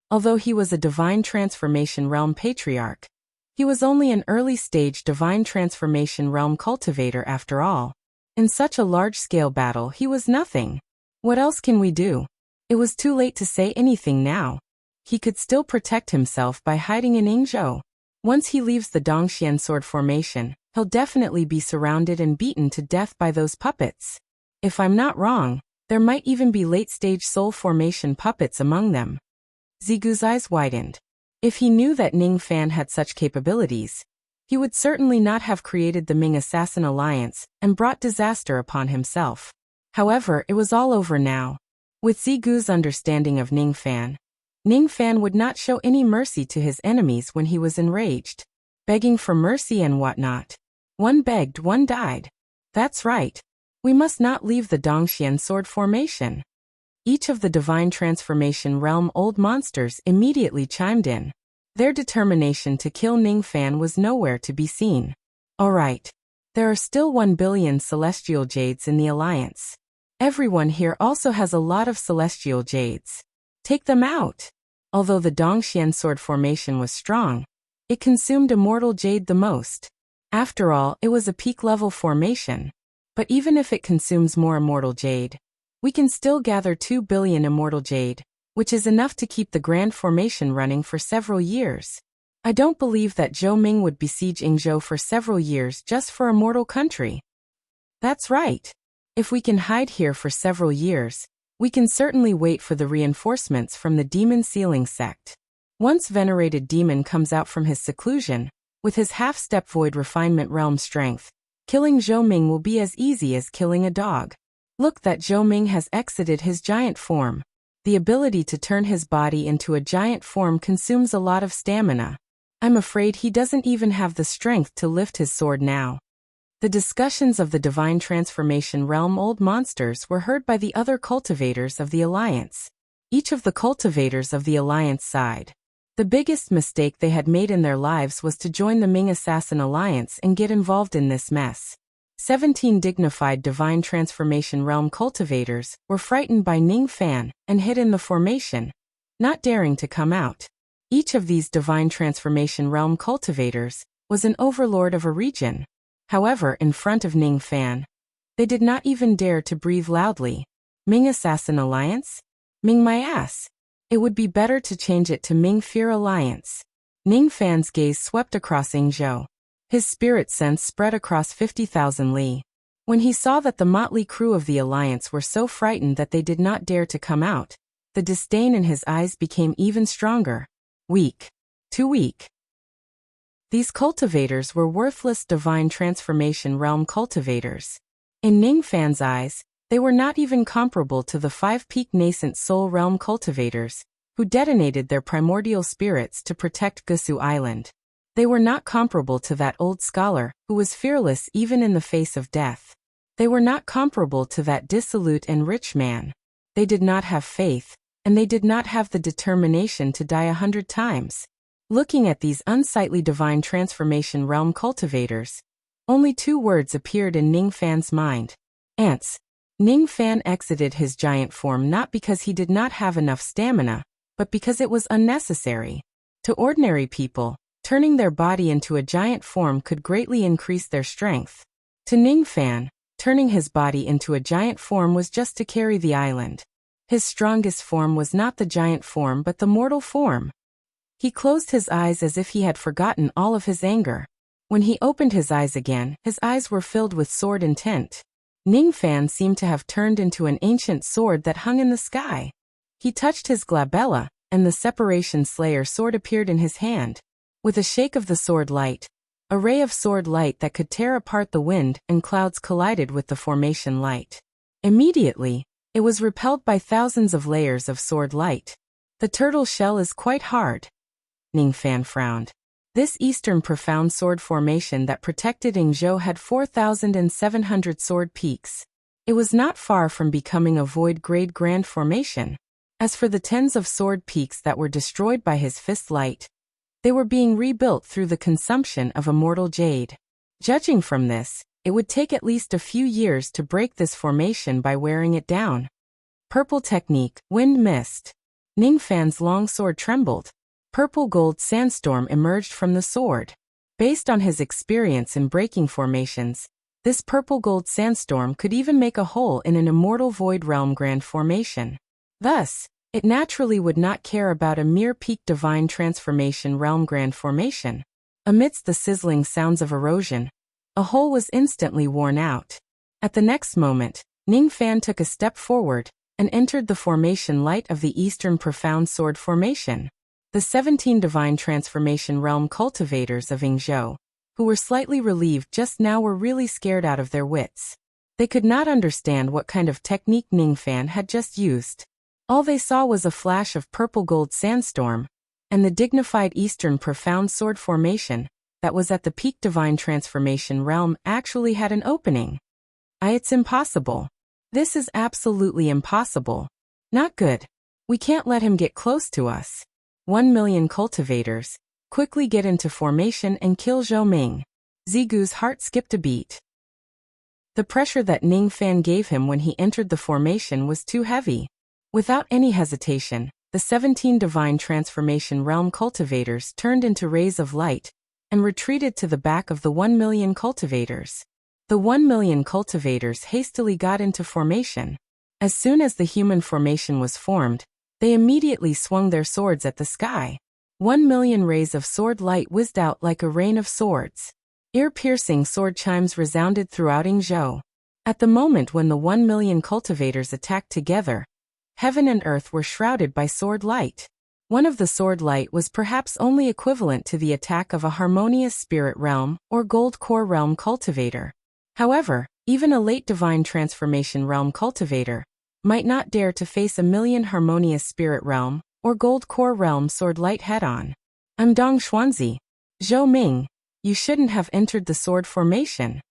Although he was a divine transformation realm patriarch, he was only an early-stage divine transformation realm cultivator after all. In such a large-scale battle he was nothing. What else can we do? It was too late to say anything now. He could still protect himself by hiding in Yingzhou. Once he leaves the Dongxian sword formation, he'll definitely be surrounded and beaten to death by those puppets. If I'm not wrong, there might even be late-stage soul formation puppets among them. Zigu's eyes widened. If he knew that Ning Fan had such capabilities, he would certainly not have created the Ming Assassin Alliance and brought disaster upon himself. However, it was all over now. With Zigu's understanding of Ning Fan would not show any mercy to his enemies when he was enraged, begging for mercy and whatnot. One begged, one died. That's right. We must not leave the Dongxian sword formation. Each of the divine transformation realm old monsters immediately chimed in. Their determination to kill Ning Fan was nowhere to be seen. Alright. There are still 1 billion celestial jades in the alliance. Everyone here also has a lot of celestial jades. Take them out. Although the Dongxian sword formation was strong, it consumed immortal jade the most. After all, it was a peak-level formation. But even if it consumes more immortal jade, we can still gather 2 billion immortal jade, which is enough to keep the grand formation running for several years. I don't believe that Zhou Ming would besiege Yingzhou for several years just for a mortal country. That's right. If we can hide here for several years, we can certainly wait for the reinforcements from the demon sealing sect. Once venerated demon comes out from his seclusion, with his half-step void refinement realm strength, killing Zhou Ming will be as easy as killing a dog. Look, that Zhou Ming has exited his giant form. The ability to turn his body into a giant form consumes a lot of stamina. I'm afraid he doesn't even have the strength to lift his sword now. The discussions of the divine transformation realm old monsters were heard by the other cultivators of the Alliance. Each of the cultivators of the Alliance sighed. The biggest mistake they had made in their lives was to join the Ming Assassin Alliance and get involved in this mess. 17 dignified divine transformation realm cultivators were frightened by Ning Fan and hid in the formation, not daring to come out. Each of these divine transformation realm cultivators was an overlord of a region. However, in front of Ning Fan, they did not even dare to breathe loudly. Ming Assassin Alliance? Ming my ass. It would be better to change it to Ming Fear Alliance. Ning Fan's gaze swept across Yingzhou. His spirit sense spread across 50,000 li. When he saw that the motley crew of the Alliance were so frightened that they did not dare to come out, the disdain in his eyes became even stronger. Weak. Too weak. These cultivators were worthless divine transformation realm cultivators. In Ning Fan's eyes, they were not even comparable to the 5-peak nascent soul realm cultivators, who detonated their primordial spirits to protect Gusu Island. They were not comparable to that old scholar, who was fearless even in the face of death. They were not comparable to that dissolute and rich man. They did not have faith, and they did not have the determination to die 100 times. Looking at these unsightly divine transformation realm cultivators, only 2 words appeared in Ning Fan's mind. Ants. Ning Fan exited his giant form not because he did not have enough stamina, but because it was unnecessary. To ordinary people, turning their body into a giant form could greatly increase their strength. To Ning Fan, turning his body into a giant form was just to carry the island. His strongest form was not the giant form but the mortal form. He closed his eyes as if he had forgotten all of his anger. When he opened his eyes again, his eyes were filled with sword intent. Ning Fan seemed to have turned into an ancient sword that hung in the sky. He touched his glabella, and the Separation Slayer sword appeared in his hand. With a shake of the sword light, a ray of sword light that could tear apart the wind and clouds collided with the formation light. Immediately, it was repelled by thousands of layers of sword light. The turtle shell is quite hard. Ning Fan frowned. This eastern profound sword formation that protected Yingzhou had 4,700 sword peaks. It was not far from becoming a void-grade grand formation. As for the tens of sword peaks that were destroyed by his fist light, they were being rebuilt through the consumption of immortal jade. Judging from this, it would take at least a few years to break this formation by wearing it down. Purple technique, wind mist. Ning Fan's long sword trembled. Purple-gold sandstorm emerged from the sword. Based on his experience in breaking formations, this purple-gold sandstorm could even make a hole in an immortal void realm grand formation. Thus, it naturally would not care about a mere peak divine transformation realm grand formation. Amidst the sizzling sounds of erosion, a hole was instantly worn out. At the next moment, Ning Fan took a step forward and entered the formation light of the Eastern Profound Sword Formation. The 17 Divine Transformation Realm cultivators of Yingzhou, who were slightly relieved just now, were really scared out of their wits. They could not understand what kind of technique Ning Fan had just used. All they saw was a flash of purple-gold sandstorm, and the dignified Eastern Profound Sword Formation that was at the peak Divine Transformation Realm actually had an opening. It's impossible. This is absolutely impossible. Not good. We can't let him get close to us. 1 million cultivators, quickly get into formation and kill Zhou Ming. Zigu's heart skipped a beat. The pressure that Ning Fan gave him when he entered the formation was too heavy. Without any hesitation, the 17 Divine Transformation Realm cultivators turned into rays of light and retreated to the back of the 1 million cultivators. The 1 million cultivators hastily got into formation. As soon as the human formation was formed, they immediately swung their swords at the sky. 1 million rays of sword light whizzed out like a rain of swords. Ear-piercing sword chimes resounded throughout Yingzhou. At the moment when the 1 million cultivators attacked together, heaven and earth were shrouded by sword light. One of the sword light was perhaps only equivalent to the attack of a harmonious spirit realm or gold core realm cultivator. However, even a late divine transformation realm cultivator might not dare to face a million harmonious spirit realm or gold core realm sword light head-on. I'm Dong Xuanzi. Zhou Ming, you shouldn't have entered the sword formation.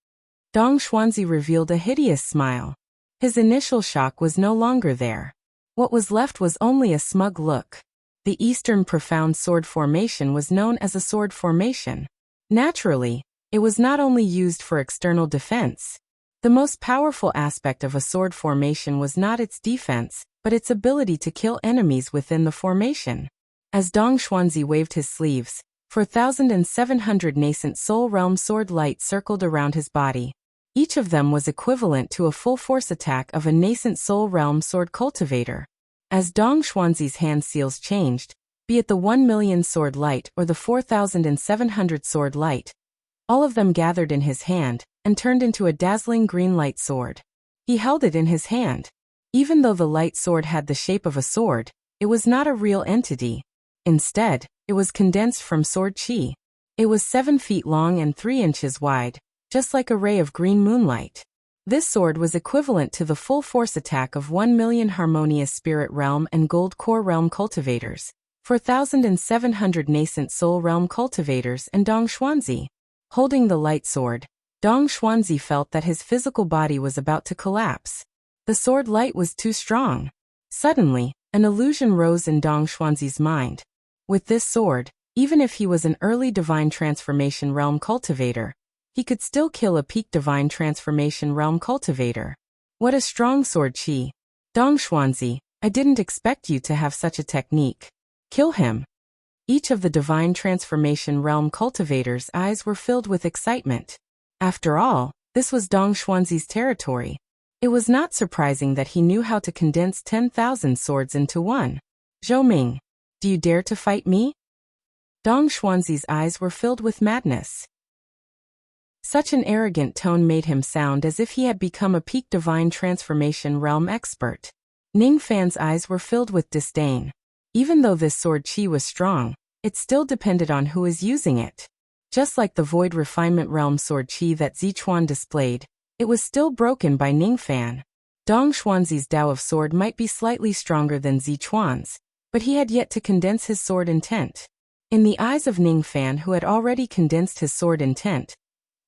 Dong Xuanzi revealed a hideous smile. His initial shock was no longer there. What was left was only a smug look. The Eastern Profound Sword Formation was known as a sword formation. Naturally, it was not only used for external defense. The most powerful aspect of a sword formation was not its defense, but its ability to kill enemies within the formation. As Dong Xuanzi waved his sleeves, 4,700 nascent soul realm sword light circled around his body. Each of them was equivalent to a full force attack of a nascent soul realm sword cultivator. As Dong Xuanzi's hand seals changed, be it the 1 million sword light or the 4,700 sword light, all of them gathered in his hand and turned into a dazzling green light sword. He held it in his hand. Even though the light sword had the shape of a sword, it was not a real entity. Instead, it was condensed from sword chi. It was 7 feet long and 3 inches wide, just like a ray of green moonlight. This sword was equivalent to the full force attack of 1 million harmonious spirit realm and gold core realm cultivators, 4,700 nascent soul realm cultivators, and Dong Xuanzi. Holding the light sword, Dong Xuanzi felt that his physical body was about to collapse. The sword light was too strong. Suddenly, an illusion rose in Dong Xuanzi's mind. With this sword, even if he was an early divine transformation realm cultivator, he could still kill a peak divine transformation realm cultivator. What a strong sword chi. Dong Xuanzi, I didn't expect you to have such a technique. Kill him. Each of the divine transformation realm cultivators' eyes were filled with excitement. After all, this was Dong Xuanzi's territory. It was not surprising that he knew how to condense 10,000 swords into one. Zhou Ming, do you dare to fight me? Dong Xuanzi's eyes were filled with madness. Such an arrogant tone made him sound as if he had become a peak divine transformation realm expert. Ning Fan's eyes were filled with disdain. Even though this sword chi was strong, it still depended on who is using it. Just like the void refinement realm sword chi that Zichuan displayed, it was still broken by Ning Fan. Dong Xuanzi's Dao of sword might be slightly stronger than Zichuan's, but he had yet to condense his sword intent. In the eyes of Ning Fan, who had already condensed his sword intent,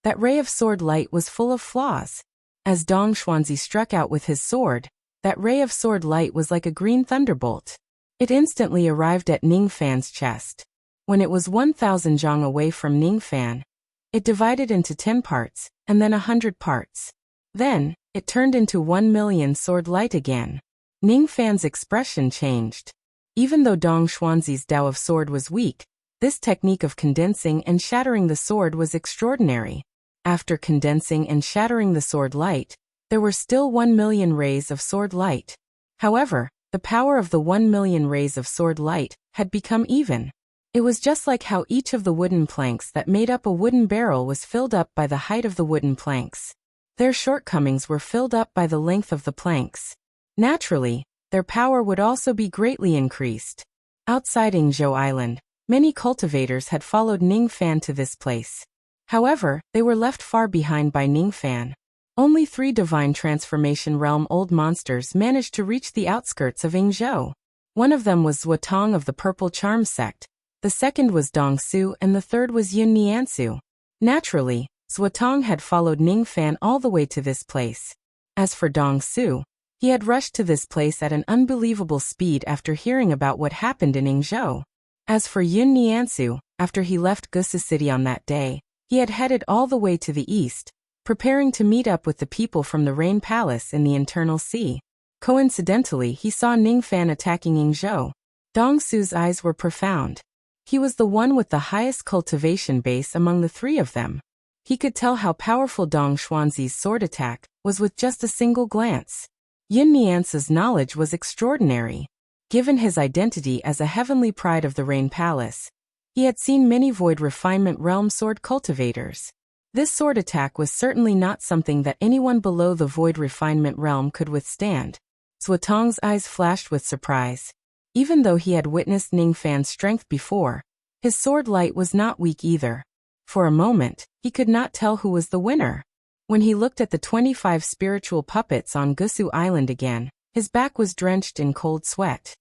that ray of sword light was full of flaws. As Dong Xuanzi struck out with his sword, that ray of sword light was like a green thunderbolt. It instantly arrived at Ning Fan's chest. When it was 1,000 zhang away from Ning Fan, it divided into 10 parts, and then 100 parts. Then, it turned into 1 million sword light again. Ning Fan's expression changed. Even though Dong Xuanzi's Tao of Sword was weak, this technique of condensing and shattering the sword was extraordinary. After condensing and shattering the sword light, there were still 1 million rays of sword light. However, the power of the 1 million rays of sword light had become even. It was just like how each of the wooden planks that made up a wooden barrel was filled up by the height of the wooden planks. Their shortcomings were filled up by the length of the planks. Naturally, their power would also be greatly increased. Outside Yingzhou Island, many cultivators had followed Ningfan to this place. However, they were left far behind by Ningfan. Only 3 divine transformation realm old monsters managed to reach the outskirts of Yingzhou. One of them was Zuotong of the Purple Charm sect, the second was Dongsu, and the third was Yun Niansu. Naturally, Zuotong had followed Ningfan all the way to this place. As for Dongsu, he had rushed to this place at an unbelievable speed after hearing about what happened in Yingzhou. As for Yun Niansu, after he left Gusu City on that day, he had headed all the way to the east, preparing to meet up with the people from the Rain Palace in the Internal Sea. Coincidentally, he saw Ningfan attacking Yingzhou. Dongsu's eyes were profound. He was the one with the highest cultivation base among the 3 of them. He could tell how powerful Dong Xuanzi's sword attack was with just a single glance. Yun Niansu's knowledge was extraordinary. Given his identity as a heavenly pride of the Rain Palace, he had seen many Void Refinement Realm sword cultivators. This sword attack was certainly not something that anyone below the Void Refinement Realm could withstand. Zuotong's eyes flashed with surprise. Even though he had witnessed Ningfan's strength before, his sword light was not weak either. For a moment, he could not tell who was the winner. When he looked at the 25 spiritual puppets on Gusu Island again, his back was drenched in cold sweat.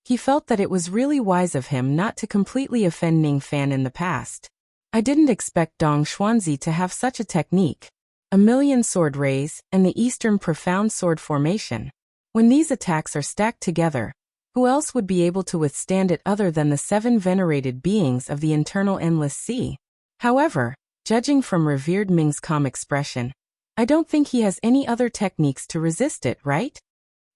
He felt that it was really wise of him not to completely offend Ningfan in the past. I didn't expect Dong Xuanzi to have such a technique. 1 million sword rays, and the Eastern Profound Sword Formation. When these attacks are stacked together, who else would be able to withstand it other than the 7 venerated beings of the Internal Endless Sea? However, judging from revered Ming's calm expression, I don't think he has any other techniques to resist it, right?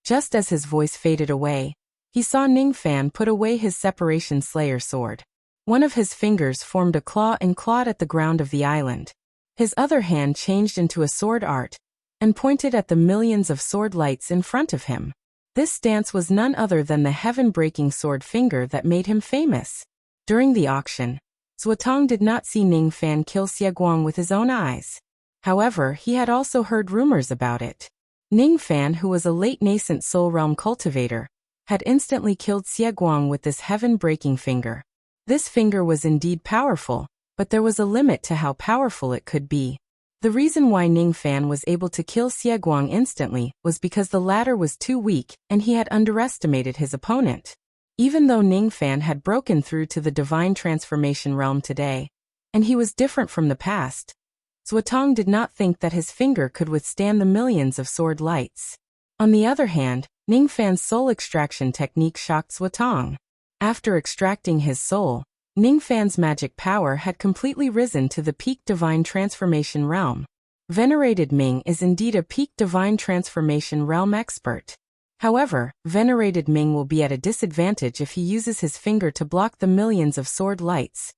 Just as his voice faded away, he saw Ningfan put away his Separation Slayer sword. One of his fingers formed a claw and clawed at the ground of the island. His other hand changed into a sword art and pointed at the millions of sword lights in front of him. This stance was none other than the heaven-breaking sword finger that made him famous. During the auction, Zuotong did not see Ningfan kill Xieguang with his own eyes. However, he had also heard rumors about it. Ningfan, who was a late nascent soul realm cultivator, had instantly killed Xieguang with this heaven-breaking finger. This finger was indeed powerful, but there was a limit to how powerful it could be. The reason why Ningfan was able to kill Xieguang instantly was because the latter was too weak and he had underestimated his opponent. Even though Ningfan had broken through to the divine transformation realm today, and he was different from the past, Zuotong did not think that his finger could withstand the millions of sword lights. On the other hand, Ningfan's soul extraction technique shocked Zuotong. After extracting his soul, Ningfan's magic power had completely risen to the peak divine transformation realm. Venerated Ming is indeed a peak divine transformation realm expert. However, Venerated Ming will be at a disadvantage if he uses his finger to block the millions of sword lights.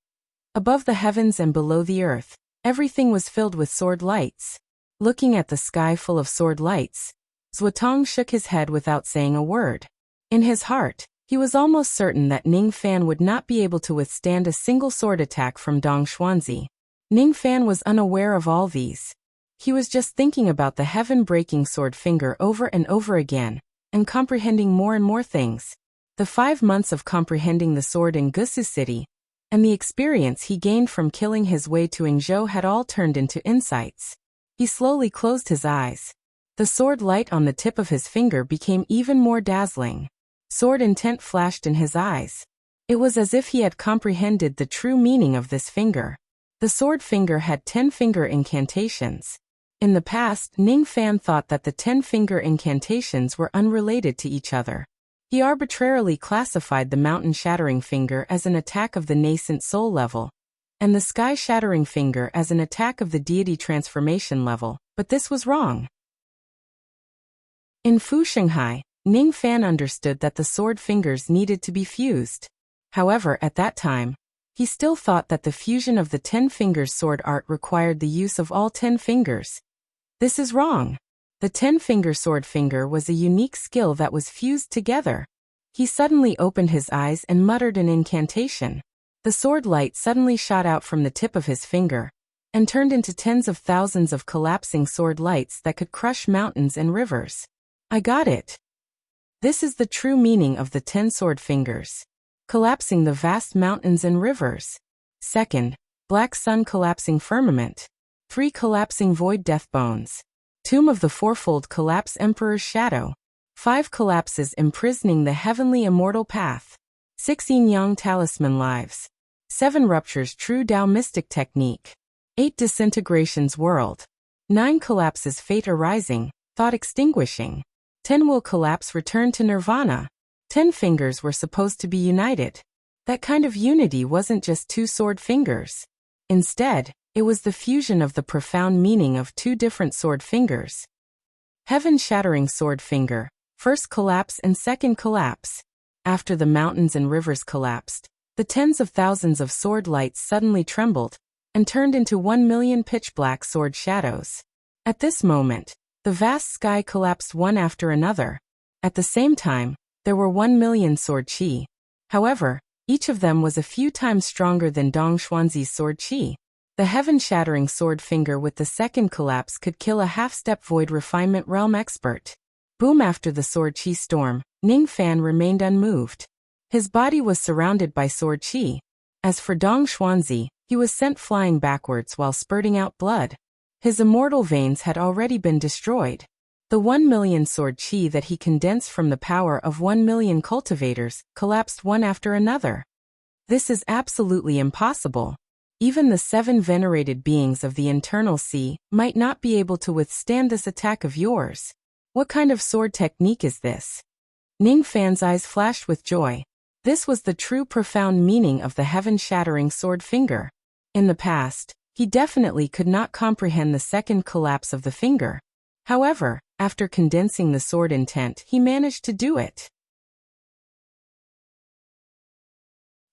Above the heavens and below the earth, everything was filled with sword lights. Looking at the sky full of sword lights, Zuotong shook his head without saying a word. In his heart, he was almost certain that Ningfan would not be able to withstand a single sword attack from Dong Xuanzi. Ningfan was unaware of all these. He was just thinking about the heaven-breaking sword finger over and over again, and comprehending more and more things. The 5 months of comprehending the sword in Gusu City, and the experience he gained from killing his way to Yingzhou had all turned into insights. He slowly closed his eyes. The sword light on the tip of his finger became even more dazzling. Sword intent flashed in his eyes. It was as if he had comprehended the true meaning of this finger. The sword finger had 10-finger incantations. In the past, Ningfan thought that the 10-finger incantations were unrelated to each other. He arbitrarily classified the mountain-shattering finger as an attack of the nascent soul level, and the sky-shattering finger as an attack of the deity transformation level, but this was wrong. In Fu Shanghai, Ning Fan understood that the sword fingers needed to be fused. However, at that time, he still thought that the fusion of the 10 fingers sword art required the use of all 10 fingers. This is wrong. The 10-finger sword finger was a unique skill that was fused together. He suddenly opened his eyes and muttered an incantation. The sword light suddenly shot out from the tip of his finger and turned into tens of thousands of collapsing sword lights that could crush mountains and rivers. I got it. This is the true meaning of the 10 sword fingers. Collapsing the vast mountains and rivers. Second, black sun collapsing firmament. 3 collapsing void death bones. Tomb of the fourfold collapse emperor's shadow. 5 collapses imprisoning the heavenly immortal path. 6 yin-yang talisman lives. 7 ruptures true Tao mystic technique. 8 disintegrations world. 9 collapses fate arising, thought extinguishing. 10 will collapse return to nirvana. 10 fingers were supposed to be united. That kind of unity wasn't just 2 sword fingers. Instead, it was the fusion of the profound meaning of 2 different sword fingers. Heaven-shattering sword finger, first collapse and second collapse. After the mountains and rivers collapsed, the tens of thousands of sword lights suddenly trembled and turned into 1 million pitch-black sword shadows. At this moment, the vast sky collapsed one after another. At the same time, there were 1 million sword chi. However, each of them was a few times stronger than Dong Xuanzi's sword chi. The heaven-shattering sword finger with the second collapse could kill a half-step void refinement realm expert. Boom! After the sword chi storm, Ning Fan remained unmoved. His body was surrounded by sword chi. As for Dong Xuanzi, he was sent flying backwards while spurting out blood. His immortal veins had already been destroyed. The 1 million sword chi that he condensed from the power of 1 million cultivators collapsed one after another. This is absolutely impossible. Even the 7 venerated beings of the internal sea might not be able to withstand this attack of yours. What kind of sword technique is this? Ning Fan's eyes flashed with joy. This was the true profound meaning of the heaven-shattering sword finger. In the past, he definitely could not comprehend the second collapse of the finger. However, after condensing the sword intent, he managed to do it.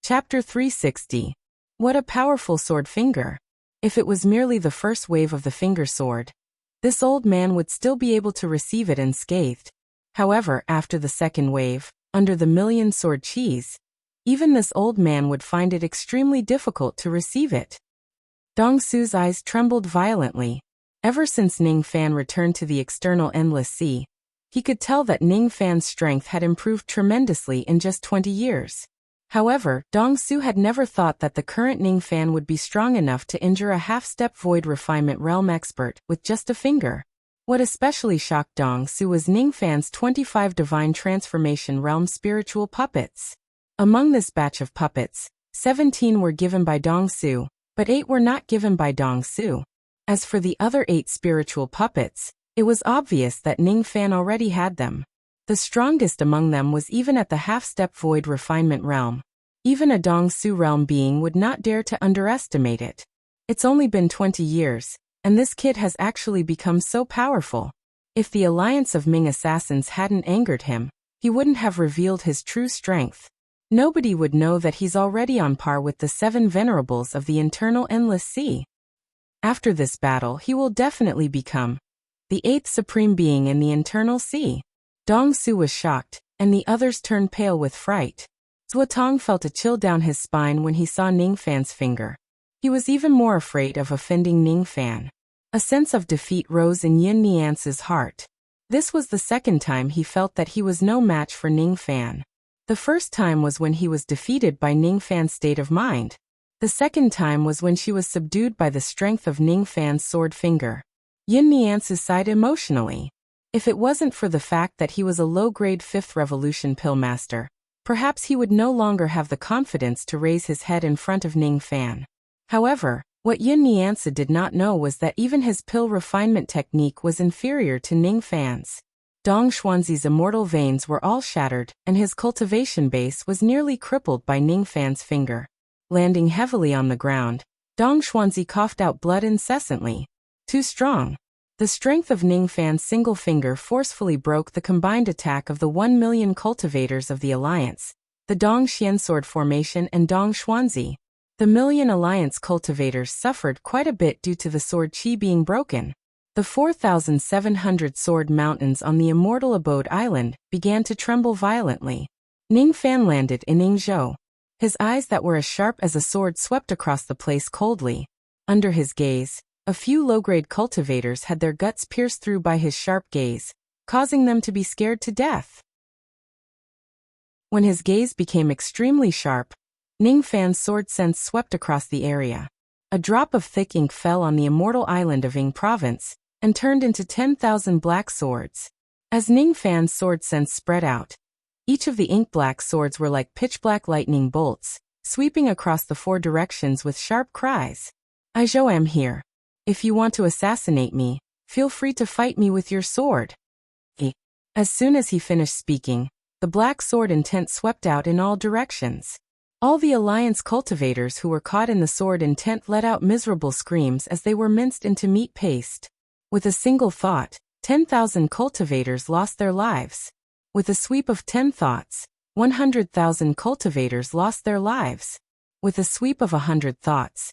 Chapter 360. What a powerful sword finger. If it was merely the first wave of the finger sword, this old man would still be able to receive it unscathed. However, after the second wave, under the million sword chis, even this old man would find it extremely difficult to receive it. Dong Su's eyes trembled violently. Ever since Ning Fan returned to the external endless sea, he could tell that Ning Fan's strength had improved tremendously in just 20 years. However, Dong Su had never thought that the current Ning Fan would be strong enough to injure a half-step void refinement realm expert with just a finger. What especially shocked Dong Su was Ning Fan's 25 divine transformation realm spiritual puppets. Among this batch of puppets, 17 were given by Dong Su, but 8 were not given by Dong Su. As for the other 8 spiritual puppets, it was obvious that Ning Fan already had them. The strongest among them was even at the half-step void refinement realm. Even a Dong Su realm being would not dare to underestimate it. It's only been 20 years, and this kid has actually become so powerful. If the alliance of Ming assassins hadn't angered him, he wouldn't have revealed his true strength. Nobody would know that he's already on par with the 7 venerables of the internal endless sea. After this battle, he will definitely become the 8th supreme being in the internal sea. Dong Su was shocked, and the others turned pale with fright. Zuotong felt a chill down his spine when he saw Ning Fan's finger. He was even more afraid of offending Ning Fan. A sense of defeat rose in Yin Niance's heart. This was the second time he felt that he was no match for Ning Fan. The first time was when he was defeated by Ning Fan's state of mind. The second time was when she was subdued by the strength of Ning Fan's sword finger. Yin Niance sighed emotionally. If it wasn't for the fact that he was a low-grade 5th revolution pill master, perhaps he would no longer have the confidence to raise his head in front of Ning Fan. However, what Yin Niance did not know was that even his pill refinement technique was inferior to Ning Fan's. Dong Xuanzi's immortal veins were all shattered, and his cultivation base was nearly crippled by Ning Fan's finger. Landing heavily on the ground, Dong Xuanzi coughed out blood incessantly. Too strong. The strength of Ningfan's single finger forcefully broke the combined attack of the 1,000,000 cultivators of the Alliance, the Dongxian Sword Formation and Dong Xuanzi. The Million Alliance cultivators suffered quite a bit due to the sword qi being broken. The 4,700 sword mountains on the Immortal Abode Island began to tremble violently. Ningfan landed in Yingzhou. His eyes that were as sharp as a sword swept across the place coldly. Under his gaze, a few low-grade cultivators had their guts pierced through by his sharp gaze, causing them to be scared to death. When his gaze became extremely sharp, Ningfan's sword sense swept across the area. A drop of thick ink fell on the immortal island of Ying Province and turned into 10,000 black swords. As Ningfan's sword sense spread out, each of the ink-black swords were like pitch-black lightning bolts, sweeping across the 4 directions with sharp cries. I am here. If you want to assassinate me, feel free to fight me with your sword. As soon as he finished speaking, the black sword intent swept out in all directions. All the Alliance cultivators who were caught in the sword intent let out miserable screams as they were minced into meat paste. With a single thought, 10,000 cultivators lost their lives. With a sweep of 10 thoughts, 100,000 cultivators lost their lives. With a sweep of 100 thoughts,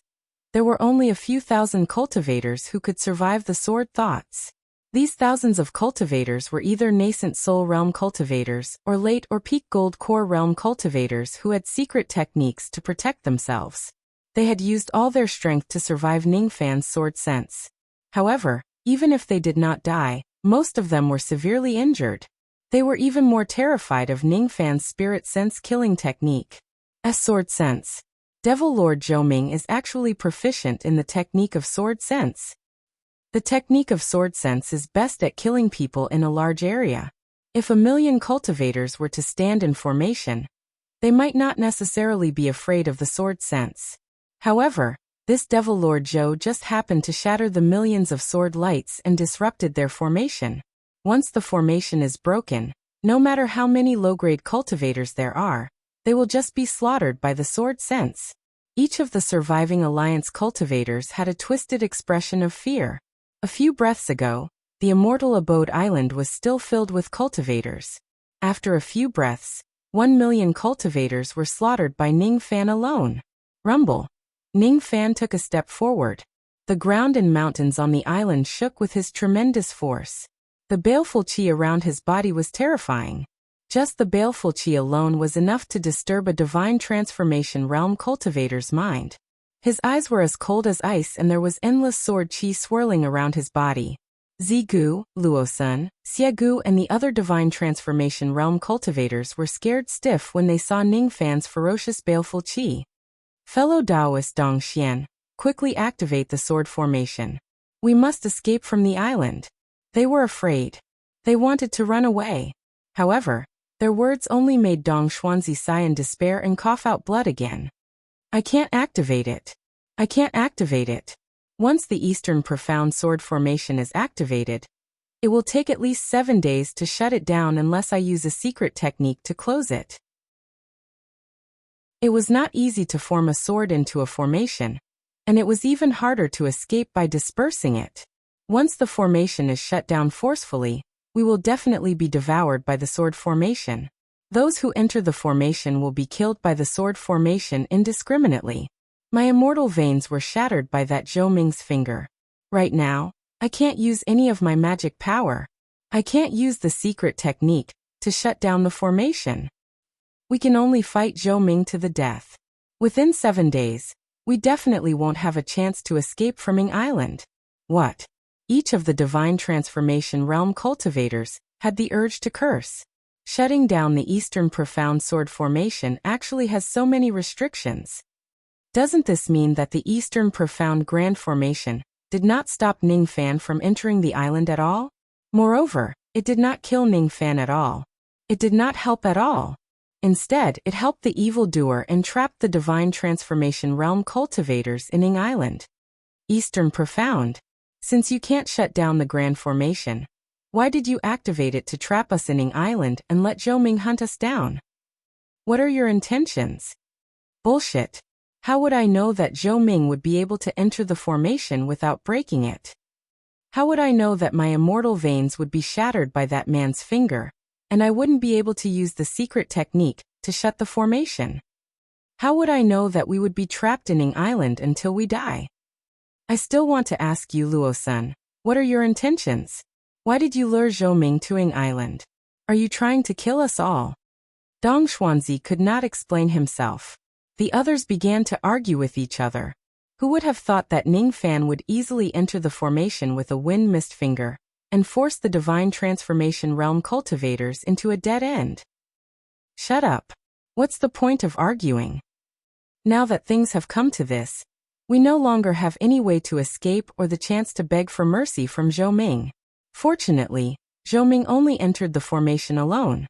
there were only a few thousand cultivators who could survive the sword thoughts. These thousands of cultivators were either nascent soul realm cultivators or late or peak gold core realm cultivators who had secret techniques to protect themselves. They had used all their strength to survive Ningfan's sword sense. However, even if they did not die, most of them were severely injured. They were even more terrified of Ningfan's spirit sense killing technique. As sword sense, Devil Lord Zhou Ming is actually proficient in the technique of sword sense. The technique of sword sense is best at killing people in a large area. If 1,000,000 cultivators were to stand in formation, they might not necessarily be afraid of the sword sense. However, this Devil Lord Zhou just happened to shatter the millions of sword lights and disrupted their formation. Once the formation is broken, no matter how many low-grade cultivators there are, they will just be slaughtered by the sword sense. Each of the surviving Alliance cultivators had a twisted expression of fear. A few breaths ago, the Immortal Abode Island was still filled with cultivators. After a few breaths, 1,000,000 cultivators were slaughtered by Ningfan alone. Rumble. Ningfan took a step forward. The ground and mountains on the island shook with his tremendous force. The baleful qi around his body was terrifying. Just the baleful qi alone was enough to disturb a divine transformation realm cultivator's mind. His eyes were as cold as ice and there was endless sword qi swirling around his body. Zigu, Luosun, Xiegu and the other divine transformation realm cultivators were scared stiff when they saw Ningfan's ferocious baleful qi. Fellow Taoist Dongxian, quickly activate the sword formation. We must escape from the island. They were afraid. They wanted to run away. However, their words only made Dong Xuanzi sigh in despair and cough out blood again. I can't activate it. I can't activate it. Once the Eastern Profound Sword Formation is activated, it will take at least 7 days to shut it down unless I use a secret technique to close it. It was not easy to form a sword into a formation, and it was even harder to escape by dispersing it. Once the formation is shut down forcefully, we will definitely be devoured by the sword formation. Those who enter the formation will be killed by the sword formation indiscriminately. My immortal veins were shattered by that Zhou Ming's finger. Right now, I can't use any of my magic power. I can't use the secret technique to shut down the formation. We can only fight Zhou Ming to the death. Within 7 days, we definitely won't have a chance to escape from Ying Island. What? Each of the divine transformation realm cultivators had the urge to curse. Shutting down the Eastern Profound Sword Formation actually has so many restrictions. Doesn't this mean that the Eastern Profound Grand Formation did not stop Ningfan from entering the island at all? Moreover, it did not kill Ningfan at all. It did not help at all. Instead, it helped the evildoer and trapped the divine transformation realm cultivators in Ying Island. Eastern Profound. Since you can't shut down the Grand Formation, why did you activate it to trap us in Ying Island and let Zhou Ming hunt us down? What are your intentions? Bullshit. How would I know that Zhou Ming would be able to enter the formation without breaking it? How would I know that my immortal veins would be shattered by that man's finger, and I wouldn't be able to use the secret technique to shut the formation? How would I know that we would be trapped in Ning Island until we die? I still want to ask you, Luo-san, what are your intentions? Why did you lure Zhou Ming to Ning Island? Are you trying to kill us all? Dong Xuanzi could not explain himself. The others began to argue with each other. Who would have thought that Ning Fan would easily enter the formation with a wind mist finger and force the divine transformation realm cultivators into a dead end? Shut up. What's the point of arguing? Now that things have come to this, we no longer have any way to escape or the chance to beg for mercy from Zhou Ming. Fortunately, Zhou Ming only entered the formation alone.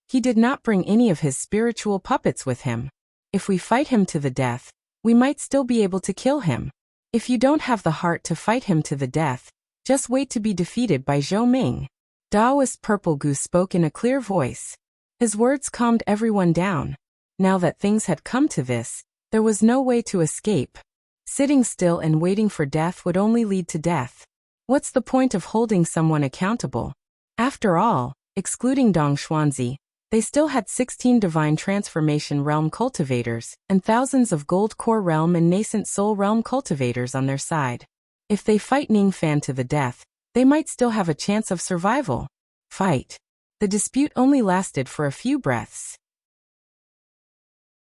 He did not bring any of his spiritual puppets with him. If we fight him to the death, we might still be able to kill him. If you don't have the heart to fight him to the death, just wait to be defeated by Zhou Ming. Taoist Purple Goose spoke in a clear voice. His words calmed everyone down. Now that things had come to this, there was no way to escape. Sitting still and waiting for death would only lead to death. What's the point of holding someone accountable? After all, excluding Dong Xuanzi, they still had 16 Divine Transformation Realm cultivators and thousands of Gold Core Realm and Nascent Soul Realm cultivators on their side. If they fight Ning Fan to the death, they might still have a chance of survival. Fight. The dispute only lasted for a few breaths.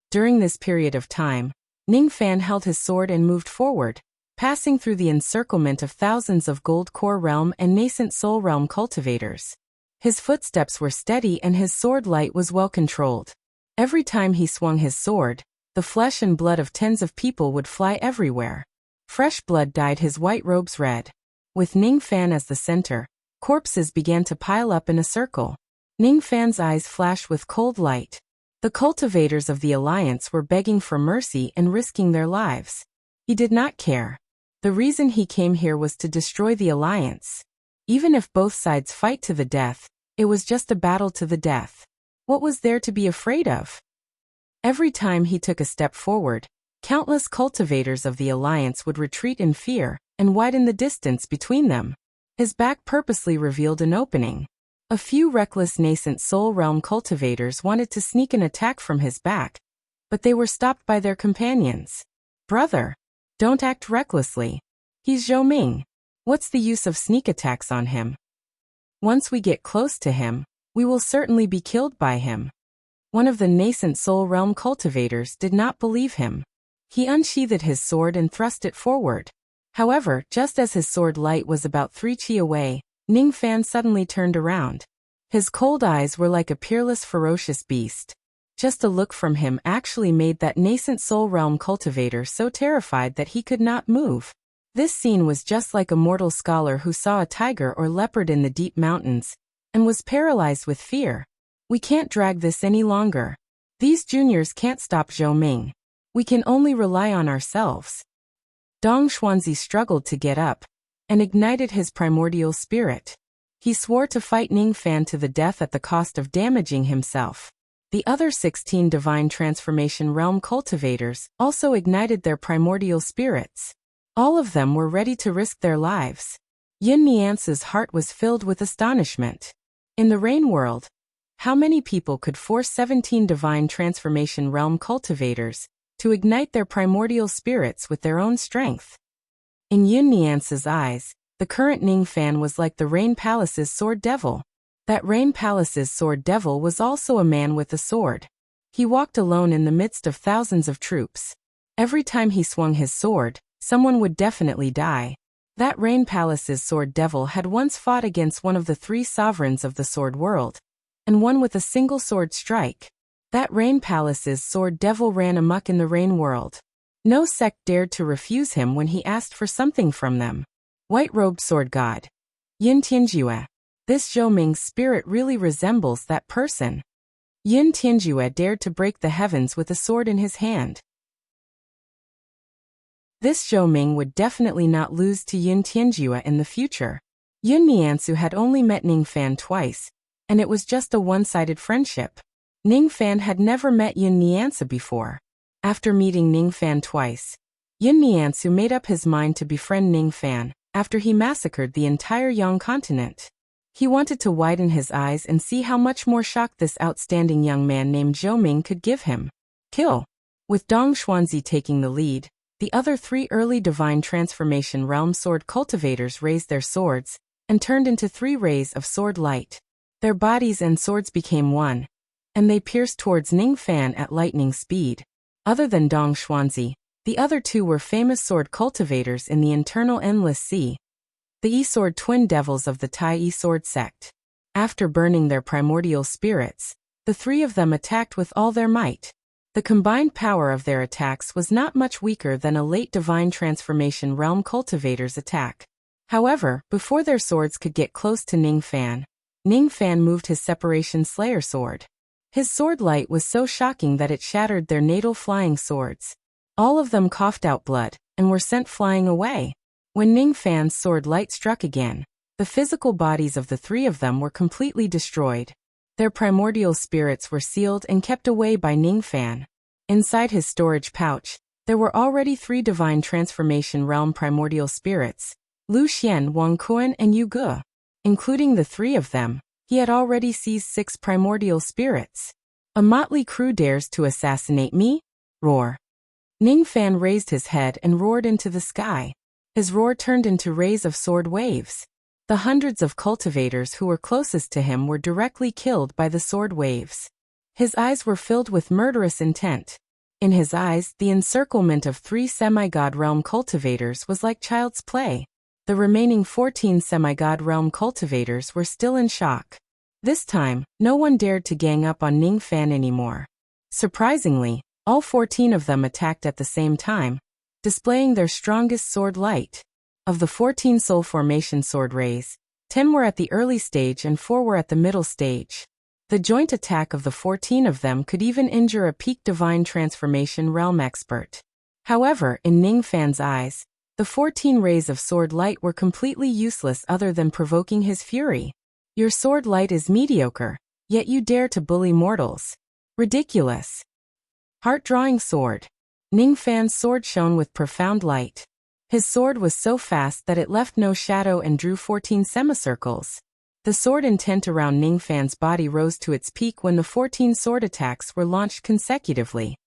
During this period of time, Ning Fan held his sword and moved forward, passing through the encirclement of thousands of Gold Core Realm and Nascent Soul Realm cultivators. His footsteps were steady and his sword light was well controlled. Every time he swung his sword, the flesh and blood of tens of people would fly everywhere. Fresh blood dyed his white robes red. With Ning Fan as the center, corpses began to pile up in a circle. Ning Fan's eyes flashed with cold light. The cultivators of the Alliance were begging for mercy and risking their lives. He did not care. The reason he came here was to destroy the Alliance. Even if both sides fight to the death, it was just a battle to the death. What was there to be afraid of? Every time he took a step forward, countless cultivators of the Alliance would retreat in fear and widen the distance between them. His back purposely revealed an opening. A few reckless Nascent Soul Realm cultivators wanted to sneak an attack from his back, but they were stopped by their companions. Brother, don't act recklessly. He's Zhou Ming. What's the use of sneak attacks on him? Once we get close to him, we will certainly be killed by him. One of the Nascent Soul Realm cultivators did not believe him. He unsheathed his sword and thrust it forward. However, just as his sword light was about 3 chi away, Ning Fan suddenly turned around. His cold eyes were like a peerless ferocious beast. Just a look from him actually made that Nascent Soul Realm cultivator so terrified that he could not move. This scene was just like a mortal scholar who saw a tiger or leopard in the deep mountains, and was paralyzed with fear. We can't drag this any longer. These juniors can't stop Zhou Ming. We can only rely on ourselves. Dong Xuanzi struggled to get up, and ignited his primordial spirit. He swore to fight Ning Fan to the death at the cost of damaging himself. The other 16 Divine Transformation Realm cultivators also ignited their primordial spirits. All of them were ready to risk their lives. Yin Niance's heart was filled with astonishment. In the Rain World, how many people could force 17 Divine Transformation Realm cultivators to ignite their primordial spirits with their own strength? In Yin Niance's eyes, the current Ning Fan was like the Rain Palace's Sword Devil. That Rain Palace's Sword Devil was also a man with a sword. He walked alone in the midst of thousands of troops. Every time he swung his sword, someone would definitely die. That Rain Palace's Sword Devil had once fought against one of the 3 sovereigns of the Sword World, and won with a single sword strike. That Rain Palace's Sword Devil ran amok in the Rain World. No sect dared to refuse him when he asked for something from them. White-robed sword god. Yin Tianjue. This Zhou Ming's spirit really resembles that person. Yin Tianjue dared to break the heavens with a sword in his hand. This Zhou Ming would definitely not lose to Yin Tianjue in the future. Yin Niansu had only met Ning Fan twice, and it was just a one-sided friendship. Ning Fan had never met Yin Niansu before. After meeting Ning Fan twice, Yin Niansu made up his mind to befriend Ning Fan, after he massacred the entire Yang continent. He wanted to widen his eyes and see how much more shock this outstanding young man named Zhou Ming could give him. Kill. With Dong Xuanzi taking the lead, the other 3 early divine transformation realm sword cultivators raised their swords and turned into 3 rays of sword light. Their bodies and swords became one, and they pierced towards Ning Fan at lightning speed. Other than Dong Xuanzi, the other 2 were famous sword cultivators in the Eternal Endless Sea, the E-Sword twin devils of the Tai E-Sword sect. After burning their primordial spirits, the 3 of them attacked with all their might. The combined power of their attacks was not much weaker than a late divine transformation realm cultivator's attack. However, before their swords could get close to Ning Fan moved his Separation Slayer sword. His sword light was so shocking that it shattered their natal flying swords. All of them coughed out blood and were sent flying away. When Ning Fan's sword light struck again, the physical bodies of the 3 of them were completely destroyed. Their primordial spirits were sealed and kept away by Ning Fan. Inside his storage pouch, there were already 3 divine transformation realm primordial spirits, Lu Xian, Wang Kuan and Yu Ge. Including the 3 of them, he had already seized 6 primordial spirits. A motley crew dares to assassinate me? Roar. Ning Fan raised his head and roared into the sky. His roar turned into rays of sword waves. The hundreds of cultivators who were closest to him were directly killed by the sword waves. His eyes were filled with murderous intent. In his eyes, the encirclement of 3 semi-god realm cultivators was like child's play. The remaining 14 semi-god realm cultivators were still in shock. This time, no one dared to gang up on Ning Fan anymore. Surprisingly, all 14 of them attacked at the same time, displaying their strongest sword light. Of the 14 soul formation sword rays, 10 were at the early stage and 4 were at the middle stage. The joint attack of the 14 of them could even injure a peak divine transformation realm expert. However, in Ning Fan's eyes, the 14 rays of sword light were completely useless other than provoking his fury. Your sword light is mediocre, yet you dare to bully mortals. Ridiculous. Heart-drawing sword. Ning Fan's sword shone with profound light. His sword was so fast that it left no shadow and drew 14 semicircles. The sword intent around Ning Fan's body rose to its peak when the 14 sword attacks were launched consecutively.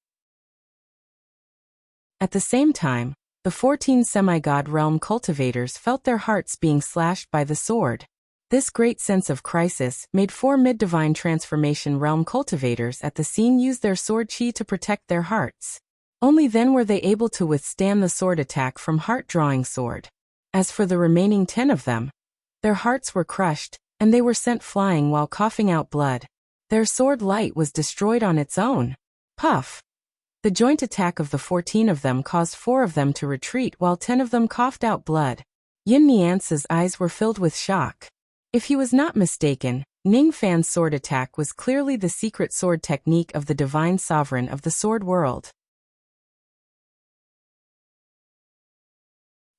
At the same time, the 14 semi-god realm cultivators felt their hearts being slashed by the sword. This great sense of crisis made 4 mid-divine transformation realm cultivators at the scene use their sword chi to protect their hearts. Only then were they able to withstand the sword attack from heart-drawing sword. As for the remaining 10 of them, their hearts were crushed, and they were sent flying while coughing out blood. Their sword light was destroyed on its own. Puff! The joint attack of the 14 of them caused 4 of them to retreat while 10 of them coughed out blood. Yin Niance's eyes were filled with shock. If he was not mistaken, Ning Fan's sword attack was clearly the secret sword technique of the divine sovereign of the sword world.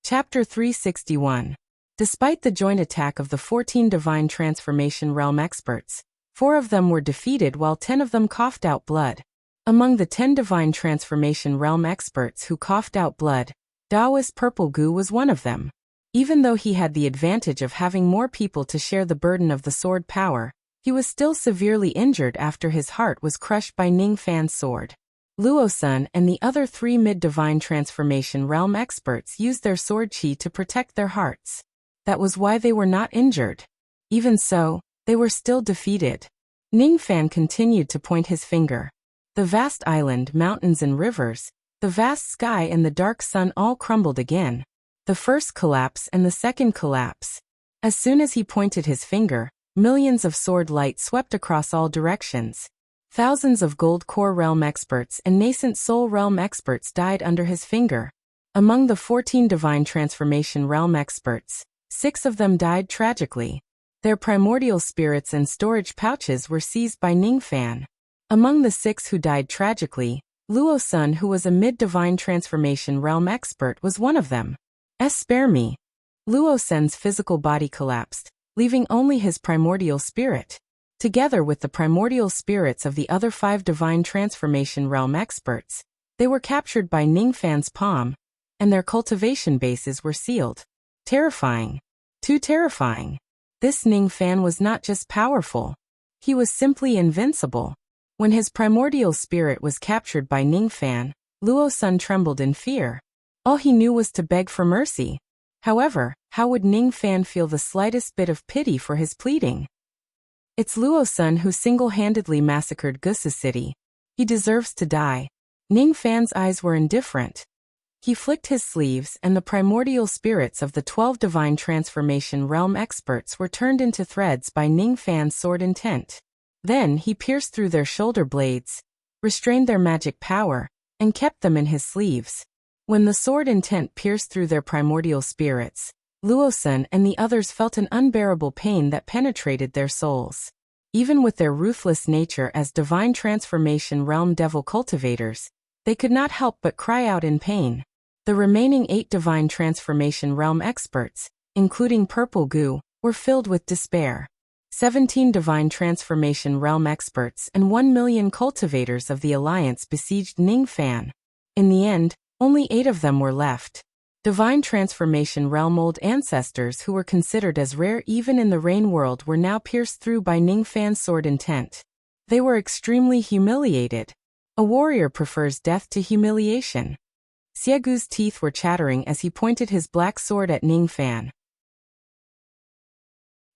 Chapter 361. Despite the joint attack of the 14 divine transformation realm experts, 4 of them were defeated while 10 of them coughed out blood. Among the 10 divine transformation realm experts who coughed out blood, Daoist Purple Gu was one of them. Even though he had the advantage of having more people to share the burden of the sword power, he was still severely injured after his heart was crushed by Ning Fan's sword. Luo Sun and the other 3 mid-divine transformation realm experts used their sword chi to protect their hearts. That was why they were not injured. Even so, they were still defeated. Ning Fan continued to point his finger. The vast island, mountains and rivers, the vast sky and the dark sun all crumbled again. The first collapse and the second collapse. As soon as he pointed his finger, millions of sword light swept across all directions. Thousands of gold core realm experts and nascent soul realm experts died under his finger. Among the 14 divine transformation realm experts, 6 of them died tragically. Their primordial spirits and storage pouches were seized by Ning Fan. Among the 6 who died tragically, Luo Sun, who was a mid-divine transformation realm expert, was one of them. Spare me. Luo Sun's physical body collapsed, leaving only his primordial spirit. Together with the primordial spirits of the other 5 divine transformation realm experts, they were captured by Ning Fan's palm, and their cultivation bases were sealed. Terrifying. Too terrifying. This Ning Fan was not just powerful. He was simply invincible. When his primordial spirit was captured by Ning Fan, Luo Sun trembled in fear. All he knew was to beg for mercy. However, how would Ning Fan feel the slightest bit of pity for his pleading? It's Luo Sun who single-handedly massacred Gusu City. He deserves to die. Ning Fan's eyes were indifferent. He flicked his sleeves and the primordial spirits of the 12 divine transformation realm experts were turned into threads by Ning Fan's sword intent. Then he pierced through their shoulder blades, restrained their magic power, and kept them in his sleeves. When the sword intent pierced through their primordial spirits, Luo Sun and the others felt an unbearable pain that penetrated their souls. Even with their ruthless nature as divine transformation realm devil cultivators, they could not help but cry out in pain. The remaining 8 divine transformation realm experts, including Purple Goo, were filled with despair. 17 divine transformation realm experts and 1 million cultivators of the Alliance besieged Ning Fan. In the end, only 8 of them were left. Divine transformation realm old ancestors who were considered as rare even in the Rain world were now pierced through by Ning Fan's sword intent. They were extremely humiliated. A warrior prefers death to humiliation. Xiagu's teeth were chattering as he pointed his black sword at Ning Fan.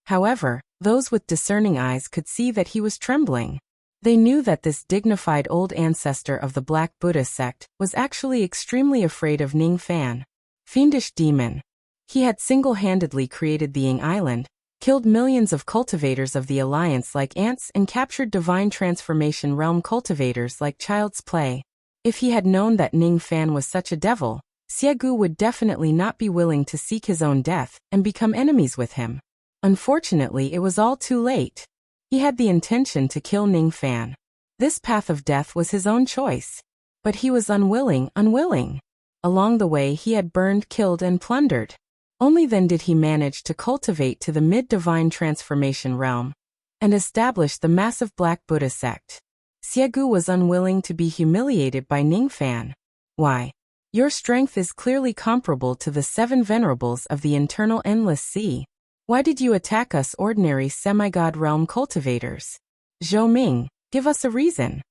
However, those with discerning eyes could see that he was trembling. They knew that this dignified old ancestor of the Black Buddha sect was actually extremely afraid of Ning Fan. Fiendish demon. He had single-handedly created the Ying Island, killed millions of cultivators of the Alliance like ants and captured divine transformation realm cultivators like child's play. If he had known that Ning Fan was such a devil, Xiagu would definitely not be willing to seek his own death and become enemies with him. Unfortunately, it was all too late. He had the intention to kill Ning Fan. This path of death was his own choice. But he was unwilling. Along the way he had burned, killed and plundered. Only then did he manage to cultivate to the mid-divine transformation realm and establish the massive Black Buddha sect. Xiagu was unwilling to be humiliated by Ning Fan. Why? Your strength is clearly comparable to the 7 venerables of the internal endless sea. Why did you attack us ordinary semi-god realm cultivators? Zhou Ming, give us a reason.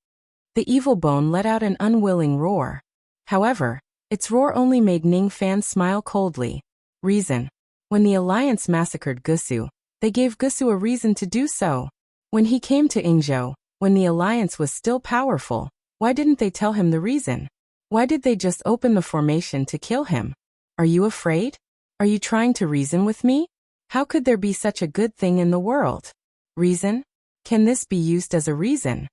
The evil bone let out an unwilling roar. However, its roar only made Ning Fan smile coldly. Reason. When the Alliance massacred Gusu, they gave Gusu a reason to do so. When he came to Yingzhou, when the Alliance was still powerful, why didn't they tell him the reason? Why did they just open the formation to kill him? Are you afraid? Are you trying to reason with me? How could there be such a good thing in the world? Reason? Can this be used as a reason?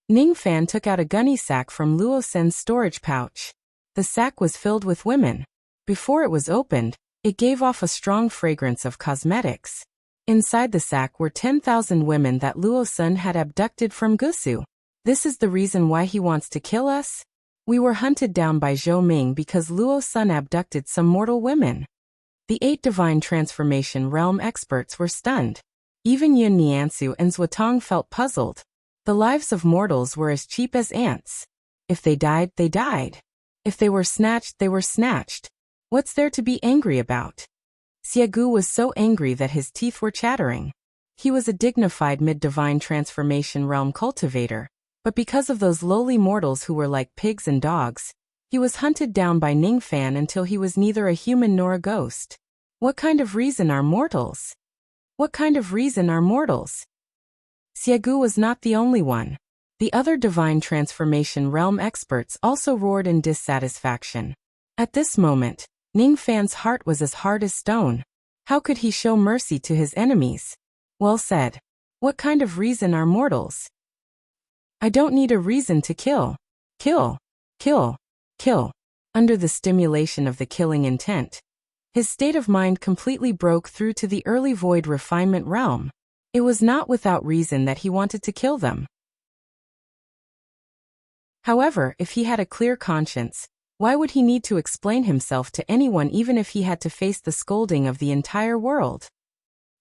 Ning Fan took out a gunny sack from Luo Sen's storage pouch. The sack was filled with women. Before it was opened, it gave off a strong fragrance of cosmetics. Inside the sack were 10,000 women that Luo Sen had abducted from Gusu. This is the reason why he wants to kill us? We were hunted down by Zhou Ming because Luo Sen abducted some mortal women. The 8 divine transformation realm experts were stunned. Even Yun Niansu and Zuotong felt puzzled. The lives of mortals were as cheap as ants. If they died, they died. If they were snatched, they were snatched. What's there to be angry about? Xiagu was so angry that his teeth were chattering. He was a dignified mid-divine transformation realm cultivator, but because of those lowly mortals who were like pigs and dogs, he was hunted down by Ning Fan until he was neither a human nor a ghost. What kind of reason are mortals? What kind of reason are mortals? Xiagu was not the only one. The other divine transformation realm experts also roared in dissatisfaction. At this moment, Ning Fan's heart was as hard as stone. How could he show mercy to his enemies? Well said. What kind of reason are mortals? I don't need a reason to kill. Kill. Kill. Kill. Under the stimulation of the killing intent, his state of mind completely broke through to the early void refinement realm. It was not without reason that he wanted to kill them. However, if he had a clear conscience, why would he need to explain himself to anyone even if he had to face the scolding of the entire world?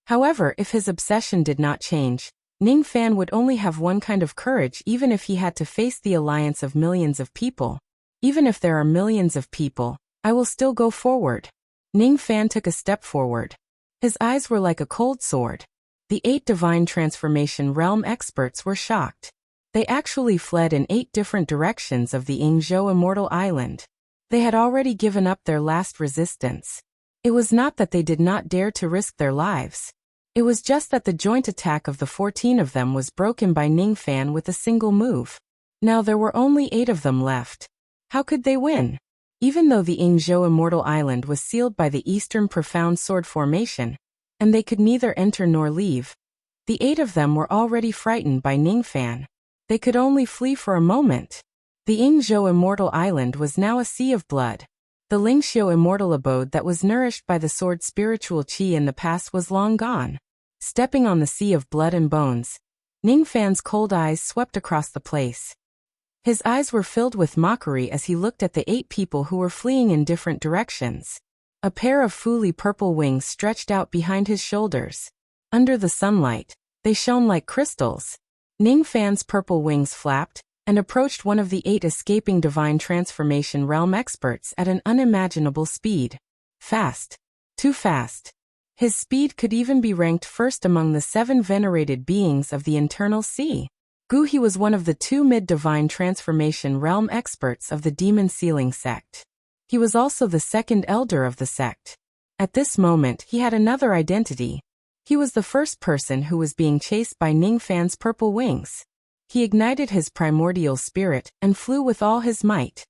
However, if his obsession did not change, Ning Fan would only have one kind of courage even if he had to face the alliance of millions of people. Even if there are millions of people, I will still go forward. Ning Fan took a step forward. His eyes were like a cold sword. The 8 divine transformation realm experts were shocked. They actually fled in 8 different directions of the Yingzhou Immortal Island. They had already given up their last resistance. It was not that they did not dare to risk their lives. It was just that the joint attack of the 14 of them was broken by Ning Fan with a single move. Now there were only 8 of them left. How could they win? Even though the Yingzhou Immortal Island was sealed by the Eastern Profound Sword Formation, and they could neither enter nor leave, the 8 of them were already frightened by Ning Fan. They could only flee for a moment. The Yingzhou Immortal Island was now a sea of blood. The Lingxiu Immortal Abode that was nourished by the sword spiritual qi in the past was long gone. Stepping on the sea of blood and bones, Ning Fan's cold eyes swept across the place. His eyes were filled with mockery as he looked at the 8 people who were fleeing in different directions. A pair of fully purple wings stretched out behind his shoulders. Under the sunlight, they shone like crystals. Ning Fan's purple wings flapped and approached one of the 8 escaping divine transformation realm experts at an unimaginable speed. Fast. Too fast. His speed could even be ranked first among the 7 venerated beings of the internal sea. He was one of the 2 mid-divine transformation realm experts of the demon sealing sect. He was also the 2nd elder of the sect. At this moment he had another identity. He was the first person who was being chased by Ning Fan's purple wings. He ignited his primordial spirit and flew with all his might.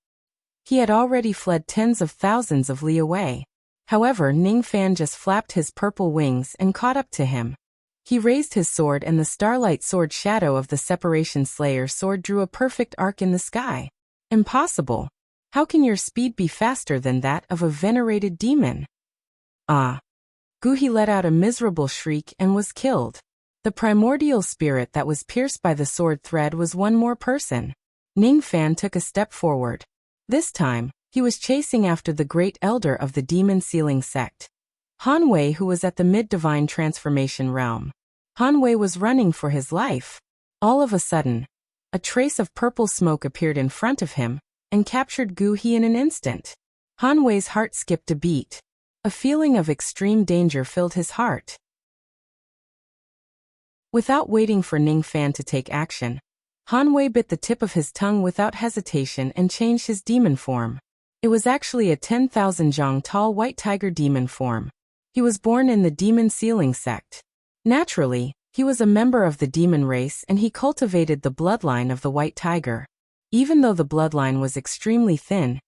He had already fled tens of thousands of li away. However, Ning Fan just flapped his purple wings and caught up to him. He raised his sword and the starlight sword shadow of the Separation Slayer sword drew a perfect arc in the sky. Impossible. How can your speed be faster than that of a venerated demon? Ah. He let out a miserable shriek and was killed. The primordial spirit that was pierced by the sword thread was one more person. Ning Fan took a step forward. This time, he was chasing after the great elder of the demon sealing sect, Han Wei, who was at the mid-divine transformation realm. Han Wei was running for his life. All of a sudden, a trace of purple smoke appeared in front of him and captured Gu He in an instant. Han Wei's heart skipped a beat. A feeling of extreme danger filled his heart. Without waiting for Ning Fan to take action, Han Wei bit the tip of his tongue without hesitation and changed his demon form. It was actually a 10,000 zhang tall white tiger demon form. He was born in the demon sealing sect. Naturally, he was a member of the demon race and he cultivated the bloodline of the white tiger. Even though the bloodline was extremely thin,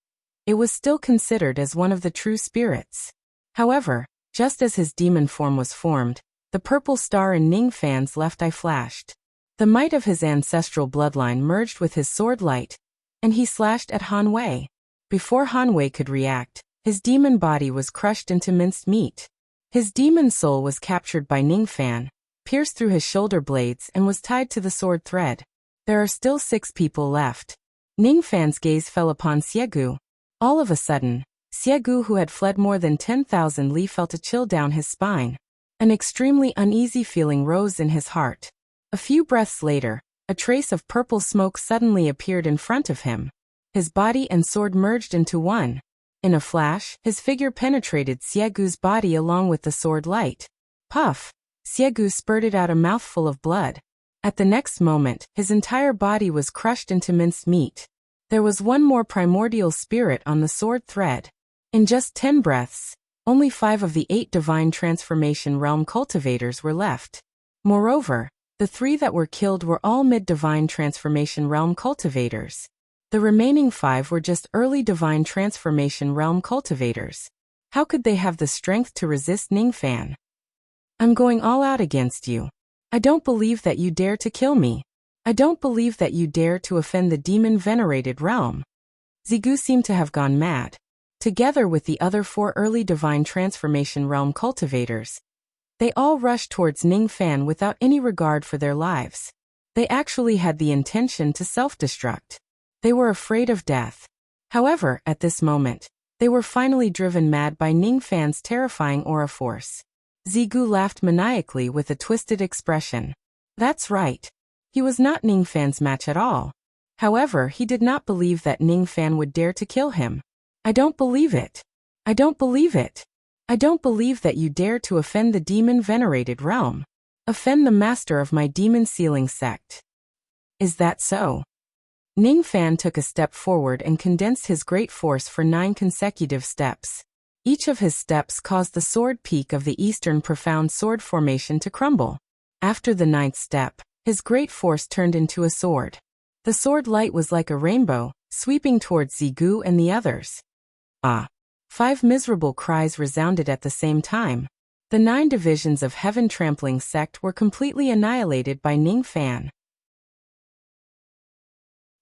it was still considered as one of the true spirits. However, just as his demon form was formed, the purple star in Ning Fan's left eye flashed. The might of his ancestral bloodline merged with his sword light, and he slashed at Han Wei. Before Han Wei could react, his demon body was crushed into minced meat. His demon soul was captured by Ning Fan, pierced through his shoulder blades and was tied to the sword thread. There are still 6 people left. Ning Fan's gaze fell upon Xiegu. All of a sudden, Xiegu, who had fled more than 10,000 li, felt a chill down his spine. An extremely uneasy feeling rose in his heart. A few breaths later, a trace of purple smoke suddenly appeared in front of him. His body and sword merged into one. In a flash, his figure penetrated Xiegu's body along with the sword light. Puff! Xiegu spurted out a mouthful of blood. At the next moment, his entire body was crushed into minced meat. There was one more primordial spirit on the sword thread. In just 10 breaths, only 5 of the 8 divine transformation realm cultivators were left. Moreover, the 3 that were killed were all mid-divine transformation realm cultivators. The remaining 5 were just early divine transformation realm cultivators. How could they have the strength to resist Ning Fan? I'm going all out against you. I don't believe that you dare to kill me. I don't believe that you dare to offend the demon-venerated realm. Xiegu seemed to have gone mad. Together with the other 4 early divine transformation realm cultivators, they all rushed towards Ning Fan without any regard for their lives. They actually had the intention to self-destruct. They were afraid of death. However, at this moment, they were finally driven mad by Ning Fan's terrifying aura force. Xiegu laughed maniacally with a twisted expression. That's right. He was not Ning Fan's match at all. However, he did not believe that Ning Fan would dare to kill him. I don't believe it. I don't believe it. I don't believe that you dare to offend the demon-venerated realm. Offend the master of my demon-sealing sect. Is that so? Ning Fan took a step forward and condensed his great force for 9 consecutive steps. Each of his steps caused the sword peak of the Eastern Profound Sword Formation to crumble. After the 9th step, his great force turned into a sword. The sword light was like a rainbow, sweeping towards Zigu and the others. Ah! 5 miserable cries resounded at the same time. The 9 divisions of Heaven Trampling Sect were completely annihilated by Ning Fan.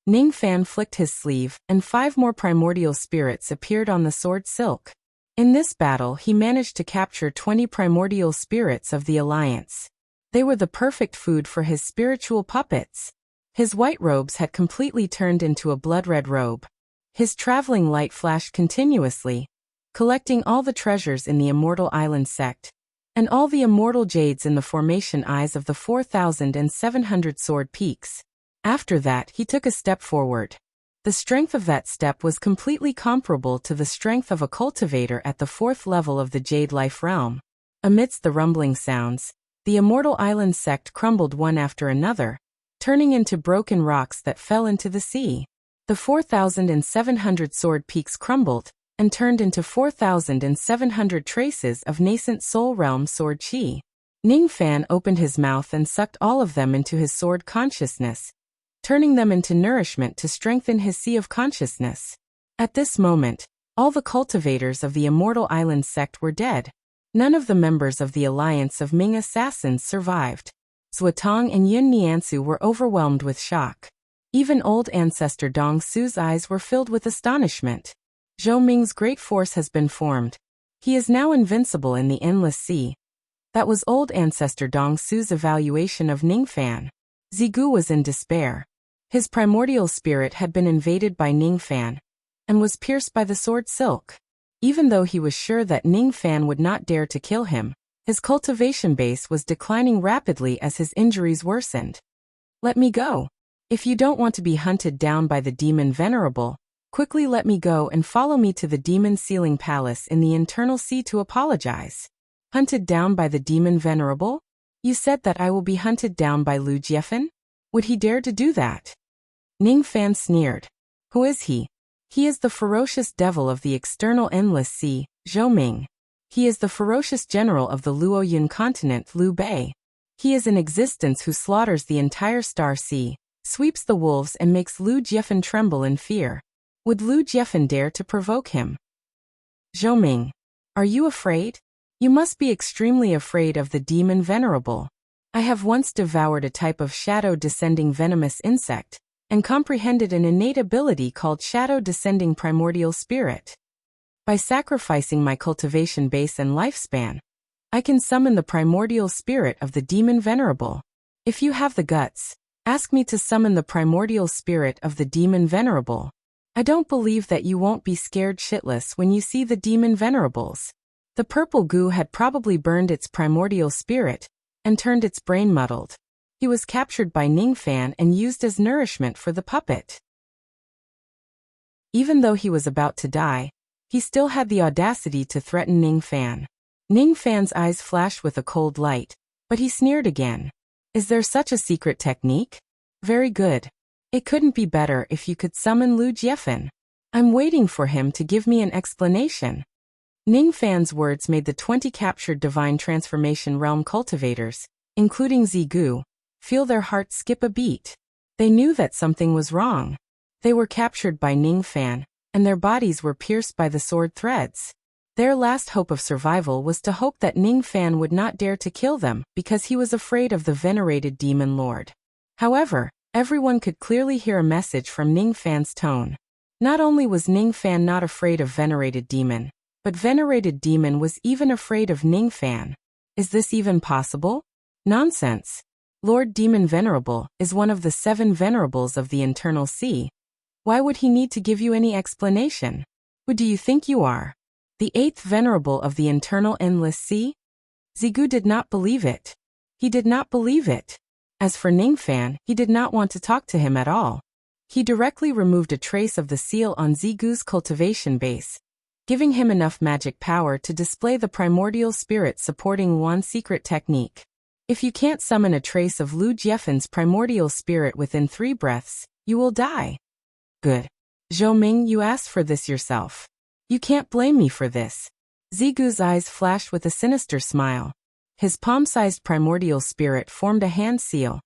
Ning Fan flicked his sleeve, and 5 more primordial spirits appeared on the sword silk. In this battle he managed to capture 20 primordial spirits of the Alliance. They were the perfect food for his spiritual puppets. His white robes had completely turned into a blood-red robe. His traveling light flashed continuously, collecting all the treasures in the Immortal Island sect, and all the immortal jades in the formation eyes of the 4,700 sword peaks. After that he took a step forward. The strength of that step was completely comparable to the strength of a cultivator at the 4th level of the Jade Life realm. Amidst the rumbling sounds, the Immortal Island sect crumbled one after another, turning into broken rocks that fell into the sea. The 4,700 sword peaks crumbled, and turned into 4,700 traces of nascent soul realm sword chi. Ning Fan opened his mouth and sucked all of them into his sword consciousness, turning them into nourishment to strengthen his sea of consciousness. At this moment, all the cultivators of the Immortal Island sect were dead. None of the members of the Alliance of Ming Assassins survived. Zuotong and Yun Niansu were overwhelmed with shock. Even old ancestor Dong Su's eyes were filled with astonishment. Zhou Ming's great force has been formed. He is now invincible in the endless sea. That was old ancestor Dong Su's evaluation of Ning Fan. Zigu was in despair. His primordial spirit had been invaded by Ning Fan, and was pierced by the sword silk. Even though he was sure that Ning Fan would not dare to kill him, his cultivation base was declining rapidly as his injuries worsened. Let me go. If you don't want to be hunted down by the demon venerable, quickly let me go and follow me to the demon sealing palace in the internal sea to apologize. Hunted down by the demon venerable? You said that I will be hunted down by Lu Jiefan? Would he dare to do that? Ning Fan sneered. Who is he? He is the ferocious devil of the external endless sea, Zhou Ming. He is the ferocious general of the Luoyun continent, Liu Bei. He is an existence who slaughters the entire star sea, sweeps the wolves and makes Lu Jiefan tremble in fear. Would Lu Jiefan dare to provoke him? Zhou Ming. Are you afraid? You must be extremely afraid of the demon venerable. I have once devoured a type of shadow-descending venomous insect, and comprehended an innate ability called shadow-descending primordial spirit. By sacrificing my cultivation base and lifespan, I can summon the primordial spirit of the demon venerable. If you have the guts, ask me to summon the primordial spirit of the demon venerable. I don't believe that you won't be scared shitless when you see the demon venerables. The purple goo had probably burned its primordial spirit, and turned its brain muddled. He was captured by Ning Fan and used as nourishment for the puppet. Even though he was about to die, he still had the audacity to threaten Ning Fan. Ning Fan's eyes flashed with a cold light, but he sneered again. Is there such a secret technique? Very good. It couldn't be better if you could summon Lu Jiefan. I'm waiting for him to give me an explanation. Ning Fan's words made the 20 captured Divine Transformation Realm cultivators, including Zigu, feel their hearts skip a beat. They knew that something was wrong. They were captured by Ning Fan, and their bodies were pierced by the sword threads. Their last hope of survival was to hope that Ning Fan would not dare to kill them because he was afraid of the venerated demon lord. However, everyone could clearly hear a message from Ning Fan's tone. Not only was Ning Fan not afraid of venerated demon, but venerated demon was even afraid of Ning Fan. Is this even possible? Nonsense. Lord Demon Venerable is one of the 7 venerables of the internal sea. Why would he need to give you any explanation? Who do you think you are? The 8th venerable of the internal endless sea? Zigu did not believe it. He did not believe it. As for Ning Fan, he did not want to talk to him at all. He directly removed a trace of the seal on Zigu's cultivation base, giving him enough magic power to display the primordial spirit supporting Yuan's secret technique. If you can't summon a trace of Lu Jiefen's primordial spirit within 3 breaths, you will die. Good. Zhou Ming, you asked for this yourself. You can't blame me for this. Zigu's eyes flashed with a sinister smile. His palm-sized primordial spirit formed a hand seal,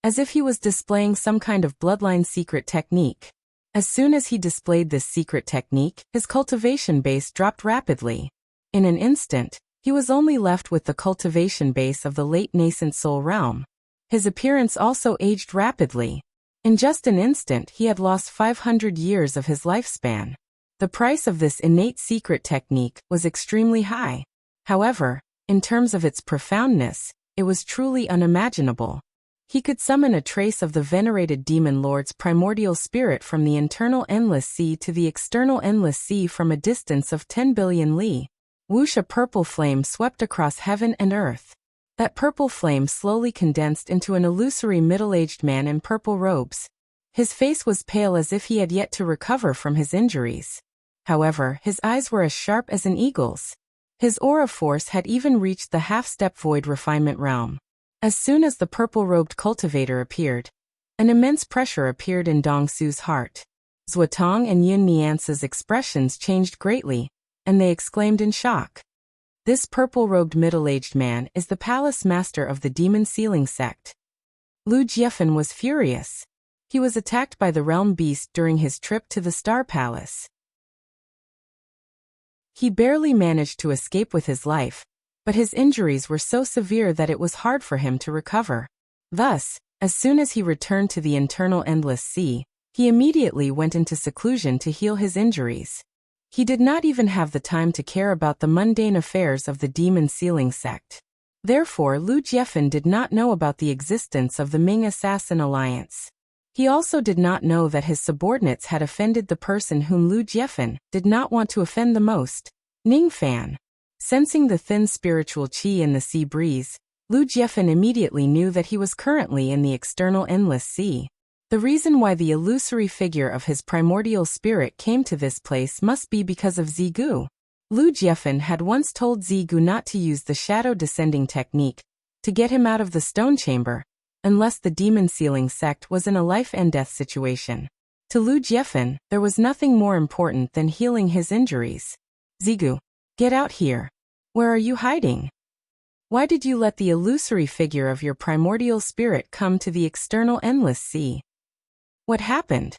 as if he was displaying some kind of bloodline secret technique. As soon as he displayed this secret technique, his cultivation base dropped rapidly. In an instant, he was only left with the cultivation base of the late nascent soul realm. His appearance also aged rapidly. In just an instant, he had lost 500 years of his lifespan. The price of this innate secret technique was extremely high. However, in terms of its profoundness, it was truly unimaginable. He could summon a trace of the venerated demon lord's primordial spirit from the internal endless sea to the external endless sea from a distance of 10 billion li. Wuxia purple flame swept across heaven and earth. That purple flame slowly condensed into an illusory middle-aged man in purple robes. His face was pale as if he had yet to recover from his injuries. However, his eyes were as sharp as an eagle's. His aura force had even reached the half-step void refinement realm. As soon as the purple-robed cultivator appeared, an immense pressure appeared in Dongsu's heart. Zuotong and Yun Niance's expressions changed greatly, and they exclaimed in shock. This purple-robed middle-aged man is the palace master of the demon sealing sect. Lu Jiefen was furious. He was attacked by the realm beast during his trip to the Star Palace. He barely managed to escape with his life, but his injuries were so severe that it was hard for him to recover. Thus, as soon as he returned to the internal endless sea, he immediately went into seclusion to heal his injuries. He did not even have the time to care about the mundane affairs of the demon sealing sect. Therefore, Lu Jiefen did not know about the existence of the Ming Assassin Alliance. He also did not know that his subordinates had offended the person whom Lu Jiefen did not want to offend the most, Ning Fan. Sensing the thin spiritual qi in the sea breeze, Lu Jiefen immediately knew that he was currently in the external endless sea. The reason why the illusory figure of his primordial spirit came to this place must be because of Zigu. Lu Jiefen had once told Zigu not to use the shadow descending technique to get him out of the stone chamber, unless the demon sealing sect was in a life and death situation. To Lu Jiefen, there was nothing more important than healing his injuries. Zigu, get out here. Where are you hiding? Why did you let the illusory figure of your primordial spirit come to the external endless sea? What happened?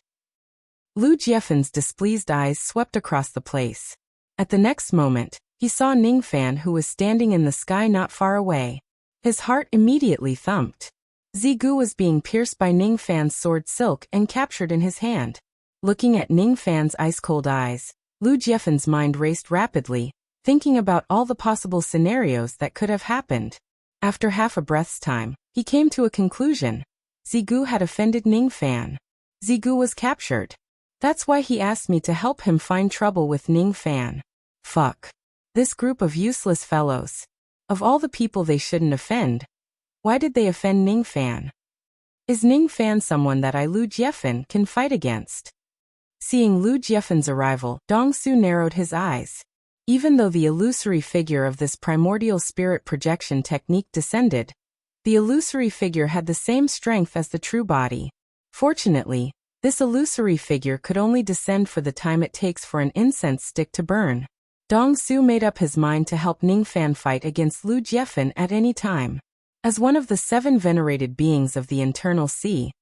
Lu Jiefen's displeased eyes swept across the place. At the next moment, he saw Ning Fan, who was standing in the sky not far away. His heart immediately thumped. Zigu was being pierced by Ning Fan's sword silk and captured in his hand. Looking at Ning Fan's ice-cold eyes, Lu Jiefen's mind raced rapidly, thinking about all the possible scenarios that could have happened. After half a breath's time, he came to a conclusion. Zigu had offended Ning Fan. Zigu was captured. That's why he asked me to help him find trouble with Ning Fan. Fuck. This group of useless fellows. Of all the people they shouldn't offend, why did they offend Ning Fan? Is Ning Fan someone that Lu Jiefen can fight against? Seeing Lu Jiefen's arrival, Dongsu narrowed his eyes. Even though the illusory figure of this primordial spirit projection technique descended, the illusory figure had the same strength as the true body. Fortunately, this illusory figure could only descend for the time it takes for an incense stick to burn. Dongsu made up his mind to help Ning Fan fight against Lu Jiefen at any time. As one of the 7 venerated beings of the internal sea,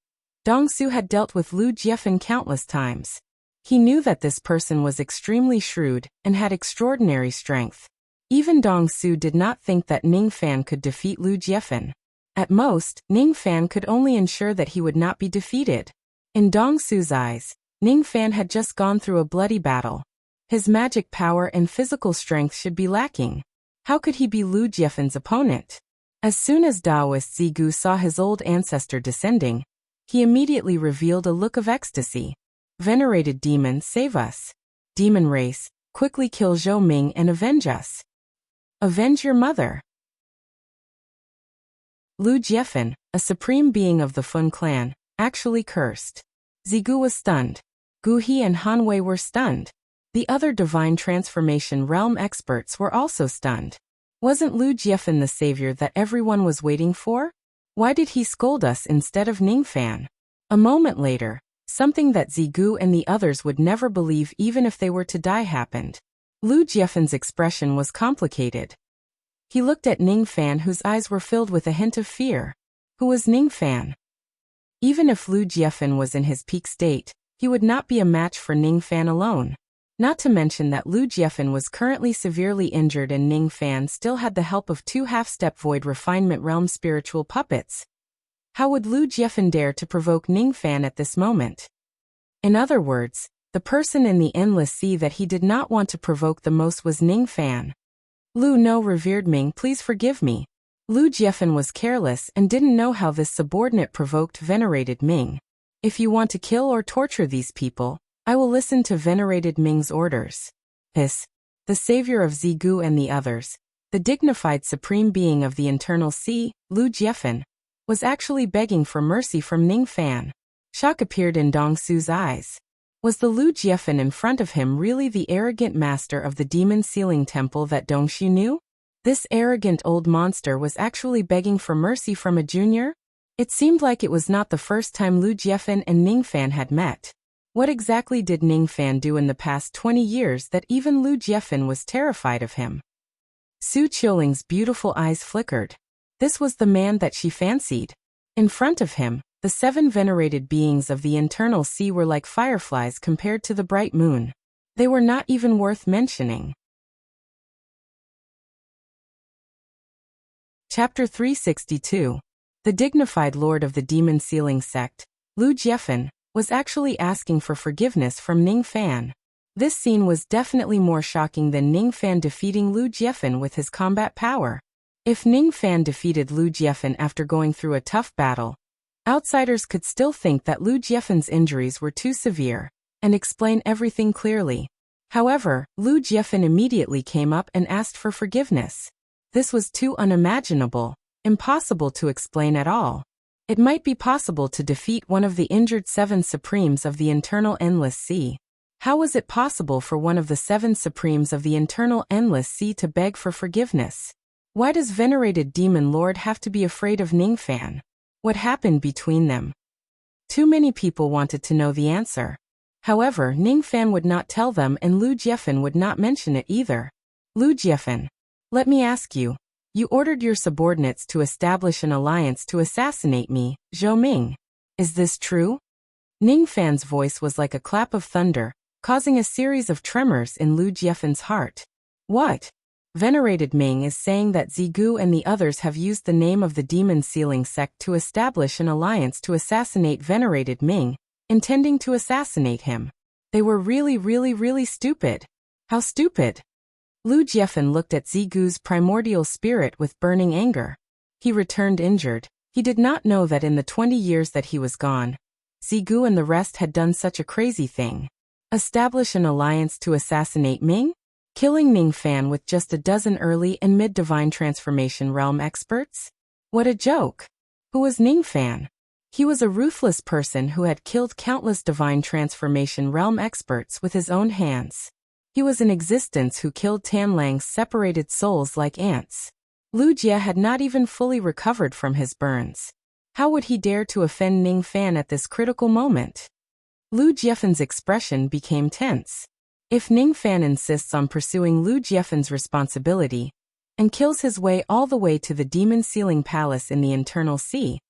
Dongsu had dealt with Lu Jiefen countless times. He knew that this person was extremely shrewd and had extraordinary strength. Even Dongsu did not think that Ning Fan could defeat Lu Jiefen. At most, Ning Fan could only ensure that he would not be defeated. In Dongsu's eyes, Ning Fan had just gone through a bloody battle. His magic power and physical strength should be lacking. How could he be Lu Jiefen's opponent? As soon as Daoist Zigu saw his old ancestor descending, he immediately revealed a look of ecstasy. Venerated demon, save us. Demon race, quickly kill Zhou Ming and avenge us. Avenge your mother. Lu Jiefen, a supreme being of the Fun clan, actually cursed. Zigu was stunned. Gu He and Han Wei were stunned. The other divine transformation realm experts were also stunned. Wasn't Lu Jiefan the savior that everyone was waiting for? Why did he scold us instead of Ningfan? A moment later, something that Zigu and the others would never believe even if they were to die happened. Lu Jiefan's expression was complicated. He looked at Ningfan, whose eyes were filled with a hint of fear. Who was Ningfan? Even if Lu Jiefan was in his peak state, he would not be a match for Ningfan alone. Not to mention that Lu Jiefan was currently severely injured and Ningfan still had the help of 2 half-step void refinement realm spiritual puppets. How would Lu Jiefan dare to provoke Ningfan at this moment? In other words, the person in the endless sea that he did not want to provoke the most was Ningfan. Lu, no, revered Ming, please forgive me. Lu Jiefan was careless and didn't know how this subordinate provoked venerated Ming. If you want to kill or torture these people, I will listen to venerated Ming's orders. This, the savior of Zigu and the others, the dignified supreme being of the internal sea, Lu Jiefan, was actually begging for mercy from Ningfan. Shock appeared in Dong Su's eyes. Was the Lu Jiefan in front of him really the arrogant master of the demon sealing temple that Dongshu knew? This arrogant old monster was actually begging for mercy from a junior? It seemed like it was not the first time Lu Jiefan and Ningfan had met. What exactly did Ningfan do in the past 20 years that even Lu Jiefan was terrified of him? Su Qiuling's beautiful eyes flickered. This was the man that she fancied. In front of him, the 7 venerated beings of the internal sea were like fireflies compared to the bright moon. They were not even worth mentioning. Chapter 362. The dignified lord of the demon sealing sect, Lu Jiefan, was actually asking for forgiveness from Ningfan. This scene was definitely more shocking than Ningfan defeating Lu Jiefan with his combat power. If Ningfan defeated Lu Jiefan after going through a tough battle, outsiders could still think that Lu Jiefan's injuries were too severe and explain everything clearly. However, Lu Jiefan immediately came up and asked for forgiveness. This was too unimaginable, impossible to explain at all. It might be possible to defeat one of the injured 7 supremes of the internal endless sea. How was it possible for one of the 7 supremes of the internal endless sea to beg for forgiveness? Why does venerated demon lord have to be afraid of Ningfan? What happened between them? Too many people wanted to know the answer. However, Ningfan would not tell them and Lu Jiefan would not mention it either. Lu Jiefan, let me ask you. You ordered your subordinates to establish an alliance to assassinate me, Zhou Ming. Is this true? Ningfan's voice was like a clap of thunder, causing a series of tremors in Lu Jiefan's heart. What? Venerated Ming is saying that Zigu and the others have used the name of the demon sealing sect to establish an alliance to assassinate venerated Ming, intending to assassinate him. They were really stupid. How stupid? Lu Jiefan looked at Zigu's primordial spirit with burning anger. He returned injured. He did not know that in the 20 years that he was gone, Zigu and the rest had done such a crazy thing. Establish an alliance to assassinate Ming? Killing Ningfan with just a dozen early and mid-divine transformation realm experts? What a joke! Who was Ningfan? He was a ruthless person who had killed countless divine transformation realm experts with his own hands. He was an existence who killed Tanlang's separated souls like ants. Lu Jie had not even fully recovered from his burns. How would he dare to offend Ningfan at this critical moment? Lu Jiefan's expression became tense. If Ningfan insists on pursuing Lu Jiefan's responsibility and kills his way all the way to the demon sealing palace in the internal sea,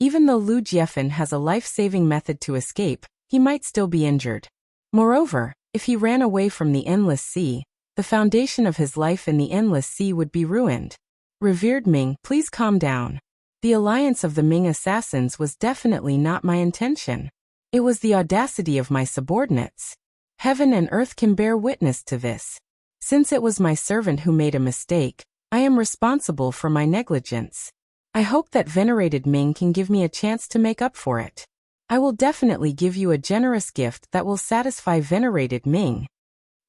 even though Lu Jiefan has a life-saving method to escape, he might still be injured. Moreover, if he ran away from the endless sea, the foundation of his life in the endless sea would be ruined. Revered Ming, please calm down. The alliance of the Ming assassins was definitely not my intention. It was the audacity of my subordinates. Heaven and earth can bear witness to this. Since it was my servant who made a mistake, I am responsible for my negligence. I hope that venerated Ming can give me a chance to make up for it. I will definitely give you a generous gift that will satisfy venerated Ming.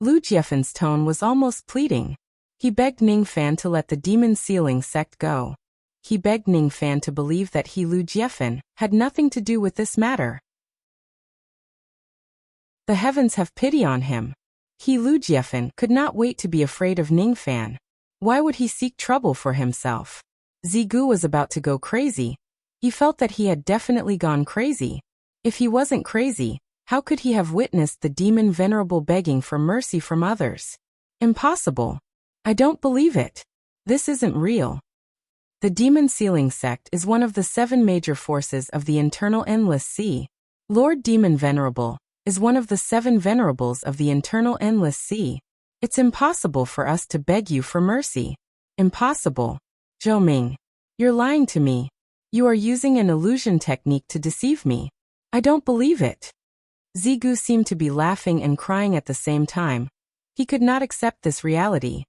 Lu Jiefan's tone was almost pleading. He begged Ningfan to let the demon sealing sect go. He begged Ningfan to believe that he, Lu Jiefan, had nothing to do with this matter. The heavens have pity on him. He Lu Jiefan could not wait to be afraid of Ningfan. Why would he seek trouble for himself? Zigu was about to go crazy. He felt that he had definitely gone crazy. If he wasn't crazy, how could he have witnessed the demon venerable begging for mercy from others? Impossible. I don't believe it. This isn't real. The demon sealing sect is one of the 7 major forces of the internal endless sea. Lord Demon Venerable is one of the 7 venerables of the internal endless sea. It's impossible for us to beg you for mercy. Impossible. Zhou Ming, you're lying to me. You are using an illusion technique to deceive me. I don't believe it. Zigu seemed to be laughing and crying at the same time. He could not accept this reality.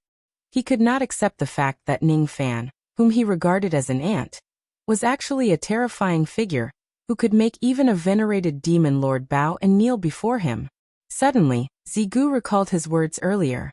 He could not accept the fact that Ningfan, whom he regarded as an ant, was actually a terrifying figure who could make even a venerated demon lord bow and kneel before him. Suddenly, Zigu recalled his words earlier.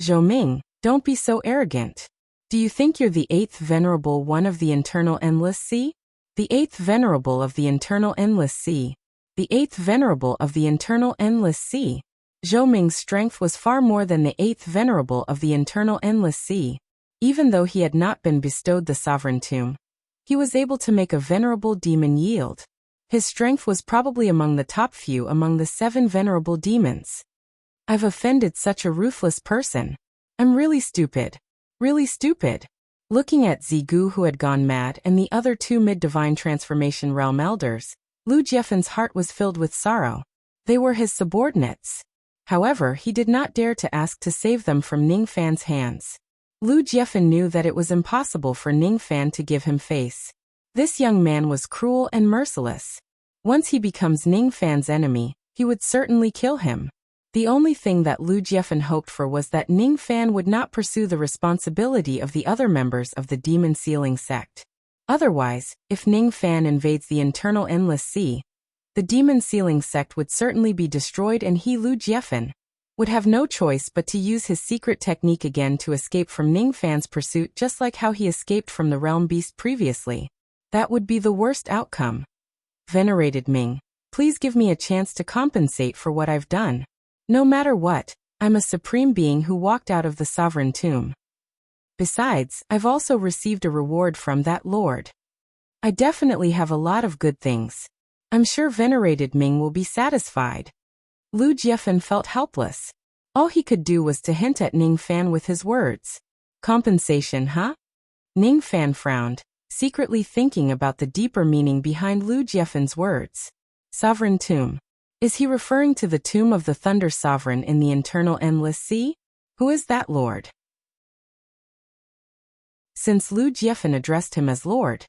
Zhou Ming, don't be so arrogant. Do you think you're the 8th venerable one of the internal endless sea? The 8th venerable of the internal endless sea. The 8th venerable of the internal endless sea. Zhou Ming's strength was far more than the 8th venerable of the internal endless sea. Even though he had not been bestowed the sovereign tomb, he was able to make a venerable demon yield. His strength was probably among the top few among the 7 venerable demons. I've offended such a ruthless person. I'm really stupid. Really stupid. Looking at Zigu, who had gone mad, and the other 2 mid-divine transformation realm elders, Lu Jiefan's heart was filled with sorrow. They were his subordinates. However, he did not dare to ask to save them from Ningfan's hands. Lu Jiefan knew that it was impossible for Ningfan to give him face. This young man was cruel and merciless. Once he becomes Ningfan's enemy, he would certainly kill him. The only thing that Lu Jiefan hoped for was that Ningfan would not pursue the responsibility of the other members of the demon sealing sect. Otherwise, if Ningfan invades the internal endless sea, the demon sealing sect would certainly be destroyed, and he, Lu Jiefan, would have no choice but to use his secret technique again to escape from Ningfan's pursuit, just like how he escaped from the realm beast previously. That would be the worst outcome. Venerated Ming, please give me a chance to compensate for what I've done. No matter what, I'm a supreme being who walked out of the sovereign tomb. Besides, I've also received a reward from that lord. I definitely have a lot of good things. I'm sure venerated Ming will be satisfied. Lu Jiefan felt helpless. All he could do was to hint at Ningfan with his words. Compensation, huh? Ningfan frowned, secretly thinking about the deeper meaning behind Lu Jiefan's words. Sovereign tomb. Is he referring to the tomb of the Thunder Sovereign in the internal endless sea? Who is that lord? Since Lu Jiefan addressed him as lord,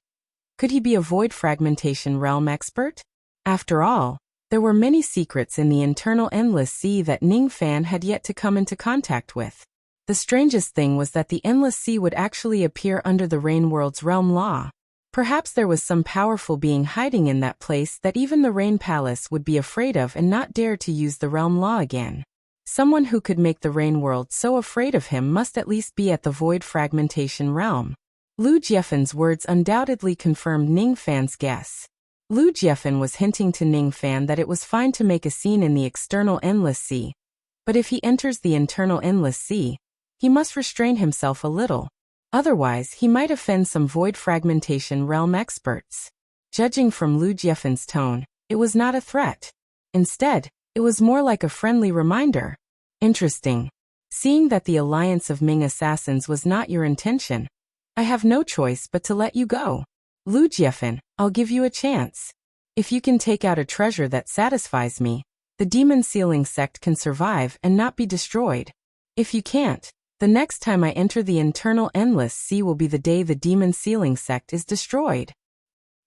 could he be a void fragmentation realm expert? After all, there were many secrets in the internal endless sea that Ningfan had yet to come into contact with. The strangest thing was that the endless sea would actually appear under the Rain World's realm law. Perhaps there was some powerful being hiding in that place that even the Rain Palace would be afraid of and not dare to use the realm law again. Someone who could make the Rain World so afraid of him must at least be at the void fragmentation realm. Lu Jiefan's words undoubtedly confirmed Ningfan's guess. Lu Jiefan was hinting to Ningfan that it was fine to make a scene in the external endless sea, but if he enters the internal endless sea, he must restrain himself a little. Otherwise, he might offend some void fragmentation realm experts. Judging from Lu Jiefan's tone, it was not a threat. Instead, it was more like a friendly reminder. Interesting. Seeing that the alliance of Ming assassins was not your intention, I have no choice but to let you go. Lu Jiefan, I'll give you a chance. If you can take out a treasure that satisfies me, the demon sealing sect can survive and not be destroyed. If you can't, the next time I enter the internal endless sea will be the day the demon sealing sect is destroyed.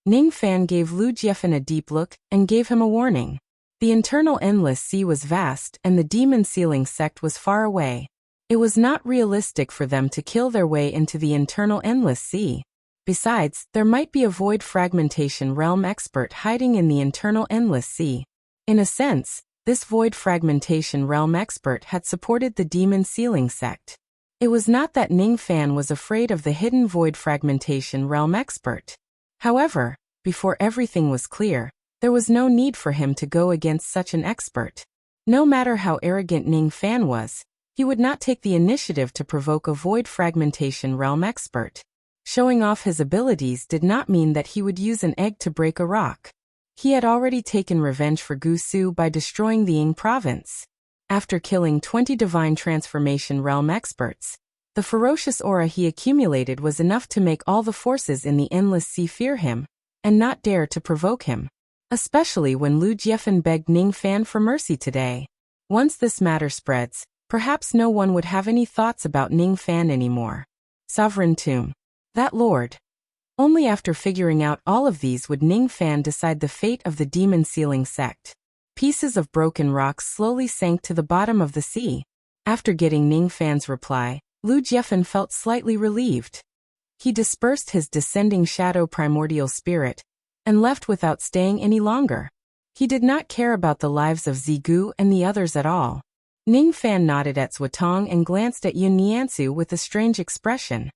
Ningfan gave Lu Jiefan a deep look and gave him a warning. The internal endless sea was vast and the demon sealing sect was far away. It was not realistic for them to kill their way into the internal endless sea. Besides, there might be a void fragmentation realm expert hiding in the internal endless sea. In a sense, this void fragmentation realm expert had supported the demon sealing sect. It was not that Ningfan was afraid of the hidden void fragmentation realm expert. However, before everything was clear, there was no need for him to go against such an expert. No matter how arrogant Ning Fan was, he would not take the initiative to provoke a void fragmentation realm expert. Showing off his abilities did not mean that he would use an egg to break a rock. He had already taken revenge for Gusu by destroying the Ying province. After killing 20 divine transformation realm experts, the ferocious aura he accumulated was enough to make all the forces in the endless sea fear him, and not dare to provoke him. Especially when Lu Jiefan begged Ning Fan for mercy today. Once this matter spreads, perhaps no one would have any thoughts about Ning Fan anymore. Sovereign Tomb. That lord. Only after figuring out all of these would Ning Fan decide the fate of the demon sealing sect. Pieces of broken rocks slowly sank to the bottom of the sea. After getting Ning Fan's reply, Lu Jiefan felt slightly relieved. He dispersed his descending shadow primordial spirit, and left without staying any longer. He did not care about the lives of Zigu and the others at all. Ning Fan nodded at Swatong and glanced at Yun Niansu with a strange expression.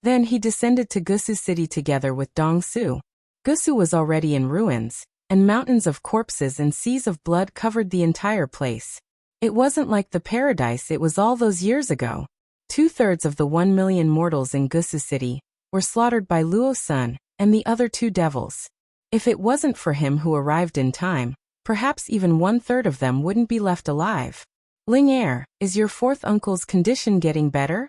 Then he descended to Gusu City together with Dong Su. Gusu was already in ruins, and mountains of corpses and seas of blood covered the entire place. It wasn't like the paradise it was all those years ago. 2/3 of the 1 million mortals in Gusu City were slaughtered by Luo Sun and the other 2 devils. If it wasn't for him who arrived in time, perhaps even 1/3 of them wouldn't be left alive. Ling Er, is your 4th uncle's condition getting better?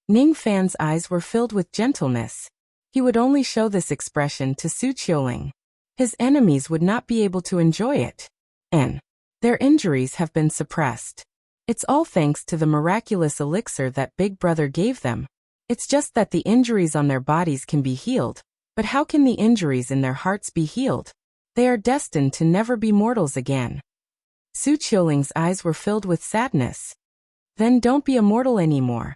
Ning Fan's eyes were filled with gentleness. He would only show this expression to Su Qiuling. His enemies would not be able to enjoy it. And their injuries have been suppressed. It's all thanks to the miraculous elixir that Big Brother gave them. It's just that the injuries on their bodies can be healed, but how can the injuries in their hearts be healed? They are destined to never be mortals again. Su Qiuling's eyes were filled with sadness. Then don't be a mortal anymore.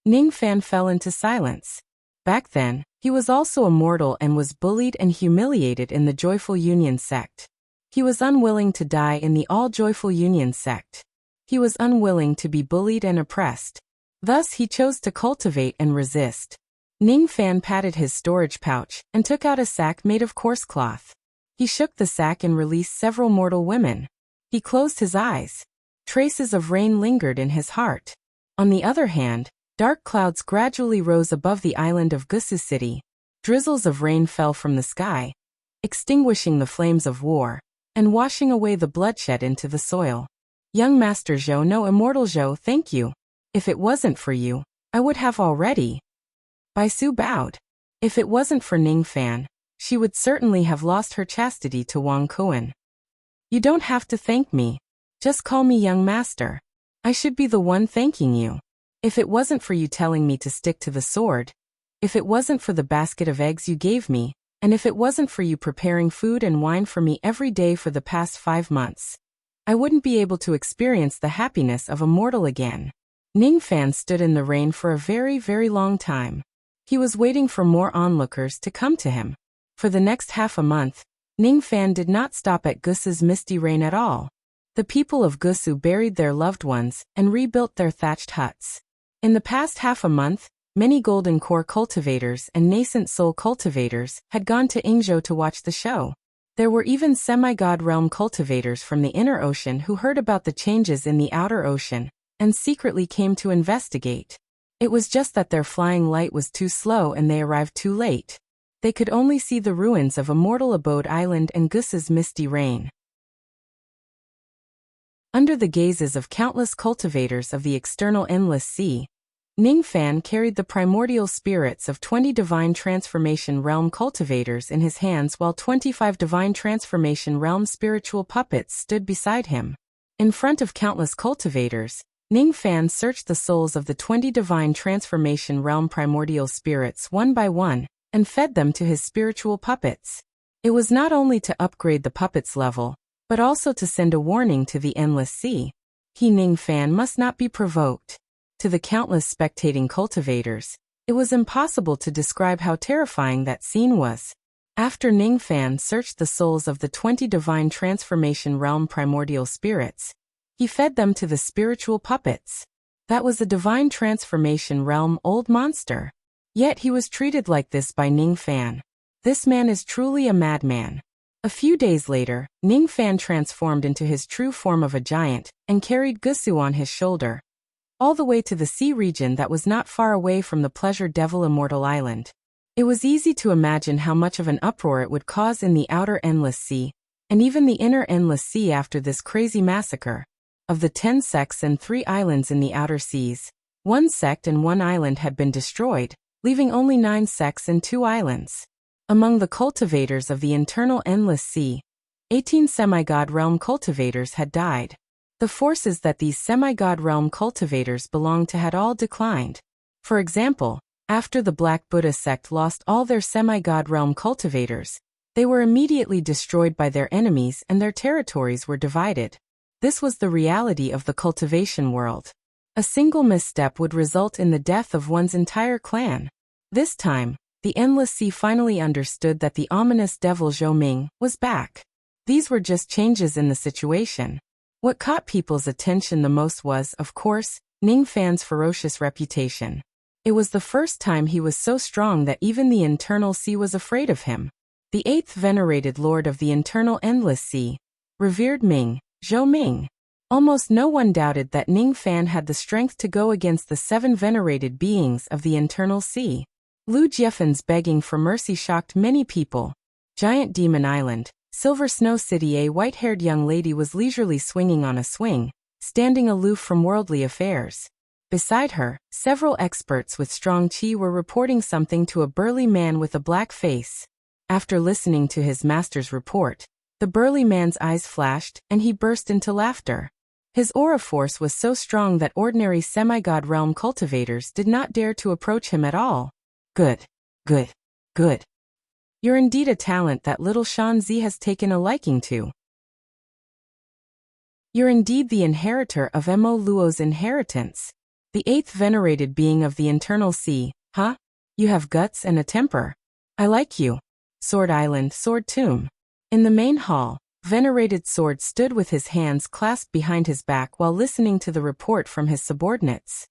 Ning Fan fell into silence. Back then, he was also a mortal and was bullied and humiliated in the Joyful Union sect. He was unwilling to die in the All-Joyful Union sect. He was unwilling to be bullied and oppressed. Thus he chose to cultivate and resist. Ning Fan patted his storage pouch and took out a sack made of coarse cloth. He shook the sack and released several mortal women. He closed his eyes. Traces of rain lingered in his heart. On the other hand, dark clouds gradually rose above the island of Gusu City. Drizzles of rain fell from the sky, extinguishing the flames of war, and washing away the bloodshed into the soil. Young Master Zhou, no immortal Zhou, thank you. If it wasn't for you, I would have already. Bai Su bowed. If it wasn't for Ning Fan, she would certainly have lost her chastity to Wang Kuan. You don't have to thank me. Just call me young master. I should be the one thanking you. If it wasn't for you telling me to stick to the sword, if it wasn't for the basket of eggs you gave me, and if it wasn't for you preparing food and wine for me every day for the past 5 months, I wouldn't be able to experience the happiness of a mortal again. Ning Fan stood in the rain for a very, very long time. He was waiting for more onlookers to come to him. For the next half a month, Ning Fan did not stop at Gusu's misty rain at all. The people of Gusu buried their loved ones and rebuilt their thatched huts. In the past half a month, many golden core cultivators and nascent soul cultivators had gone to Yingzhou to watch the show. There were even semi-god realm cultivators from the inner ocean who heard about the changes in the outer ocean and secretly came to investigate. It was just that their flying light was too slow and they arrived too late. They could only see the ruins of Immortal Abode Island and Gusu's misty rain. Under the gazes of countless cultivators of the external endless sea, Ning Fan carried the primordial spirits of 20 divine transformation realm cultivators in his hands while 25 divine transformation realm spiritual puppets stood beside him. In front of countless cultivators, Ning Fan searched the souls of the 20 divine transformation realm primordial spirits one by one, and fed them to his spiritual puppets. It was not only to upgrade the puppets' level, but also to send a warning to the endless sea. He, Ning Fan, must not be provoked. To the countless spectating cultivators, it was impossible to describe how terrifying that scene was. After Ning Fan searched the souls of the 20 divine transformation realm primordial spirits, he fed them to the spiritual puppets. That was a divine transformation realm old monster. Yet he was treated like this by Ning Fan. This man is truly a madman. A few days later, Ning Fan transformed into his true form of a giant and carried Gusu on his shoulder, all the way to the sea region that was not far away from the Pleasure Devil Immortal Island. It was easy to imagine how much of an uproar it would cause in the outer Endless Sea, and even the inner Endless Sea after this crazy massacre. Of the 10 sects and 3 islands in the outer seas, 1 sect and 1 island had been destroyed, leaving only 9 sects and 2 islands. Among the cultivators of the internal Endless Sea, 18 semi-god realm cultivators had died. The forces that these semi-god realm cultivators belonged to had all declined. For example, after the Black Buddha sect lost all their semi-god realm cultivators, they were immediately destroyed by their enemies and their territories were divided. This was the reality of the cultivation world. A single misstep would result in the death of one's entire clan. This time, the Endless Sea finally understood that the ominous devil Zhou Ming was back. These were just changes in the situation. What caught people's attention the most was, of course, Ning Fan's ferocious reputation. It was the first time he was so strong that even the internal sea was afraid of him. The 8th venerated lord of the internal Endless Sea, revered Ming, Zhou Ming. Almost no one doubted that Ning Fan had the strength to go against the 7 venerated beings of the internal sea. Lu Jiefen's begging for mercy shocked many people. Giant Demon Island, Silver Snow City. A white-haired young lady was leisurely swinging on a swing, standing aloof from worldly affairs. Beside her, several experts with strong qi were reporting something to a burly man with a black face. After listening to his master's report, the burly man's eyes flashed and he burst into laughter. His aura force was so strong that ordinary semi-god realm cultivators did not dare to approach him at all. Good. Good. Good. You're indeed a talent that little Shan Zi has taken a liking to. You're indeed the inheritor of Mo Luo's inheritance. The 8th venerated being of the internal sea, huh? You have guts and a temper. I like you. Sword Island, Sword Tomb. In the main hall, venerated Sword stood with his hands clasped behind his back while listening to the report from his subordinates.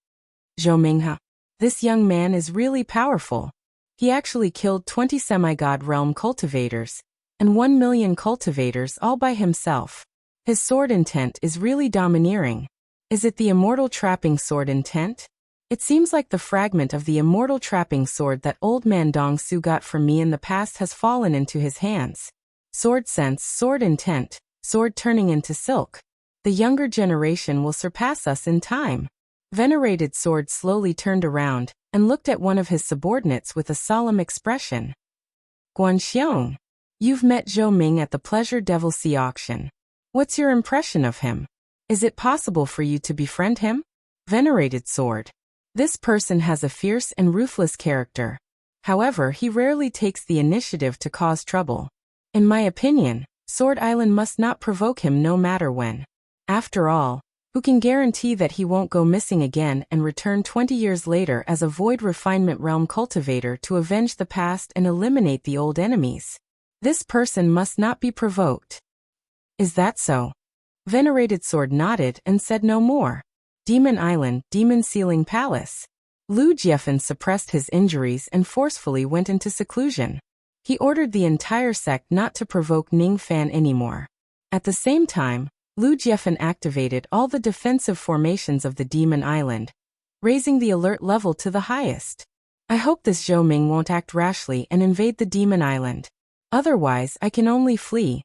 Zhou Mingha. This young man is really powerful. He actually killed 20 semi-god realm cultivators, and 1 million cultivators all by himself. His sword intent is really domineering. Is it the immortal trapping sword intent? It seems like the fragment of the immortal trapping sword that old man Dong Su got from me in the past has fallen into his hands. Sword sense, sword intent, sword turning into silk. The younger generation will surpass us in time. Venerated Sword slowly turned around and looked at one of his subordinates with a solemn expression. Guanxiong, you've met Zhou Ming at the Pleasure Devil Sea auction. What's your impression of him? Is it possible for you to befriend him? Venerated Sword. This person has a fierce and ruthless character. However, he rarely takes the initiative to cause trouble. In my opinion, Sword Island must not provoke him no matter when. After all, who can guarantee that he won't go missing again and return 20 years later as a void refinement realm cultivator to avenge the past and eliminate the old enemies? This person must not be provoked. Is that so? Venerated Sword nodded and said no more. Demon Island, Demon Ceiling Palace. Lu Jiefen suppressed his injuries and forcefully went into seclusion. He ordered the entire sect not to provoke Ning Fan anymore. At the same time, Lu Jiefen activated all the defensive formations of the Demon Island, raising the alert level to the highest. I hope this Zhou Ming won't act rashly and invade the Demon Island. Otherwise, I can only flee.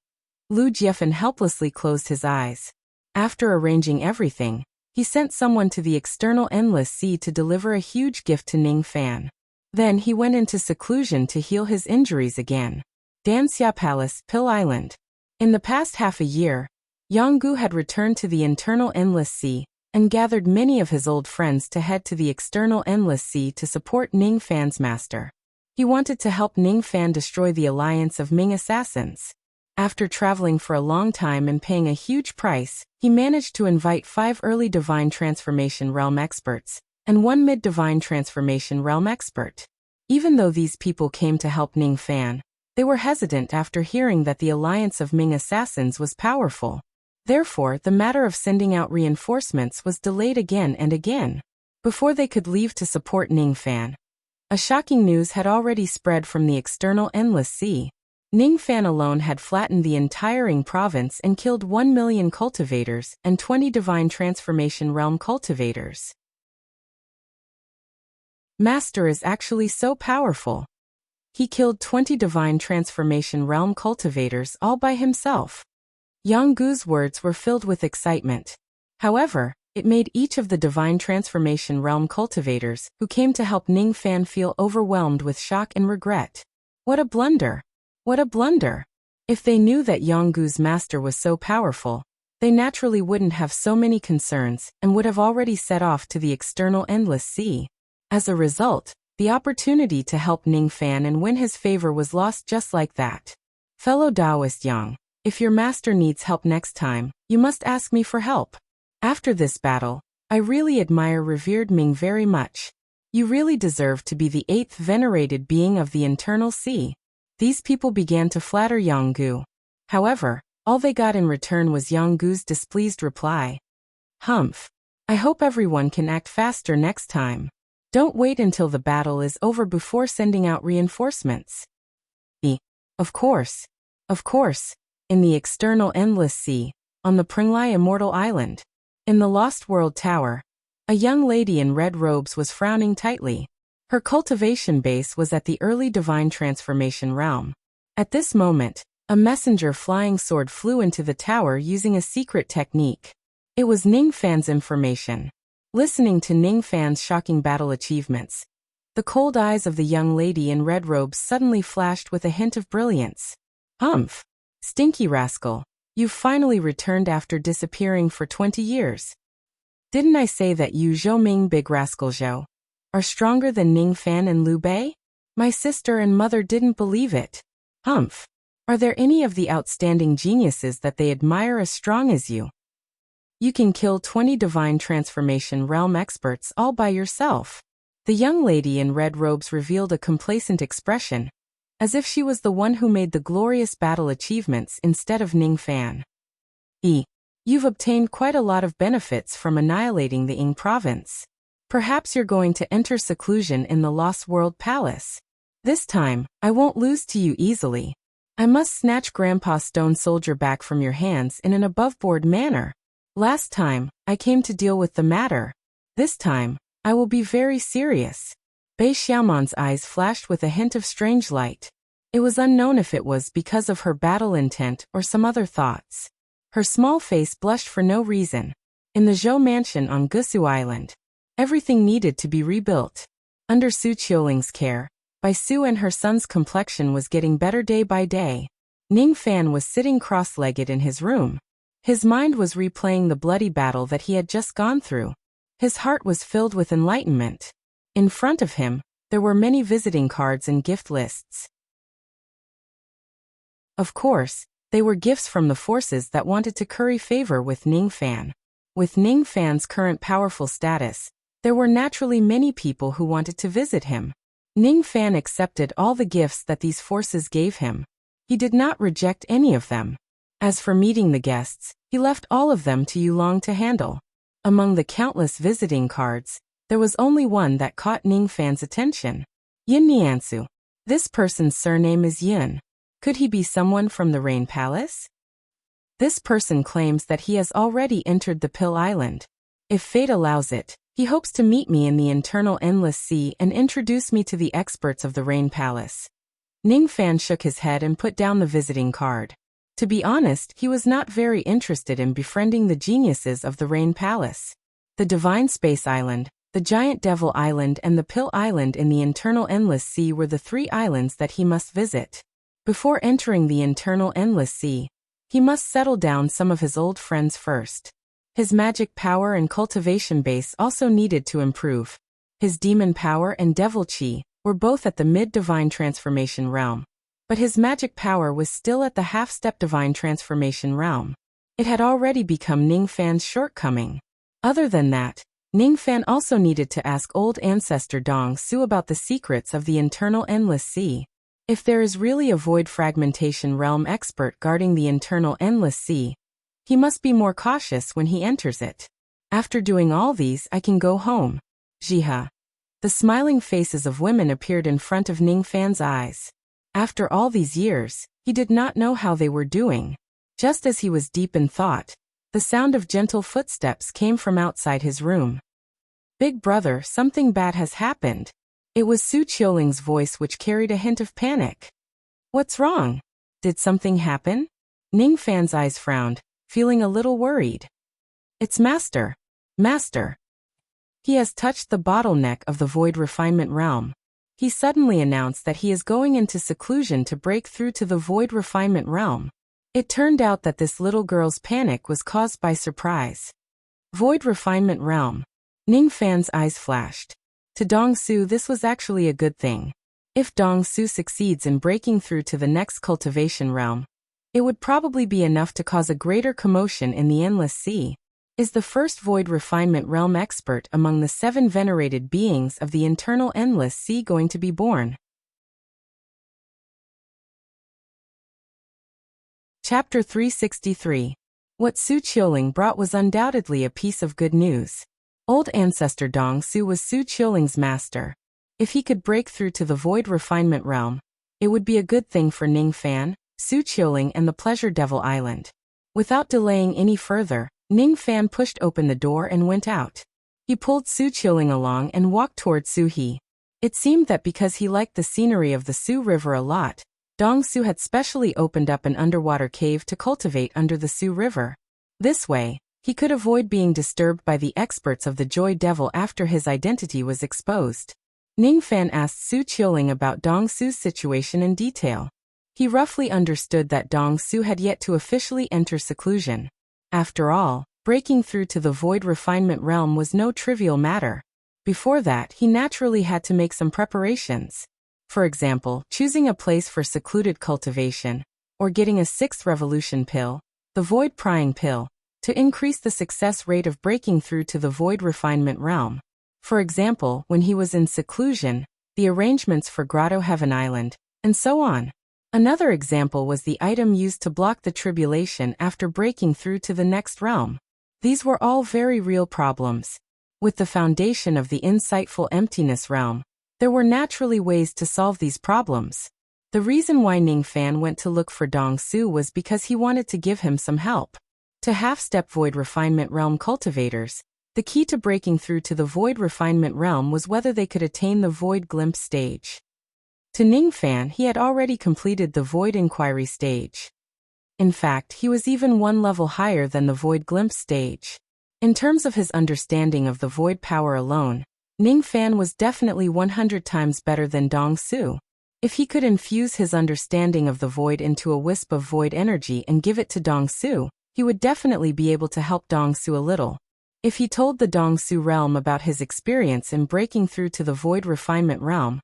Lu Jiefen helplessly closed his eyes. After arranging everything, he sent someone to the external Endless Sea to deliver a huge gift to Ning Fan. Then he went into seclusion to heal his injuries again. Danxia Palace, Pill Island. In the past half a year, Yang Gu had returned to the internal Endless Sea and gathered many of his old friends to head to the external Endless Sea to support Ning Fan's master. He wanted to help Ning Fan destroy the alliance of Ming assassins. After traveling for a long time and paying a huge price, he managed to invite 5 early Divine Transformation Realm experts and 1 mid-Divine Transformation Realm expert. Even though these people came to help Ning Fan, they were hesitant after hearing that the alliance of Ming assassins was powerful. Therefore, the matter of sending out reinforcements was delayed again and again. Before they could leave to support Ning Fan, a shocking news had already spread from the external Endless Sea. Ning Fan alone had flattened the entire Ying province and killed 1 million cultivators and 20 divine transformation realm cultivators. Master is actually so powerful. He killed 20 divine transformation realm cultivators all by himself. Yang Gu's words were filled with excitement. However, it made each of the divine transformation realm cultivators who came to help Ning Fan feel overwhelmed with shock and regret. What a blunder! What a blunder! If they knew that Yang Gu's master was so powerful, they naturally wouldn't have so many concerns and would have already set off to the external endless sea. As a result, the opportunity to help Ning Fan and win his favor was lost just like that. Fellow Taoist Yang, if your master needs help next time, you must ask me for help. After this battle, I really admire revered Ming very much. You really deserve to be the 8th venerated being of the internal sea. These people began to flatter Yang Gu. However, all they got in return was Yang Gu's displeased reply. Humph. I hope everyone can act faster next time. Don't wait until the battle is over before sending out reinforcements. Of course. Of course. In the external endless sea, on the Pringlai Immortal Island. In the Lost World Tower, a young lady in red robes was frowning tightly. Her cultivation base was at the early divine transformation realm. At this moment, a messenger flying sword flew into the tower using a secret technique. It was Ning Fan's information. Listening to Ning Fan's shocking battle achievements, the cold eyes of the young lady in red robes suddenly flashed with a hint of brilliance. Humph! Stinky rascal, you've finally returned after disappearing for 20 years. Didn't I say that you Zhou Ming Big Rascal Zhou are stronger than Ning Fan and Liu Bei? My sister and mother didn't believe it. Humph! Are there any of the outstanding geniuses that they admire as strong as you? You can kill 20 divine transformation realm experts all by yourself. The young lady in red robes revealed a complacent expression, as if she was the one who made the glorious battle achievements instead of Ning Fan. You've obtained quite a lot of benefits from annihilating the Ying province. Perhaps you're going to enter seclusion in the Lost World Palace. This time, I won't lose to you easily. I must snatch Grandpa Stone Soldier back from your hands in an above-board manner. Last time, I came to deal with the matter. This time, I will be very serious. Bei Xiaoman's eyes flashed with a hint of strange light. It was unknown if it was because of her battle intent or some other thoughts. Her small face blushed for no reason. In the Zhou mansion on Gusu Island, everything needed to be rebuilt. Under Su Qiuling's care, Bai Su and her son's complexion was getting better day by day. Ning Fan was sitting cross-legged in his room. His mind was replaying the bloody battle that he had just gone through. His heart was filled with enlightenment. In front of him, there were many visiting cards and gift lists. Of course, they were gifts from the forces that wanted to curry favor with Ning Fan. With Ning Fan's current powerful status, there were naturally many people who wanted to visit him. Ning Fan accepted all the gifts that these forces gave him. He did not reject any of them. As for meeting the guests, he left all of them to Yulong to handle. Among the countless visiting cards, there was only one that caught Ning Fan's attention. Yin Niansu. This person's surname is Yin. Could he be someone from the Rain Palace? This person claims that he has already entered the Pill Island. If fate allows it, he hopes to meet me in the internal endless sea and introduce me to the experts of the Rain Palace. Ning Fan shook his head and put down the visiting card. To be honest, he was not very interested in befriending the geniuses of the Rain Palace. The Divine Space Island, the Giant Devil Island and the Pill Island in the internal endless sea were the 3 islands that he must visit. Before entering the internal endless sea, he must settle down some of his old friends first. His magic power and cultivation base also needed to improve. His demon power and devil chi were both at the mid-divine transformation realm. But his magic power was still at the half-step divine transformation realm. It had already become Ning Fan's shortcoming. Other than that, Ning Fan also needed to ask old ancestor Dong Su about the secrets of the internal endless sea. If there is really a void fragmentation realm expert guarding the internal endless sea, he must be more cautious when he enters it. After doing all these, I can go home. Jiha. The smiling faces of women appeared in front of Ning Fan's eyes. After all these years, He did not know how they were doing. Just as he was deep in thought, the sound of gentle footsteps came from outside his room. "Big brother, something bad has happened." It was Su Qiuling's voice, which carried a hint of panic. "What's wrong? Did something happen?" Ning Fan's eyes frowned, feeling a little worried. "It's Master. Master. He has touched the bottleneck of the Void Refinement Realm. He suddenly announced that he is going into seclusion to break through to the Void Refinement Realm." It turned out that this little girl's panic was caused by surprise. Void Refinement Realm. Ning Fan's eyes flashed. To Dong Su, this was actually a good thing. If Dong Su succeeds in breaking through to the next cultivation realm, it would probably be enough to cause a greater commotion in the Endless Sea. Is the first Void Refinement Realm expert among the 7 venerated beings of the internal Endless Sea going to be born? Chapter 363. What Su Qiuling brought was undoubtedly a piece of good news. Old ancestor Dong Su was Su Qiuling's master. If he could break through to the Void Refinement Realm, it would be a good thing for Ning Fan, Su Qiuling, and the Pleasure Devil Island. Without delaying any further, Ning Fan pushed open the door and went out. He pulled Su Qiuling along and walked toward Su He. It seemed that because he liked the scenery of the Su River a lot, Dong Su had specially opened up an underwater cave to cultivate under the Su River. This way, he could avoid being disturbed by the experts of the Joy Devil after his identity was exposed. Ning Fan asked Su Qiuling about Dong Su's situation in detail. He roughly understood that Dong Su had yet to officially enter seclusion. After all, breaking through to the Void Refinement Realm was no trivial matter. Before that, he naturally had to make some preparations. For example, choosing a place for secluded cultivation, or getting a 6th revolution pill, the Void Prying Pill, to increase the success rate of breaking through to the Void Refinement Realm. For example, when he was in seclusion, the arrangements for Grotto Heaven Island, and so on. Another example was the item used to block the tribulation after breaking through to the next realm. These were all very real problems. With the foundation of the insightful Emptiness Realm, there were naturally ways to solve these problems. The reason why Ning Fan went to look for Dong Su was because he wanted to give him some help. To half-step Void Refinement Realm cultivators, the key to breaking through to the Void Refinement Realm was whether they could attain the Void Glimpse stage. To Ning Fan, he had already completed the Void Inquiry stage. In fact, he was even one level higher than the Void Glimpse stage. In terms of his understanding of the Void power alone, Ning Fan was definitely 100 times better than Dong Su. If he could infuse his understanding of the Void into a wisp of Void energy and give it to Dong Su, he would definitely be able to help Dong Su a little. If he told the Dong Su realm about his experience in breaking through to the Void Refinement Realm,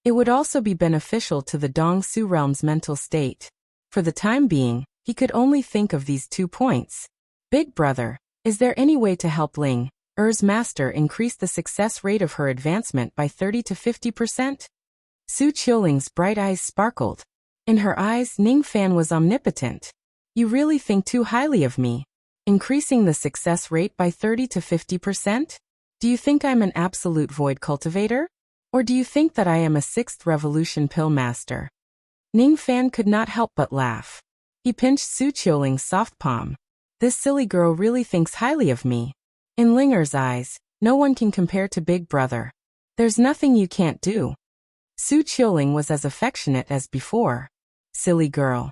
it would also be beneficial to the Dong Su realm's mental state. For the time being, he could only think of these 2 points. "Big brother, is there any way to help Ling Er's master increase the success rate of her advancement by 30 to 50%? Su Qiuling's bright eyes sparkled. In her eyes, Ning Fan was omnipotent. "You really think too highly of me. Increasing the success rate by 30 to 50%? Do you think I'm an absolute void cultivator? Or do you think that I am a 6th revolution pill master?" Ning Fan could not help but laugh. He pinched Su Qiuling's soft palm. "This silly girl really thinks highly of me. In Linger's eyes, no one can compare to Big Brother. There's nothing you can't do." Su Qiuling was as affectionate as before. Silly girl.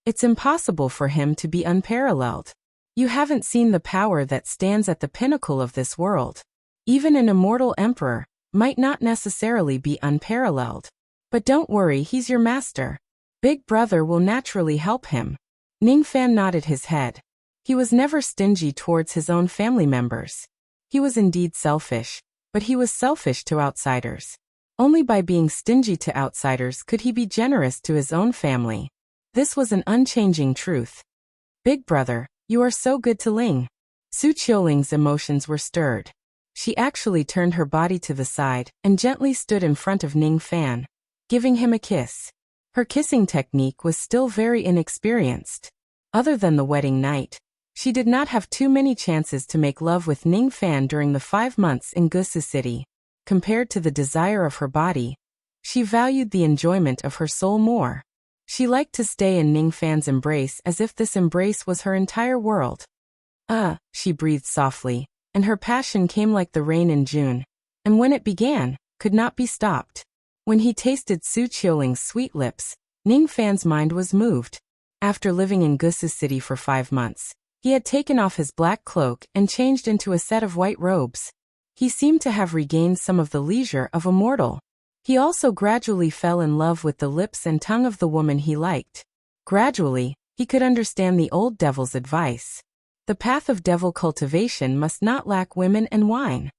It's impossible for him to be unparalleled. You haven't seen the power that stands at the pinnacle of this world. Even an immortal emperor might not necessarily be unparalleled. But don't worry, he's your master. Big brother will naturally help him. Ning Fan nodded his head. He was never stingy towards his own family members. He was indeed selfish, but he was selfish to outsiders. Only by being stingy to outsiders could he be generous to his own family. This was an unchanging truth. "Big brother, you are so good to Ling." Su Qiuling's emotions were stirred. She actually turned her body to the side and gently stood in front of Ning Fan, giving him a kiss. Her kissing technique was still very inexperienced. Other than the wedding night, she did not have too many chances to make love with Ning Fan during the 5 months in Gusu City. Compared to the desire of her body, She valued the enjoyment of her soul more. She liked to stay in Ningfan's embrace as if this embrace was her entire world. She breathed softly, and her passion came like the rain in June, and when it began, could not be stopped. When he tasted Su Qiuling's sweet lips, Ningfan's mind was moved. After living in Gusu City for 5 months, he had taken off his black cloak and changed into a set of white robes. He seemed to have regained some of the leisure of a mortal. He also gradually fell in love with the lips and tongue of the woman he liked. Gradually, he could understand the old devil's advice. The path of devil cultivation must not lack women and wine.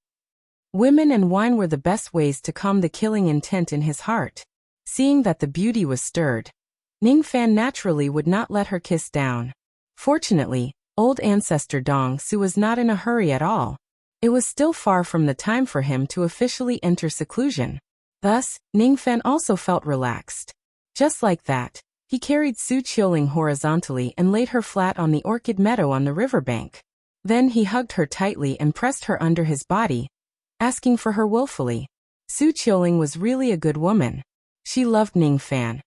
Women and wine were the best ways to calm the killing intent in his heart. Seeing that the beauty was stirred, Ningfan naturally would not let her kiss down. Fortunately, old ancestor Dong Su was not in a hurry at all. It was still far from the time for him to officially enter seclusion. Thus, Ningfen also felt relaxed. Just like that, he carried Su Qiuling horizontally and laid her flat on the orchid meadow on the riverbank. Then he hugged her tightly and pressed her under his body, asking for her willfully. Su Qiuling was really a good woman. She loved Ningfan,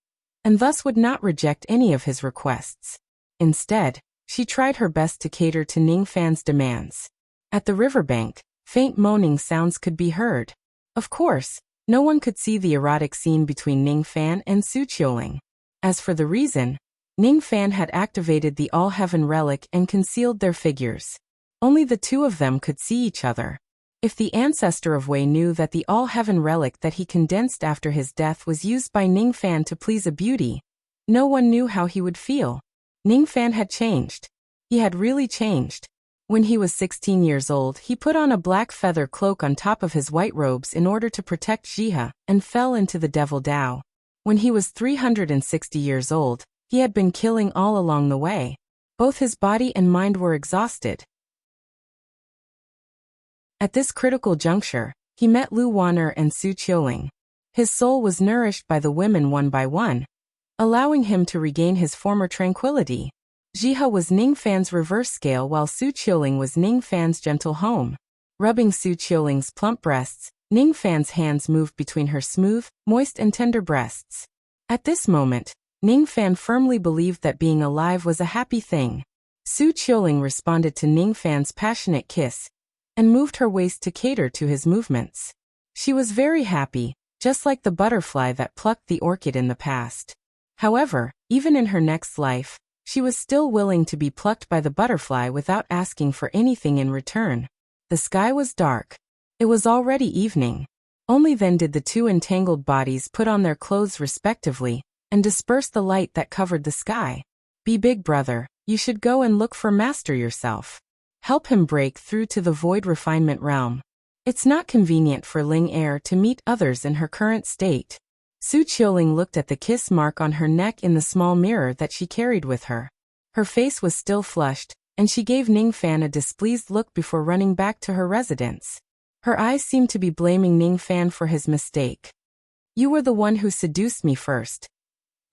and thus would not reject any of his requests. Instead, she tried her best to cater to Ningfan's demands. At the riverbank, faint moaning sounds could be heard. Of course, no one could see the erotic scene between Ningfan and Su Qiuling. As for the reason, Ningfan had activated the All-Heaven relic and concealed their figures. Only the two of them could see each other. If the ancestor of Wei knew that the All-Heaven relic that he condensed after his death was used by Ningfan to please a beauty, no one knew how he would feel. Ningfan had changed. He had really changed. When he was 16 years old, he put on a black feather cloak on top of his white robes in order to protect Jihe, and fell into the Devil Dao. When he was 360 years old, he had been killing all along the way. Both his body and mind were exhausted. At this critical juncture, he met Lu Wan'er and Su Qiuling. His soul was nourished by the women one by one, allowing him to regain his former tranquility. Jihe was Ningfan's reverse scale while Su Qiuling was Ningfan's gentle home. Rubbing Su Qiuling's plump breasts, Ningfan's hands moved between her smooth, moist and tender breasts. At this moment, Ningfan firmly believed that being alive was a happy thing. Su Qiuling responded to Ningfan's passionate kiss, and moved her waist to cater to his movements. She was very happy, just like the butterfly that plucked the orchid in the past. However, even in her next life, she was still willing to be plucked by the butterfly without asking for anything in return. The sky was dark. It was already evening. Only then did the two entangled bodies put on their clothes respectively, and disperse the light that covered the sky. Be big, brother, you should go and look for Master yourself. Help him break through to the void refinement realm. It's not convenient for Ling Er to meet others in her current state. Su Qiuling looked at the kiss mark on her neck in the small mirror that she carried with her. Her face was still flushed, and she gave Ningfan a displeased look before running back to her residence. Her eyes seemed to be blaming Ningfan for his mistake. You were the one who seduced me first.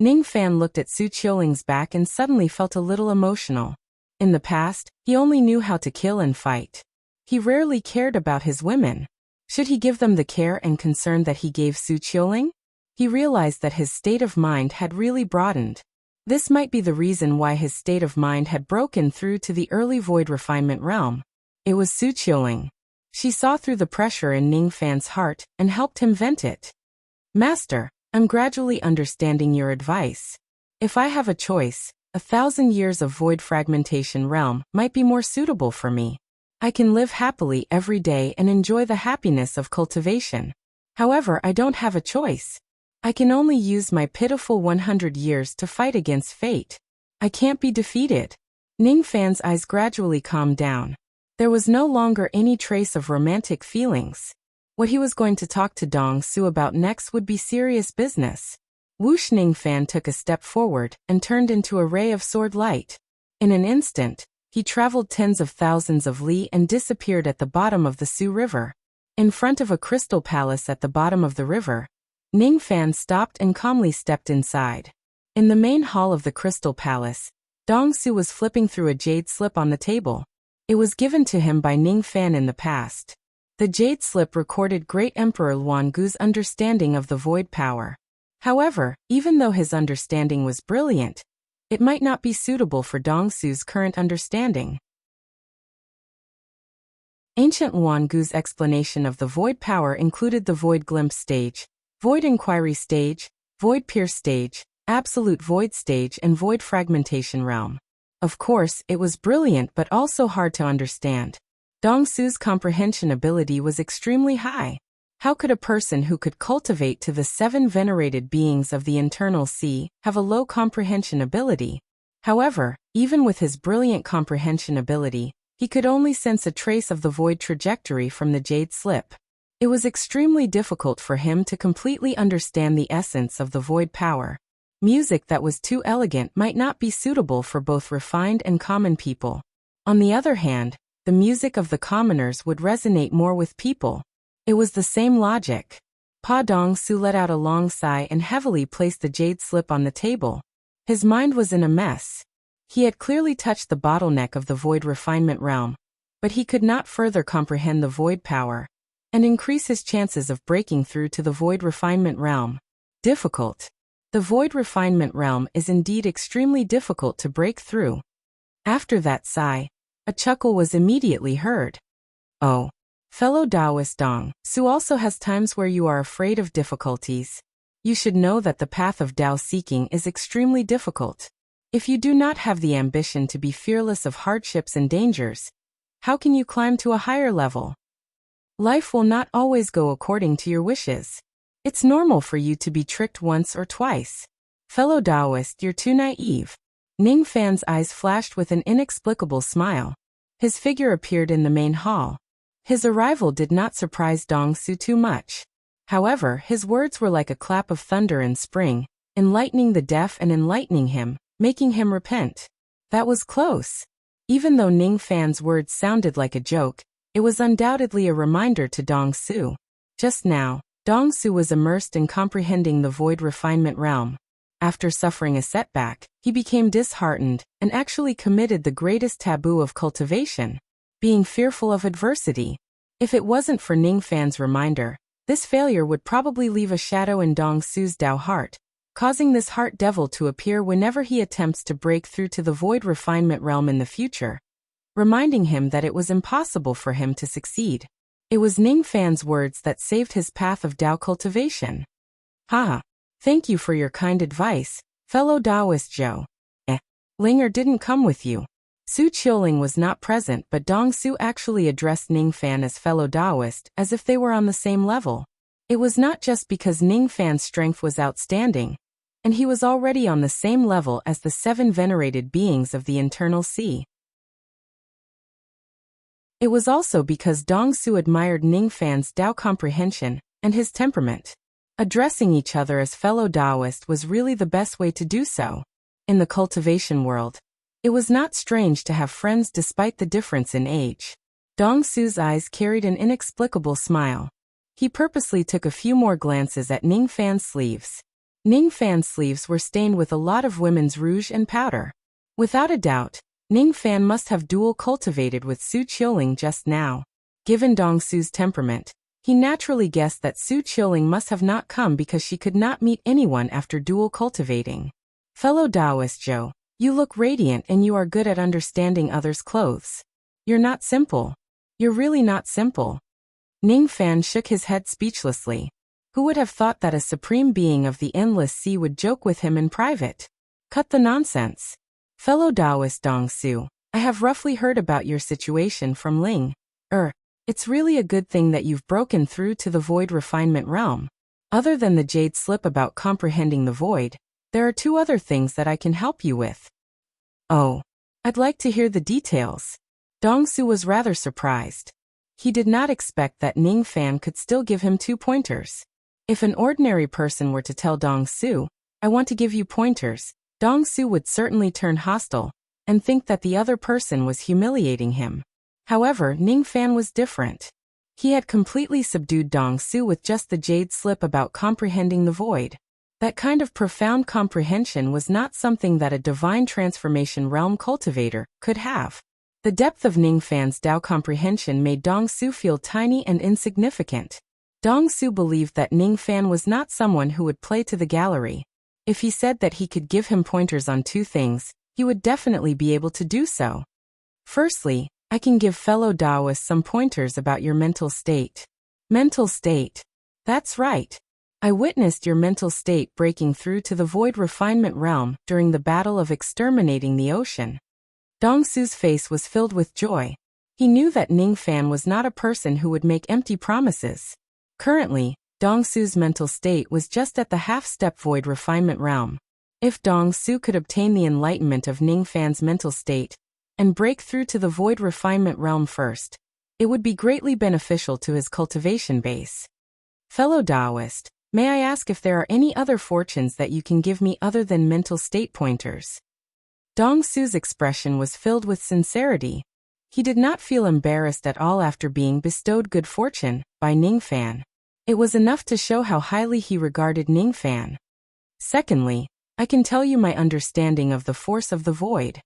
Ningfan looked at Su Qiuling's back and suddenly felt a little emotional. In the past, he only knew how to kill and fight. He rarely cared about his women. Should he give them the care and concern that he gave Su Qiuling? He realized that his state of mind had really broadened. This might be the reason why his state of mind had broken through to the early void refinement realm. It was Su Qiuling. She saw through the pressure in Ningfan's heart and helped him vent it. Master, I'm gradually understanding your advice. If I have a choice, 1,000 years of void fragmentation realm might be more suitable for me. I can live happily every day and enjoy the happiness of cultivation. However, I don't have a choice. I can only use my pitiful 100 years to fight against fate. I can't be defeated. Ningfan's eyes gradually calmed down. There was no longer any trace of romantic feelings. What he was going to talk to Dong Su about next would be serious business. Whoosh! Ningfan took a step forward and turned into a ray of sword light. In an instant, he traveled tens of thousands of li and disappeared at the bottom of the Su River. In front of a crystal palace at the bottom of the river, Ningfan stopped and calmly stepped inside. In the main hall of the crystal palace, Dong Su was flipping through a jade slip on the table. It was given to him by Ningfan in the past. The Jade Slip recorded Great Emperor Luangu's understanding of the void power. However, even though his understanding was brilliant, it might not be suitable for Dongsu's current understanding. Ancient Luangu's explanation of the void power included the void glimpse stage, void inquiry stage, void pierce stage, absolute void stage, and void fragmentation realm. Of course, it was brilliant but also hard to understand. Dongsu's comprehension ability was extremely high. How could a person who could cultivate to the 7 venerated beings of the internal sea have a low comprehension ability? However, even with his brilliant comprehension ability, he could only sense a trace of the void trajectory from the Jade Slip. It was extremely difficult for him to completely understand the essence of the void power. Music that was too elegant might not be suitable for both refined and common people. On the other hand, the music of the commoners would resonate more with people. It was the same logic. Pa Dongsu let out a long sigh and heavily placed the Jade Slip on the table. His mind was in a mess. He had clearly touched the bottleneck of the void refinement realm, but he could not further comprehend the void power and increase his chances of breaking through to the void refinement realm. Difficult. The void refinement realm is indeed extremely difficult to break through. After that sigh, a chuckle was immediately heard. Oh, fellow Taoist Dongsu also has times where you are afraid of difficulties. You should know that the path of Tao seeking is extremely difficult. If you do not have the ambition to be fearless of hardships and dangers, how can you climb to a higher level? Life will not always go according to your wishes. It's normal for you to be tricked once or twice. Fellow Taoist, you're too naive. Ning Fan's eyes flashed with an inexplicable smile. His figure appeared in the main hall. His arrival did not surprise Dongsu too much. However, his words were like a clap of thunder in spring, enlightening the deaf and enlightening him, making him repent. That was close. Even though Ning Fan's words sounded like a joke, it was undoubtedly a reminder to Dongsu. Just now, Dongsu was immersed in comprehending the void refinement realm. After suffering a setback, he became disheartened and actually committed the greatest taboo of cultivation, being fearful of adversity. If it wasn't for Ning Fan's reminder, this failure would probably leave a shadow in Dongsu's Tao heart, causing this heart devil to appear whenever he attempts to break through to the void refinement realm in the future, reminding him that it was impossible for him to succeed. It was Ning Fan's words that saved his path of Tao cultivation. Ha! Thank you for your kind advice, fellow Taoist Zhou. Linger didn't come with you. Su Qiuling was not present, but Dongsu actually addressed Ning Fan as fellow Taoist, as if they were on the same level. It was not just because Ning Fan's strength was outstanding, and he was already on the same level as the 7 venerated beings of the internal sea. It was also because Dongsu admired Ning Fan's Tao comprehension and his temperament. Addressing each other as fellow Taoist was really the best way to do so. In the cultivation world, it was not strange to have friends despite the difference in age. Dongsu's eyes carried an inexplicable smile. He purposely took a few more glances at Ning Fan's sleeves. Ning Fan's sleeves were stained with a lot of women's rouge and powder. Without a doubt, Ning Fan must have dual cultivated with Su Qiuling just now. Given Dongsu's temperament, he naturally guessed that Su Qiuling must have not come because she could not meet anyone after dual cultivating. Fellow Taoist Zhou, you look radiant and you are good at understanding others' clothes. You're not simple. You're really not simple. Ning Fan shook his head speechlessly. Who would have thought that a supreme being of the endless sea would joke with him in private? Cut the nonsense. Fellow Taoist Dongsu, I have roughly heard about your situation from Ling. It's really a good thing that you've broken through to the void refinement realm. Other than the Jade Slip about comprehending the void, there are 2 other things that I can help you with. Oh, I'd like to hear the details. Dongsu was rather surprised. He did not expect that Ning Fan could still give him 2 pointers. If an ordinary person were to tell Dongsu, I want to give you pointers, Dongsu would certainly turn hostile and think that the other person was humiliating him. However, Ning Fan was different. He had completely subdued Dongsu with just the Jade Slip about comprehending the void. That kind of profound comprehension was not something that a divine transformation realm cultivator could have. The depth of Ningfan's Tao comprehension made Dong Su feel tiny and insignificant. Dong Su believed that Ningfan was not someone who would play to the gallery. If he said that he could give him pointers on two things, he would definitely be able to do so. Firstly, I can give fellow Taoists some pointers about your mental state. Mental state. That's right. I witnessed your mental state breaking through to the void refinement realm during the battle of exterminating the ocean. Dong Su's face was filled with joy. He knew that Ningfan was not a person who would make empty promises. Currently, Dong Su's mental state was just at the half-step void refinement realm. If Dong Su could obtain the enlightenment of Ningfan's mental state and break through to the void refinement realm first, it would be greatly beneficial to his cultivation base. Fellow Taoist, may I ask if there are any other fortunes that you can give me other than mental state pointers? Dong Su's expression was filled with sincerity. He did not feel embarrassed at all after being bestowed good fortune by Ningfan. It was enough to show how highly he regarded Ningfan. Secondly, I can tell you my understanding of the force of the void.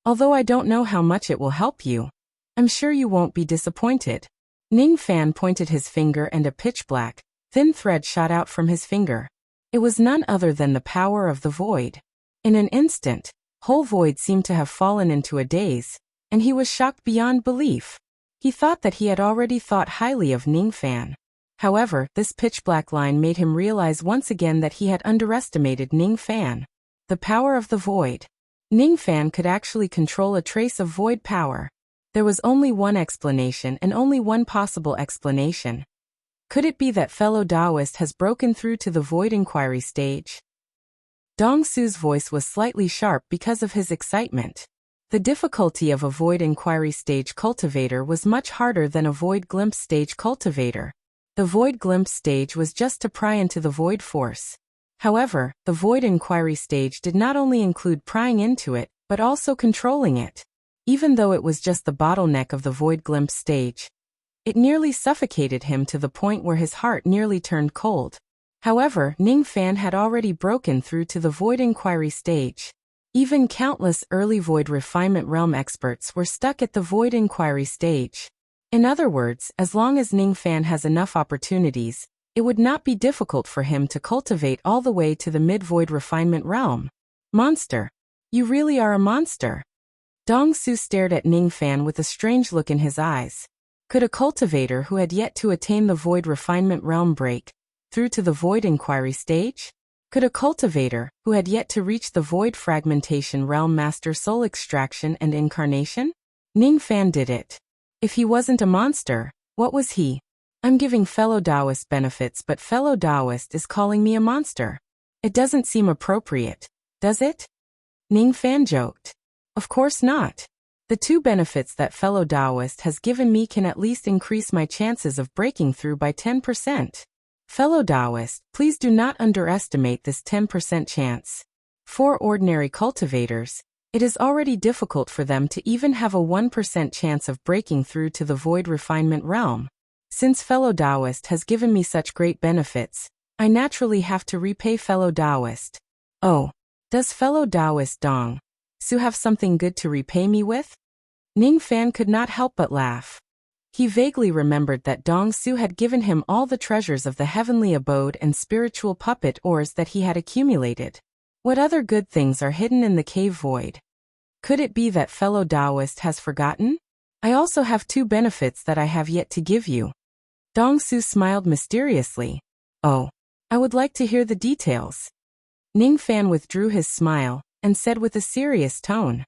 Although I don't know how much it will help you, I'm sure you won't be disappointed. Ningfan pointed his finger and a pitch-black, thin thread shot out from his finger. It was none other than the power of the void. In an instant, whole void seemed to have fallen into a daze, and he was shocked beyond belief. He thought that he had already thought highly of Ningfan. However, this pitch-black line made him realize once again that he had underestimated Ningfan. The power of the void. Ningfan could actually control a trace of void power. There was only one explanation and only one possible explanation. Could it be that fellow Taoist has broken through to the void inquiry stage? Dong Su's voice was slightly sharp because of his excitement. The difficulty of a void inquiry stage cultivator was much harder than a void glimpse stage cultivator. The void glimpse stage was just to pry into the void force. However, the void inquiry stage did not only include prying into it, but also controlling it. Even though it was just the bottleneck of the void glimpse stage, it nearly suffocated him to the point where his heart nearly turned cold. However, Ningfan had already broken through to the void inquiry stage. Even countless early void refinement realm experts were stuck at the void inquiry stage. In other words, as long as Ningfan has enough opportunities, it would not be difficult for him to cultivate all the way to the mid-void refinement realm. Monster. You really are a monster. Dong Su stared at Ningfan with a strange look in his eyes. Could a cultivator who had yet to attain the void refinement realm break through to the void inquiry stage? Could a cultivator who had yet to reach the void fragmentation realm master soul extraction and incarnation? Ningfan did it. If he wasn't a monster, what was he? I'm giving fellow Taoist benefits, but fellow Taoist is calling me a monster. It doesn't seem appropriate, does it? Ningfan joked. Of course not. The two benefits that fellow Taoist has given me can at least increase my chances of breaking through by 10%. Fellow Taoist, please do not underestimate this 10% chance. For ordinary cultivators, it is already difficult for them to even have a 1% chance of breaking through to the void refinement realm. Since fellow Taoist has given me such great benefits, I naturally have to repay fellow Taoist. Oh, does fellow Taoist Dong Su have something good to repay me with? Ningfan could not help but laugh. He vaguely remembered that Dong Su had given him all the treasures of the heavenly abode and spiritual puppet ores that he had accumulated. What other good things are hidden in the cave void? Could it be that fellow Taoist has forgotten? I also have two benefits that I have yet to give you. Dong Su smiled mysteriously. Oh, I would like to hear the details. Ningfan withdrew his smile and said with a serious tone.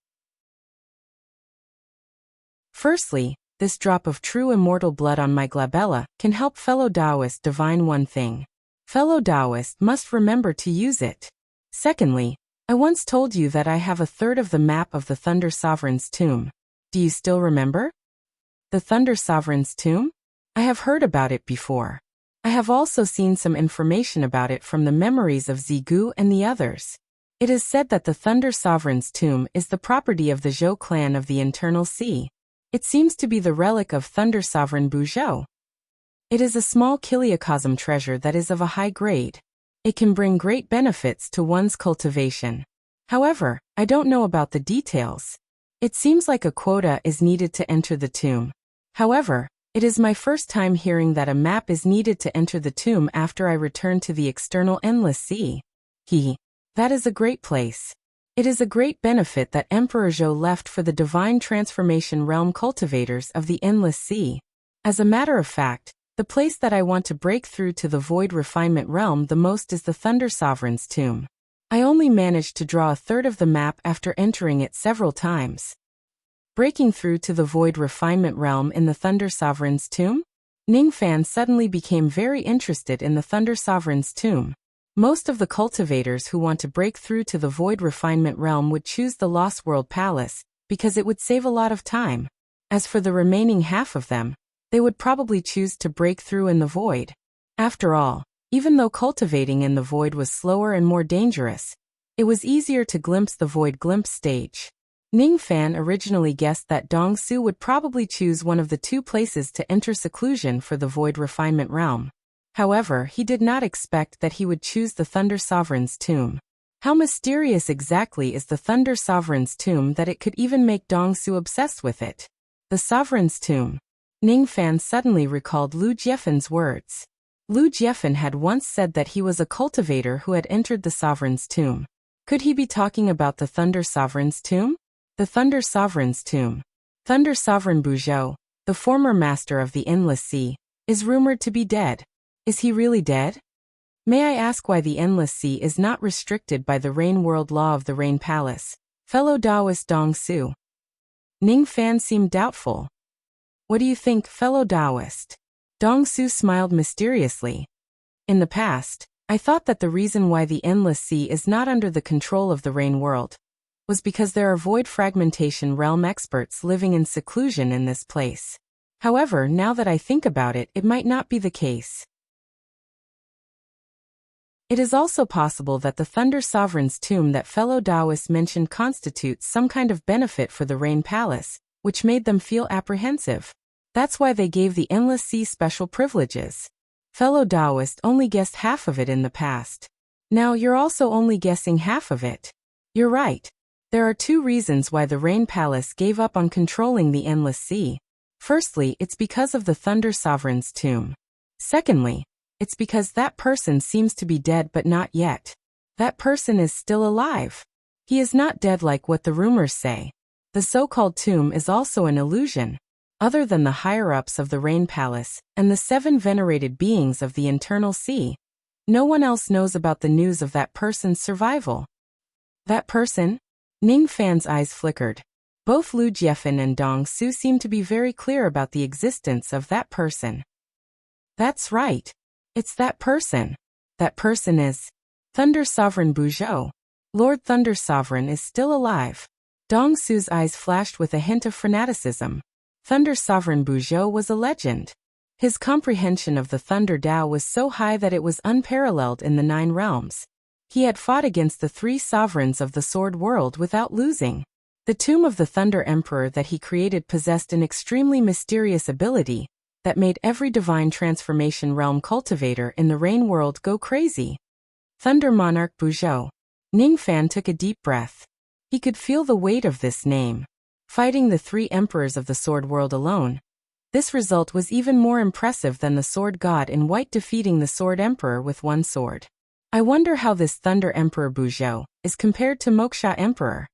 Firstly, this drop of true immortal blood on my glabella can help fellow Taoist divine one thing. Fellow Taoist must remember to use it. Secondly, I once told you that I have a third of the map of the Thunder Sovereign's tomb. Do you still remember? The Thunder Sovereign's tomb? I have heard about it before. I have also seen some information about it from the memories of Zigu and the others. It is said that the Thunder Sovereign's tomb is the property of the Zhou clan of the Internal Sea. It seems to be the relic of Thunder Sovereign Buzhou. It is a small kiliocosm treasure that is of a high grade. It can bring great benefits to one's cultivation. However, I don't know about the details. It seems like a quota is needed to enter the tomb. However, it is my first time hearing that a map is needed to enter the tomb after I return to the external endless sea. That is a great place. It is a great benefit that Emperor Zhou left for the divine transformation realm cultivators of the endless sea. As a matter of fact, the place that I want to break through to the void refinement realm the most is the Thunder Sovereign's tomb. I only managed to draw a third of the map after entering it several times. Breaking through to the void refinement realm in the Thunder Sovereign's tomb? Ningfan suddenly became very interested in the Thunder Sovereign's tomb. Most of the cultivators who want to break through to the void refinement realm would choose the Lost World Palace, because it would save a lot of time. As for the remaining half of them, they would probably choose to break through in the void. After all, even though cultivating in the void was slower and more dangerous, it was easier to glimpse the void glimpse stage. Ningfan originally guessed that Dong Su would probably choose one of the two places to enter seclusion for the void refinement realm. However, he did not expect that he would choose the Thunder Sovereign's tomb. How mysterious exactly is the Thunder Sovereign's tomb that it could even make Dong Su obsessed with it? The Sovereign's tomb. Ningfan suddenly recalled Lu Jiefen's words. Lu Jiefen had once said that he was a cultivator who had entered the Sovereign's tomb. Could he be talking about the Thunder Sovereign's tomb? The Thunder Sovereign's tomb. Thunder Sovereign Buzhou, the former master of the Endless Sea, is rumored to be dead. Is he really dead? May I ask why the Endless Sea is not restricted by the Rain World Law of the Rain Palace, fellow Taoist Dong Su? Ningfan seemed doubtful. What do you think, fellow Taoist? Dong Su smiled mysteriously. In the past, I thought that the reason why the Endless Sea is not under the control of the Rain World was because there are void fragmentation realm experts living in seclusion in this place. However, now that I think about it, it might not be the case. It is also possible that the Thunder Sovereign's tomb that fellow Taoists mentioned constitutes some kind of benefit for the Rain Palace, which made them feel apprehensive. That's why they gave the Endless Sea special privileges. Fellow Taoist only guessed half of it in the past. Now you're also only guessing half of it. You're right. There are two reasons why the Rain Palace gave up on controlling the Endless Sea. Firstly, it's because of the Thunder Sovereign's tomb. Secondly, it's because that person seems to be dead but not yet. That person is still alive. He is not dead like what the rumors say. The so-called tomb is also an illusion. Other than the higher-ups of the Rain Palace and the 7 venerated beings of the Internal Sea, no one else knows about the news of that person's survival. That person? Ningfan's eyes flickered. Both Lu Jiefen and Dong Su seemed to be very clear about the existence of that person. That's right. It's that person. That person is Thunder Sovereign Buzhou. Lord Thunder Sovereign is still alive. Dong Su's eyes flashed with a hint of fanaticism. Thunder Sovereign Buzhou was a legend. His comprehension of the Thunder Dao was so high that it was unparalleled in the 9 realms. He had fought against the 3 sovereigns of the Sword World without losing. The tomb of the Thunder Emperor that he created possessed an extremely mysterious ability that made every divine transformation realm cultivator in the Rain World go crazy. Thunder Monarch Buzhou. Ningfan took a deep breath. He could feel the weight of this name. Fighting the 3 emperors of the Sword World alone, this result was even more impressive than the Sword God in white defeating the Sword Emperor with 1 sword. I wonder how this Thunder Emperor Buzhou is compared to Moksha Emperor.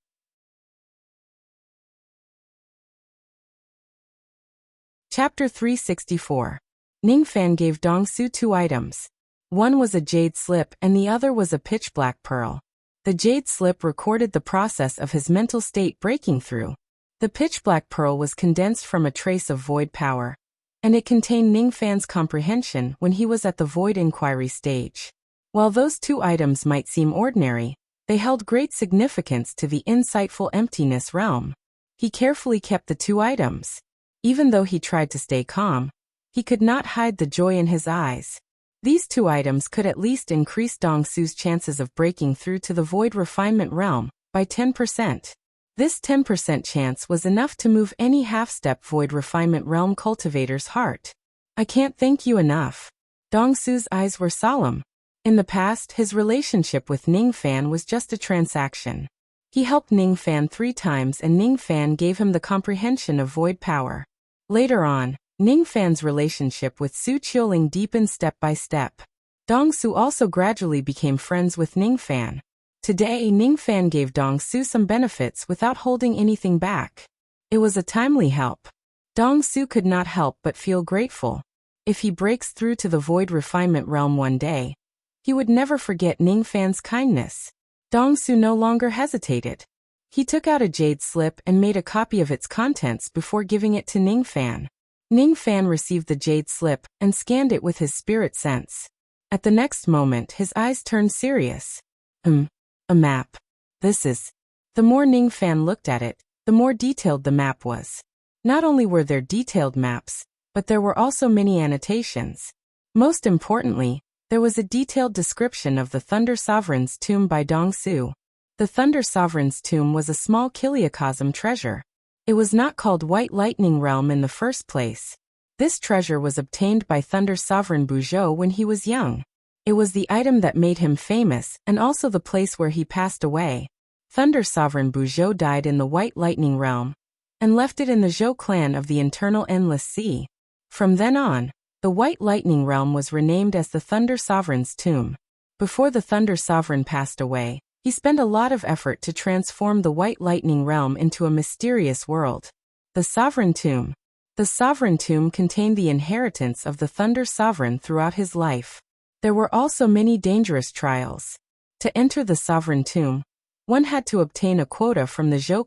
Chapter 364. Ningfan gave Dong Su 2 items. One was a jade slip and the other was a pitch black pearl. The jade slip recorded the process of his mental state breaking through. The pitch black pearl was condensed from a trace of void power, and it contained Ningfan's comprehension when he was at the void inquiry stage. While those 2 items might seem ordinary, they held great significance to the insightful emptiness realm. He carefully kept the 2 items. Even though he tried to stay calm, he could not hide the joy in his eyes. These 2 items could at least increase Dong Su's chances of breaking through to the void refinement realm by 10%. This 10% chance was enough to move any half-step void refinement realm cultivator's heart. I can't thank you enough. Dong Su's eyes were solemn. In the past, his relationship with Ningfan was just a transaction. He helped Ningfan 3 times and Ningfan gave him the comprehension of void power. Later on, Ningfan's relationship with Su Qiuling deepened step by step. Dong Su also gradually became friends with Ningfan. Today, Ningfan gave Dong Su some benefits without holding anything back. It was a timely help. Dong Su could not help but feel grateful. If he breaks through to the void refinement realm one day, he would never forget Ningfan's kindness. Dong Su no longer hesitated. He took out a jade slip and made a copy of its contents before giving it to Ningfan. Ningfan received the jade slip and scanned it with his spirit sense. At the next moment, his eyes turned serious. A map. This is. The more Ningfan looked at it, the more detailed the map was. Not only were there detailed maps, but there were also many annotations. Most importantly, there was a detailed description of the Thunder Sovereign's tomb by Dong Su. The Thunder Sovereign's tomb was a small Kiliacosm treasure. It was not called White Lightning Realm in the first place. This treasure was obtained by Thunder Sovereign Buzhou when he was young. It was the item that made him famous and also the place where he passed away. Thunder Sovereign Buzhou died in the White Lightning Realm and left it in the Zhou clan of the Eternal Endless Sea. From then on, the White Lightning Realm was renamed as the Thunder Sovereign's Tomb. Before the Thunder Sovereign passed away, he spent a lot of effort to transform the White Lightning Realm into a mysterious world. The Sovereign Tomb. The Sovereign Tomb contained the inheritance of the Thunder Sovereign throughout his life. There were also many dangerous trials. To enter the Sovereign Tomb, one had to obtain a quota from the Zhou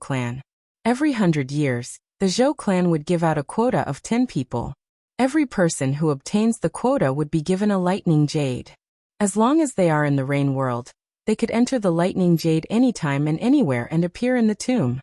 clan. Every 100 years, the Zhou clan would give out a quota of 10 people. Every person who obtains the quota would be given a lightning jade. As long as they are in the rain world, they could enter the lightning jade anytime and anywhere and appear in the tomb.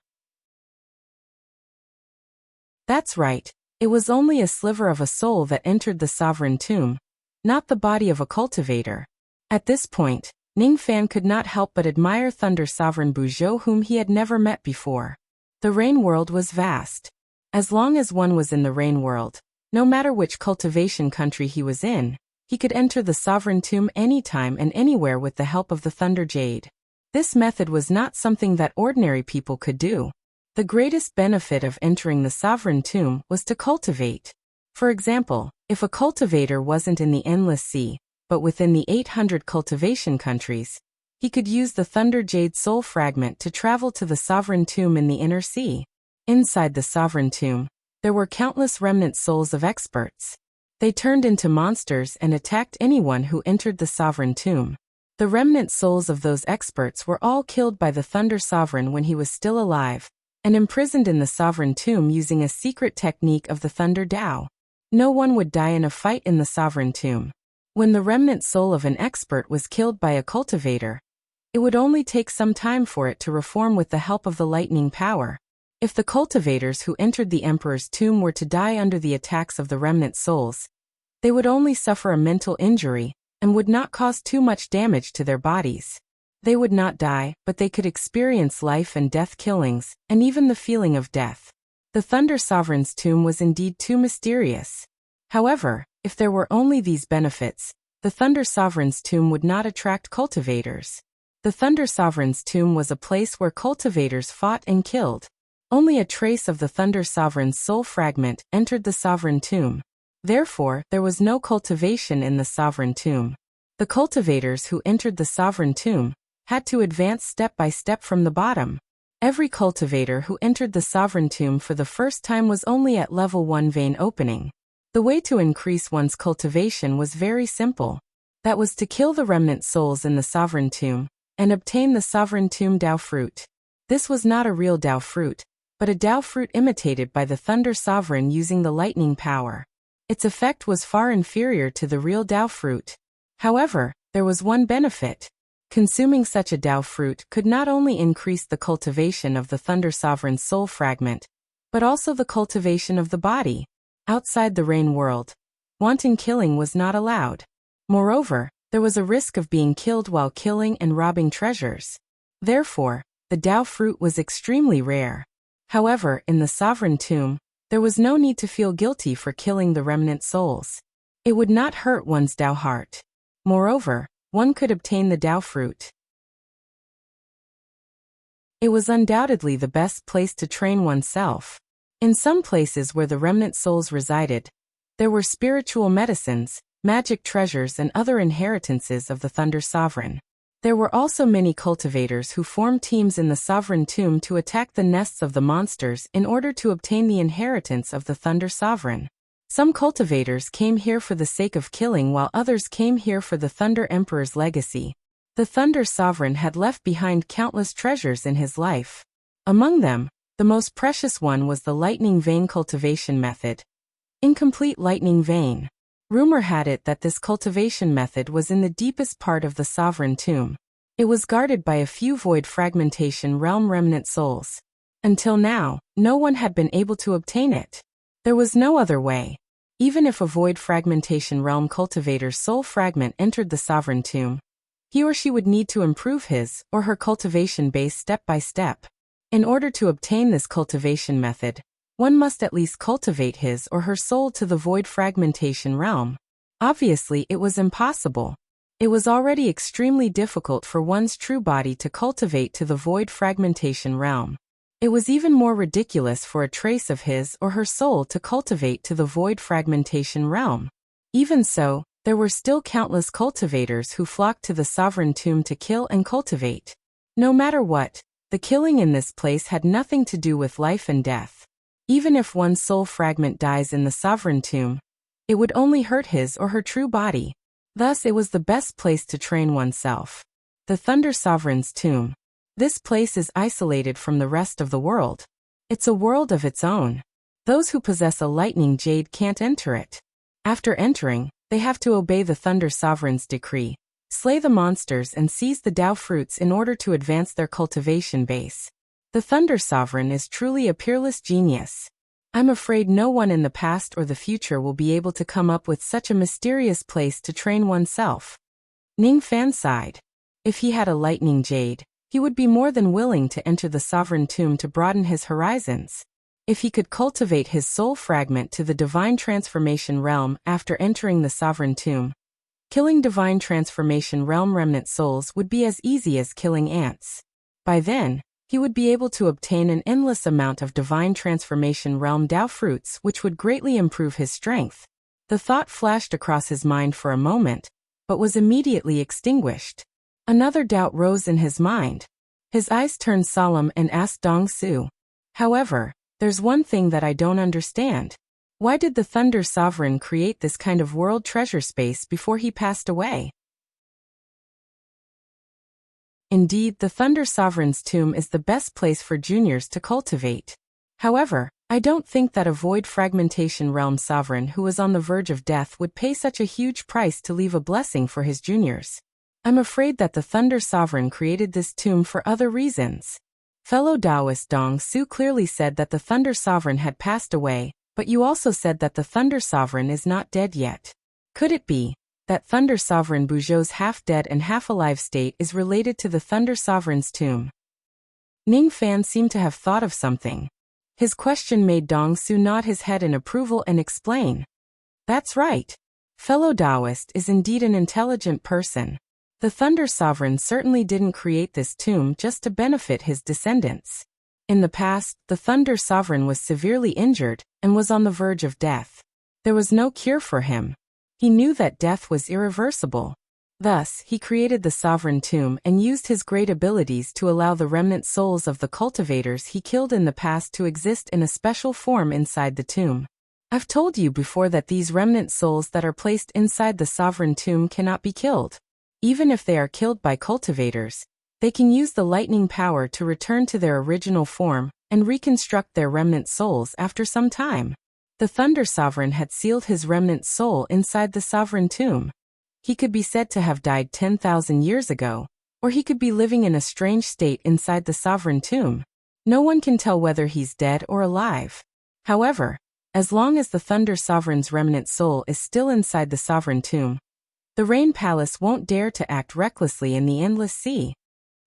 That's right, it was only a sliver of a soul that entered the Sovereign Tomb, not the body of a cultivator. At this point, Ningfan could not help but admire Thunder Sovereign Buzhou, whom he had never met before. The rain world was vast. As long as one was in the rain world, no matter which cultivation country he was in, he could enter the Sovereign Tomb anytime and anywhere with the help of the Thunder Jade. This method was not something that ordinary people could do. The greatest benefit of entering the Sovereign Tomb was to cultivate. For example, if a cultivator wasn't in the Endless Sea, but within the 800 cultivation countries, he could use the Thunder Jade Soul Fragment to travel to the Sovereign Tomb in the Inner Sea. Inside the Sovereign Tomb, there were countless remnant souls of experts. They turned into monsters and attacked anyone who entered the Sovereign Tomb. The remnant souls of those experts were all killed by the Thunder Sovereign when he was still alive, and imprisoned in the Sovereign Tomb using a secret technique of the Thunder Dao. No one would die in a fight in the Sovereign Tomb. When the remnant soul of an expert was killed by a cultivator, it would only take some time for it to reform with the help of the lightning power. If the cultivators who entered the Emperor's tomb were to die under the attacks of the remnant souls, they would only suffer a mental injury and would not cause too much damage to their bodies. They would not die, but they could experience life and death killings, and even the feeling of death. The Thunder Sovereign's tomb was indeed too mysterious. However, if there were only these benefits, the Thunder Sovereign's tomb would not attract cultivators. The Thunder Sovereign's tomb was a place where cultivators fought and killed. Only a trace of the Thunder Sovereign's soul fragment entered the Sovereign Tomb. Therefore, there was no cultivation in the Sovereign Tomb. The cultivators who entered the Sovereign Tomb had to advance step by step from the bottom. Every cultivator who entered the Sovereign Tomb for the first time was only at level 1 vein opening. The way to increase one's cultivation was very simple. That was to kill the remnant souls in the Sovereign Tomb and obtain the Sovereign Tomb Dao fruit. This was not a real Dao fruit, but a Dao fruit imitated by the Thunder Sovereign using the lightning power. Its effect was far inferior to the real Dao fruit. However, there was one benefit. Consuming such a Dao fruit could not only increase the cultivation of the Thunder Sovereign's soul fragment, but also the cultivation of the body. Outside the rain world, wanton killing was not allowed. Moreover, there was a risk of being killed while killing and robbing treasures. Therefore, the Dao fruit was extremely rare. However, in the Sovereign Tomb, there was no need to feel guilty for killing the remnant souls. It would not hurt one's Dao heart. Moreover, one could obtain the Dao fruit. It was undoubtedly the best place to train oneself. In some places where the remnant souls resided, there were spiritual medicines, magic treasures and other inheritances of the Thunder Sovereign. There were also many cultivators who formed teams in the Sovereign Tomb to attack the nests of the monsters in order to obtain the inheritance of the Thunder Sovereign. Some cultivators came here for the sake of killing while others came here for the Thunder Emperor's legacy. The Thunder Sovereign had left behind countless treasures in his life. Among them, the most precious one was the lightning vein cultivation method. Incomplete lightning vein. Rumor had it that this cultivation method was in the deepest part of the Sovereign Tomb. It was guarded by a few void fragmentation realm remnant souls. Until now, no one had been able to obtain it. There was no other way. Even if a void fragmentation realm cultivator's soul fragment entered the Sovereign Tomb, he or she would need to improve his or her cultivation base step by step. In order to obtain this cultivation method, one must at least cultivate his or her soul to the void fragmentation realm. Obviously, it was impossible. It was already extremely difficult for one's true body to cultivate to the void fragmentation realm. It was even more ridiculous for a trace of his or her soul to cultivate to the void fragmentation realm. Even so, there were still countless cultivators who flocked to the Sovereign Tomb to kill and cultivate. No matter what, the killing in this place had nothing to do with life and death. Even if one soul fragment dies in the Sovereign Tomb, it would only hurt his or her true body. Thus it was the best place to train oneself. The Thunder Sovereign's Tomb. This place is isolated from the rest of the world. It's a world of its own. Those who possess a lightning jade can't enter it. After entering, they have to obey the Thunder Sovereign's decree, slay the monsters and seize the Dao fruits in order to advance their cultivation base. The Thunder Sovereign is truly a peerless genius. I'm afraid no one in the past or the future will be able to come up with such a mysterious place to train oneself. Ning Fan sighed. If he had a lightning jade, he would be more than willing to enter the Sovereign Tomb to broaden his horizons. If he could cultivate his soul fragment to the Divine Transformation Realm after entering the Sovereign Tomb, killing Divine Transformation Realm remnant souls would be as easy as killing ants. By then, he would be able to obtain an endless amount of Divine Transformation Realm Dao fruits which would greatly improve his strength. The thought flashed across his mind for a moment, but was immediately extinguished. Another doubt rose in his mind. His eyes turned solemn and asked Dong Su. However, there's one thing that I don't understand. Why did the Thunder Sovereign create this kind of world treasure space before he passed away? Indeed, the Thunder Sovereign's tomb is the best place for juniors to cultivate. However, I don't think that a void fragmentation realm sovereign who was on the verge of death would pay such a huge price to leave a blessing for his juniors. I'm afraid that the Thunder Sovereign created this tomb for other reasons. Fellow Taoist Dong Su clearly said that the Thunder Sovereign had passed away, but you also said that the Thunder Sovereign is not dead yet. Could it be that Thunder Sovereign Buzhou's half-dead and half-alive state is related to the Thunder Sovereign's tomb? Ning Fan seemed to have thought of something. His question made Dong Su nod his head in approval and explain. That's right. Fellow Taoist is indeed an intelligent person. The Thunder Sovereign certainly didn't create this tomb just to benefit his descendants. In the past, the Thunder Sovereign was severely injured and was on the verge of death. There was no cure for him. He knew that death was irreversible. Thus, he created the Sovereign Tomb and used his great abilities to allow the remnant souls of the cultivators he killed in the past to exist in a special form inside the tomb. I've told you before that these remnant souls that are placed inside the Sovereign Tomb cannot be killed. Even if they are killed by cultivators, they can use the lightning power to return to their original form and reconstruct their remnant souls after some time. The Thunder Sovereign had sealed his remnant soul inside the Sovereign Tomb. He could be said to have died 10,000 years ago, or he could be living in a strange state inside the Sovereign Tomb. No one can tell whether he's dead or alive. However, as long as the Thunder Sovereign's remnant soul is still inside the Sovereign Tomb, the Rain Palace won't dare to act recklessly in the endless sea.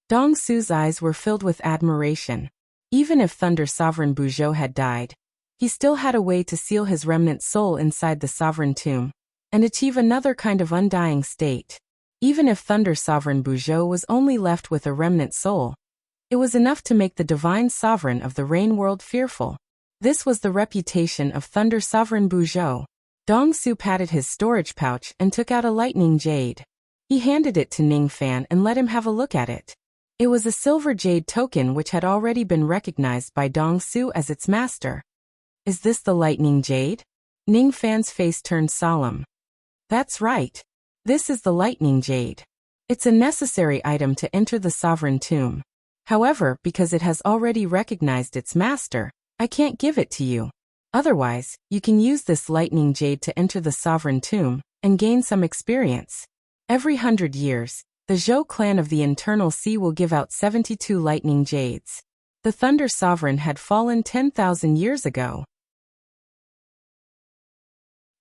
Dong Su's eyes were filled with admiration. Even if Thunder Sovereign Buzhou had died, he still had a way to seal his remnant soul inside the Sovereign Tomb and achieve another kind of undying state. Even if Thunder Sovereign Buzhou was only left with a remnant soul, It was enough to make the divine sovereign of the rain world fearful. This was the reputation of Thunder Sovereign Buzhou. Dongsu patted his storage pouch and took out a lightning jade. He handed it to Ningfan and let him have a look at it. It was a silver jade token which had already been recognized by Dongsu as its master. Is this the lightning jade? Ningfan's face turned solemn. That's right. This is the lightning jade. It's a necessary item to enter the sovereign tomb. However, because it has already recognized its master, I can't give it to you. Otherwise, you can use this lightning jade to enter the sovereign tomb and gain some experience. Every 100 years, the Zhou clan of the Internal Sea will give out 72 lightning jades. The Thunder Sovereign had fallen 10,000 years ago.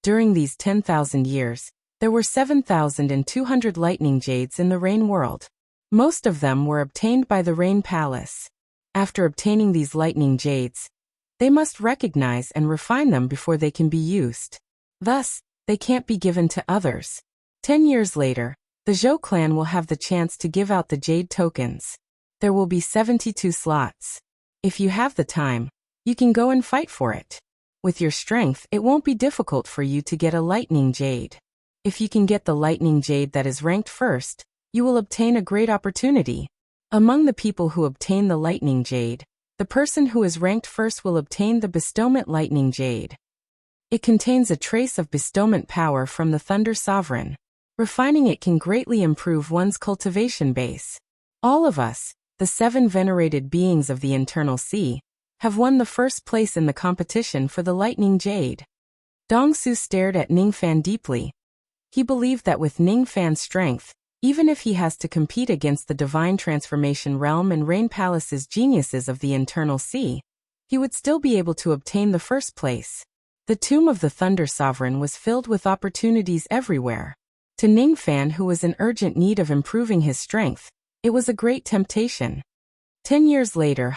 During these 10,000 years, there were 7,200 lightning jades in the Rain world. Most of them were obtained by the Rain Palace. After obtaining these lightning jades, they must recognize and refine them before they can be used. Thus, they can't be given to others. 10 years later, the Zhou clan will have the chance to give out the jade tokens. There will be 72 slots. If you have the time, you can go and fight for it. With your strength, it won't be difficult for you to get a lightning jade. If you can get the lightning jade that is ranked first, you will obtain a great opportunity. Among the people who obtain the lightning jade, the person who is ranked first will obtain the bestowment lightning jade. It contains a trace of bestowment power from the Thunder Sovereign. Refining it can greatly improve one's cultivation base. All of us, the 7 venerated beings of the Internal Sea, have won the first place in the competition for the lightning jade. Dongsu stared at Ningfan deeply. He believed that with Ningfan's strength, even if he has to compete against the Divine Transformation Realm and Rain Palace's geniuses of the Internal Sea, he would still be able to obtain the first place. The tomb of the Thunder Sovereign was filled with opportunities everywhere. To Ningfan, who was in urgent need of improving his strength, it was a great temptation. 10 years later,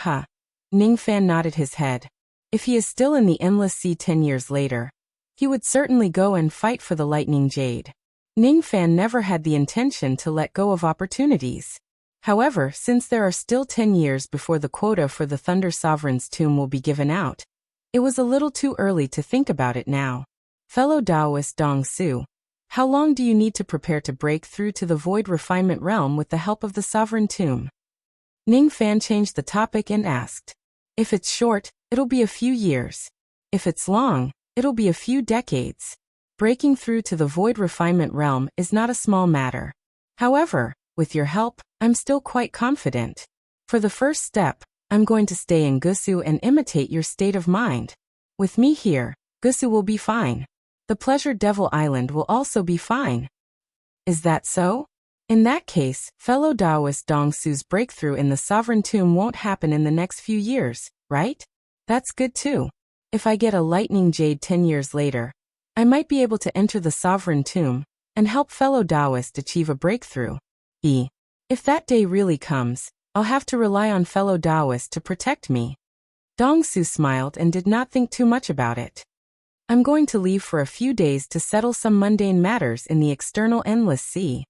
Ningfan nodded his head. If he is still in the Endless Sea 10 years later, he would certainly go and fight for the lightning jade. Ningfan never had the intention to let go of opportunities. However, since there are still 10 years before the quota for the Thunder Sovereign's tomb will be given out, it was a little too early to think about it now. Fellow Taoist Dongsu, how long do you need to prepare to break through to the Void Refinement Realm with the help of the Sovereign Tomb? Ningfan changed the topic and asked. If it's short, it'll be a few years. If it's long, it'll be a few decades. Breaking through to the Void Refinement Realm is not a small matter. However, with your help, I'm still quite confident. For the first step, I'm going to stay in Gusu and imitate your state of mind. With me here, Gusu will be fine. The Pleasure Devil Island will also be fine. Is that so? In that case, fellow Taoist Dongsu's breakthrough in the Sovereign Tomb won't happen in the next few years, right? That's good too. If I get a lightning jade 10 years later, I might be able to enter the Sovereign Tomb and help fellow Taoist achieve a breakthrough. If that day really comes, I'll have to rely on fellow Taoist to protect me. Dongsu smiled and did not think too much about it. I'm going to leave for a few days to settle some mundane matters in the external Endless Sea.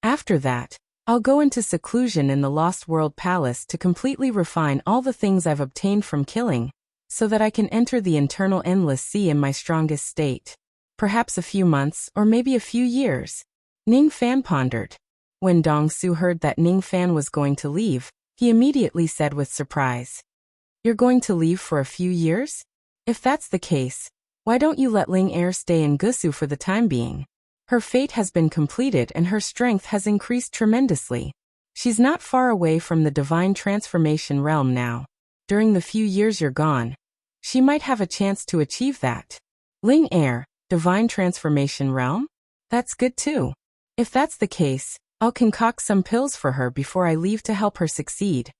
After that, I'll go into seclusion in the Lost World Palace to completely refine all the things I've obtained from killing, so that I can enter the internal Endless Sea in my strongest state. Perhaps a few months or maybe a few years. Ningfan pondered. When Dongsu heard that Ningfan was going to leave, he immediately said with surprise, "You're going to leave for a few years? If that's the case, why don't you let Ling Er stay in Gusu for the time being? Her fate has been completed and her strength has increased tremendously. She's not far away from the Divine Transformation Realm now. During the few years you're gone, she might have a chance to achieve that." Ling Er, Divine Transformation Realm? That's good too. If that's the case, I'll concoct some pills for her before I leave to help her succeed.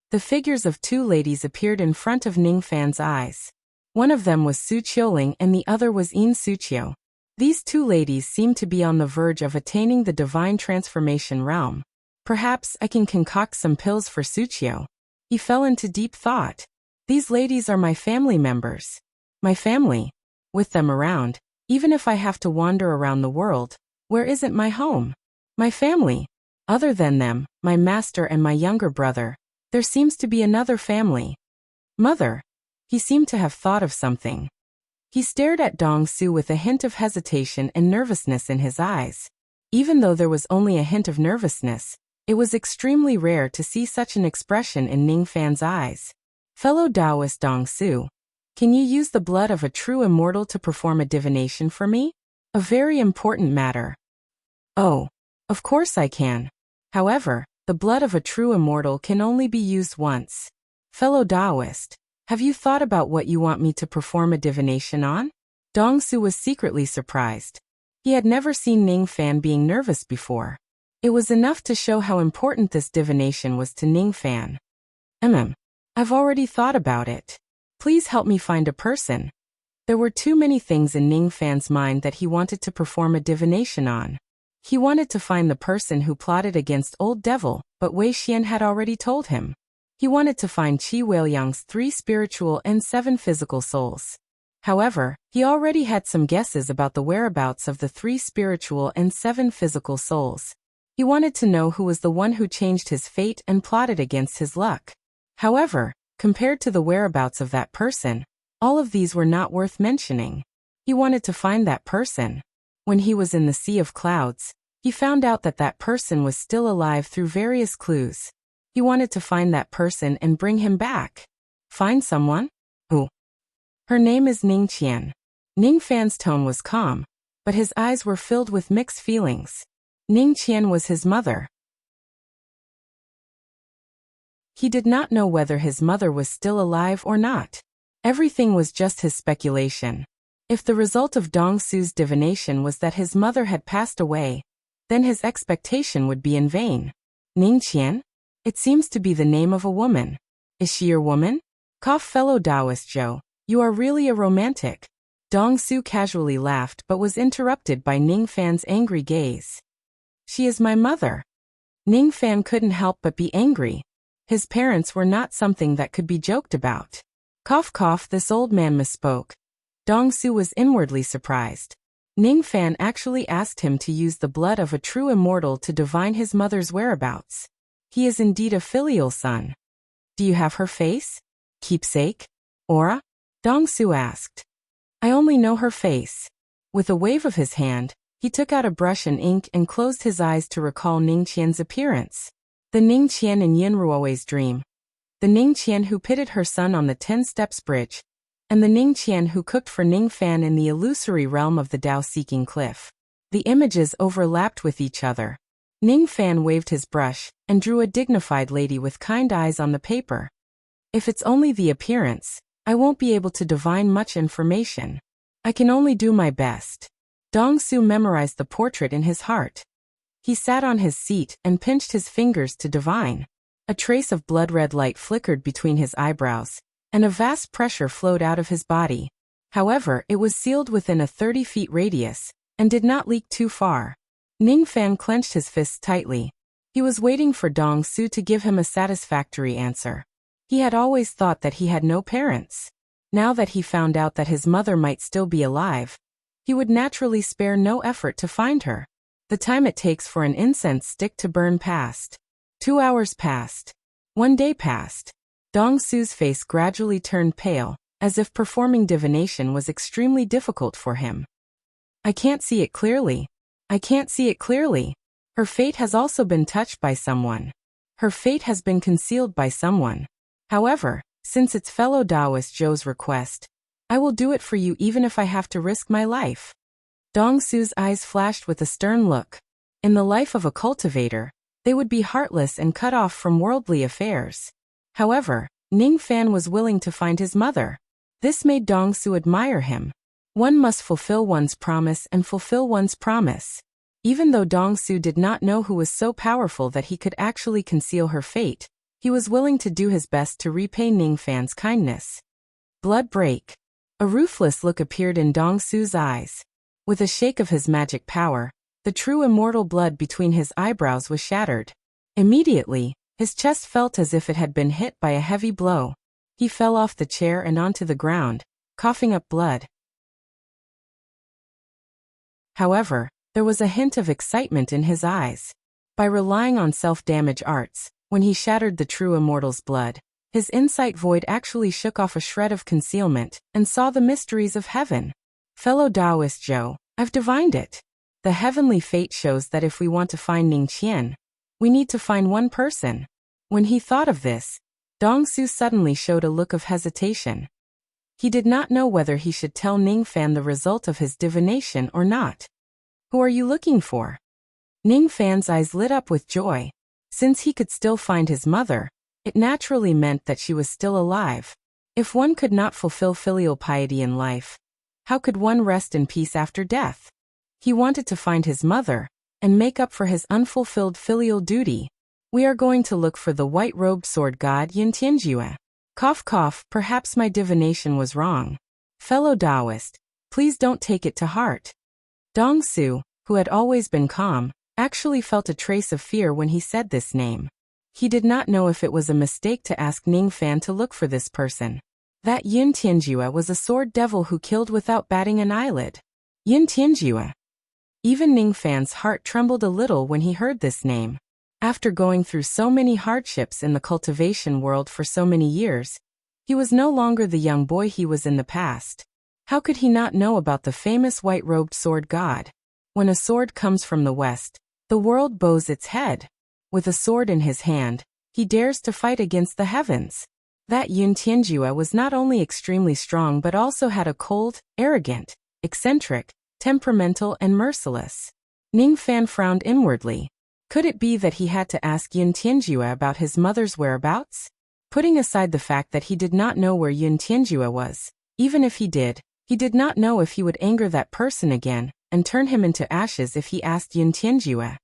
The figures of 2 ladies appeared in front of Ningfan's eyes. One of them was Su Qiuling and the other was Yin Suqiu. These 2 ladies seemed to be on the verge of attaining the Divine Transformation Realm. Perhaps I can concoct some pills for Suqiu. He fell into deep thought. These ladies are my family members. My family. With them around, even if I have to wander around the world, where isn't my home? My family. Other than them, my master and my younger brother, there seems to be another family. Mother. He seemed to have thought of something. He stared at Dong Su with a hint of hesitation and nervousness in his eyes. Even though there was only a hint of nervousness, it was extremely rare to see such an expression in Ning Fan's eyes. Fellow Taoist Dong Su, can you use the blood of a true immortal to perform a divination for me? A very important matter. Oh, of course I can. However, the blood of a true immortal can only be used once. Fellow Taoist, have you thought about what you want me to perform a divination on? Dong Su was secretly surprised. He had never seen Ning Fan being nervous before. It was enough to show how important this divination was to Ning Fan. I've already thought about it. Please help me find a person. There were too many things in Ning Fan's mind that he wanted to perform a divination on. He wanted to find the person who plotted against Old Devil, but Wei Xian had already told him. He wanted to find Qi Weiliang's 3 spiritual and 7 physical souls. However, he already had some guesses about the whereabouts of the 3 spiritual and 7 physical souls. He wanted to know who was the one who changed his fate and plotted against his luck. However, compared to the whereabouts of that person, all of these were not worth mentioning. He wanted to find that person. When he was in the Sea of Clouds, he found out that that person was still alive through various clues. He wanted to find that person and bring him back. Find someone? Who? Her name is Ning Qian. Ning Fan's tone was calm, but his eyes were filled with mixed feelings. Ning Qian was his mother. He did not know whether his mother was still alive or not. Everything was just his speculation. If the result of Dong Su's divination was that his mother had passed away, then his expectation would be in vain. Ning Qian? It seems to be the name of a woman. Is she your woman? Cough, fellow Taoist Zhou, you are really a romantic. Dong Su casually laughed but was interrupted by Ning Fan's angry gaze. She is my mother. Ning Fan couldn't help but be angry. His parents were not something that could be joked about. Cough cough, this old man misspoke. Dong Su was inwardly surprised. Ning Fan actually asked him to use the blood of a true immortal to divine his mother's whereabouts. He is indeed a filial son. Do you have her face? Keepsake? Aura? Dong Su asked. I only know her face. With a wave of his hand, he took out a brush and ink and closed his eyes to recall Ning Qian's appearance. The Ning Qian in Yin Ruowei's dream. The Ning Qian who pitted her son on the 10 Steps Bridge. And the Ning Qian who cooked for Ning Fan in the illusory realm of the Tao-seeking cliff. The images overlapped with each other. Ning Fan waved his brush and drew a dignified lady with kind eyes on the paper. If it's only the appearance, I won't be able to divine much information. I can only do my best. Dong Su memorized the portrait in his heart. He sat on his seat and pinched his fingers to divine. A trace of blood-red light flickered between his eyebrows, and a vast pressure flowed out of his body. However, it was sealed within a 30-feet radius, and did not leak too far. Ning Fan clenched his fists tightly. He was waiting for Dong Su to give him a satisfactory answer. He had always thought that he had no parents. Now that he found out that his mother might still be alive, he would naturally spare no effort to find her. The time it takes for an incense stick to burn passed. 2 hours passed. 1 day passed. Dong Su's face gradually turned pale, as if performing divination was extremely difficult for him. I can't see it clearly. I can't see it clearly. Her fate has also been touched by someone. Her fate has been concealed by someone. However, since it's fellow Taoist Zhou's request, I will do it for you even if I have to risk my life. Dong Su's eyes flashed with a stern look. In the life of a cultivator, they would be heartless and cut off from worldly affairs. However, Ning Fan was willing to find his mother. This made Dong Su admire him. One must fulfill one's promise and fulfill one's promise. Even though Dong Su did not know who was so powerful that he could actually conceal her fate, he was willing to do his best to repay Ning Fan's kindness. Blood break. A ruthless look appeared in Dong Su's eyes. With a shake of his magic power, the true immortal blood between his eyebrows was shattered. Immediately, his chest felt as if it had been hit by a heavy blow. He fell off the chair and onto the ground, coughing up blood. However, there was a hint of excitement in his eyes. By relying on self-damage arts, when he shattered the true immortal's blood, his insight void actually shook off a shred of concealment and saw the mysteries of heaven. Fellow Taoist Zhou, I've divined it. The heavenly fate shows that if we want to find Ning Qian, we need to find one person. When he thought of this, Dong Su suddenly showed a look of hesitation. He did not know whether he should tell Ning Fan the result of his divination or not. Who are you looking for? Ning Fan's eyes lit up with joy. Since he could still find his mother, it naturally meant that she was still alive. If one could not fulfill filial piety in life, how could one rest in peace after death? He wanted to find his mother and make up for his unfulfilled filial duty. We are going to look for the white-robed sword god Yin Tianjue. Cough cough, perhaps my divination was wrong. Fellow Taoist, please don't take it to heart. Dong Su, who had always been calm, actually felt a trace of fear when he said this name. He did not know if it was a mistake to ask Ning Fan to look for this person. That Yin Tianjue was a sword devil who killed without batting an eyelid. Yin Tianjue. Even Ning Fan's heart trembled a little when he heard this name. After going through so many hardships in the cultivation world for so many years, he was no longer the young boy he was in the past. How could he not know about the famous white-robed sword god? When a sword comes from the west, the world bows its head. With a sword in his hand, he dares to fight against the heavens. That Yin Tianjue was not only extremely strong but also had a cold, arrogant, eccentric, temperamental and merciless. Ning Fan frowned inwardly. Could it be that he had to ask Yin Tianjue about his mother's whereabouts? Putting aside the fact that he did not know where Yin Tianjue was, even if he did not know if he would anger that person again and turn him into ashes if he asked Yin Tianjue.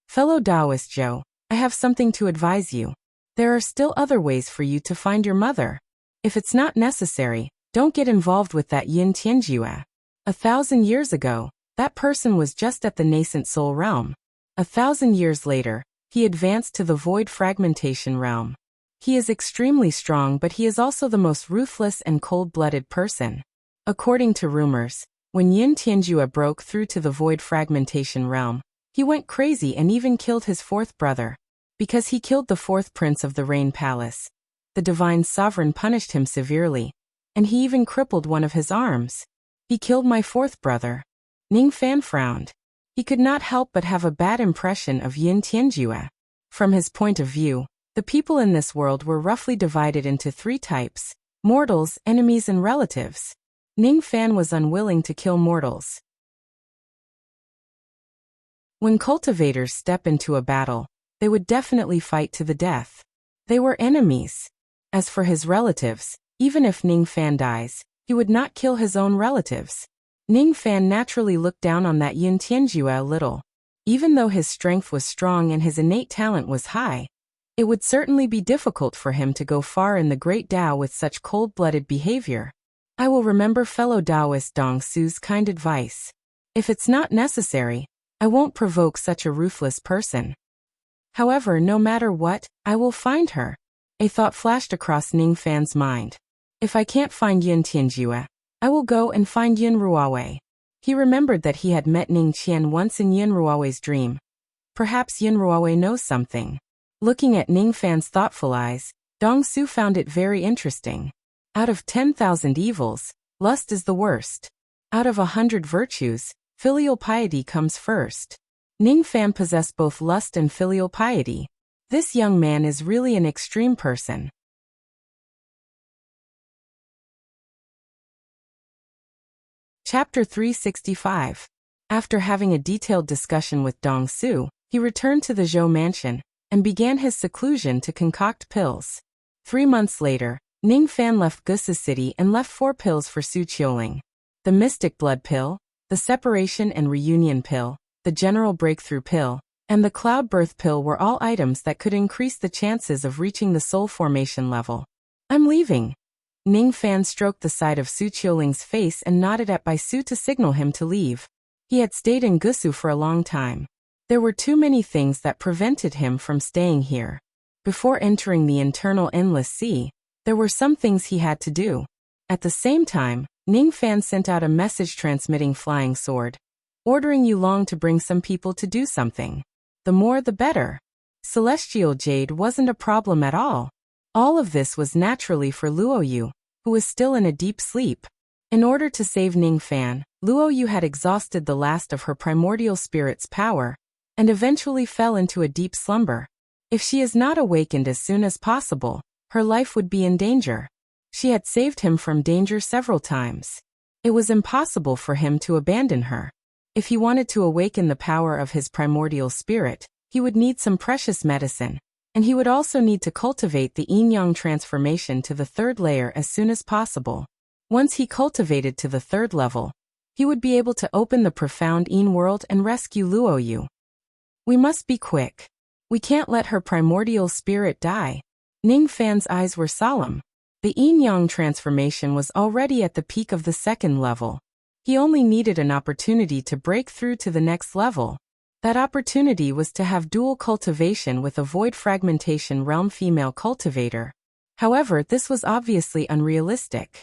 Fellow Taoist Zhou, I have something to advise you. There are still other ways for you to find your mother. If it's not necessary, don't get involved with that Yin Tianjue. 1,000 years ago, that person was just at the nascent soul realm. 1,000 years later, he advanced to the void fragmentation realm. He is extremely strong, but he is also the most ruthless and cold-blooded person. According to rumors, when Yin Tianjue broke through to the void fragmentation realm, he went crazy and even killed his fourth brother. Because he killed the fourth prince of the Rain Palace, the divine sovereign punished him severely, and he even crippled one of his arms. He killed my fourth brother. Ning Fan frowned. He could not help but have a bad impression of Yin Tianjue. From his point of view, the people in this world were roughly divided into 3 types: mortals, enemies and relatives. Ning Fan was unwilling to kill mortals. When cultivators step into a battle, they would definitely fight to the death. They were enemies. As for his relatives, even if Ning Fan dies, he would not kill his own relatives. Ning Fan naturally looked down on that Yin Tianjue a little. Even though his strength was strong and his innate talent was high, it would certainly be difficult for him to go far in the Great Tao with such cold-blooded behavior. I will remember fellow Taoist Dong Su's kind advice. If it's not necessary, I won't provoke such a ruthless person. However, no matter what, I will find her. A thought flashed across Ning Fan's mind. If I can't find Yin Tianjue, I will go and find Yin Ruowei. He remembered that he had met Ning Qian once in Yin Ruowei's dream. Perhaps Yin Ruowei knows something. Looking at Ning Fan's thoughtful eyes, Dong Su found it very interesting. Out of 10,000 evils, lust is the worst. Out of 100 virtues, filial piety comes first. Ning Fan possessed both lust and filial piety. This young man is really an extreme person. Chapter 365. After having a detailed discussion with Dong Su, he returned to the Zhou mansion and began his seclusion to concoct pills. 3 months later, Ning Fan left Gusa City and left 4 pills for Su Qiuling. The Mystic Blood Pill, the Separation and Reunion Pill, the General Breakthrough Pill, and the Cloud Birth Pill were all items that could increase the chances of reaching the soul formation level. I'm leaving. Ning Fan stroked the side of Su Qiuling's face and nodded at Bai Su to signal him to leave. He had stayed in Gusu for a long time. There were too many things that prevented him from staying here. Before entering the internal endless sea, there were some things he had to do. At the same time, Ning Fan sent out a message transmitting flying sword, ordering Yulong to bring some people to do something. the more the better. Celestial jade wasn't a problem at all. All of this was naturally for Luoyu, who was still in a deep sleep. In order to save Ningfan, Luoyu had exhausted the last of her primordial spirit's power, and eventually fell into a deep slumber. If she is not awakened as soon as possible, her life would be in danger. She had saved him from danger several times. It was impossible for him to abandon her. If he wanted to awaken the power of his primordial spirit, he would need some precious medicine, and he would also need to cultivate the yin-yang transformation to the third layer as soon as possible. Once he cultivated to the third level, he would be able to open the profound yin world and rescue Luoyu. We must be quick. We can't let her primordial spirit die. Ningfan's eyes were solemn. The yin-yang transformation was already at the peak of the second level. He only needed an opportunity to break through to the next level. That opportunity was to have dual cultivation with a void fragmentation realm female cultivator. However, this was obviously unrealistic.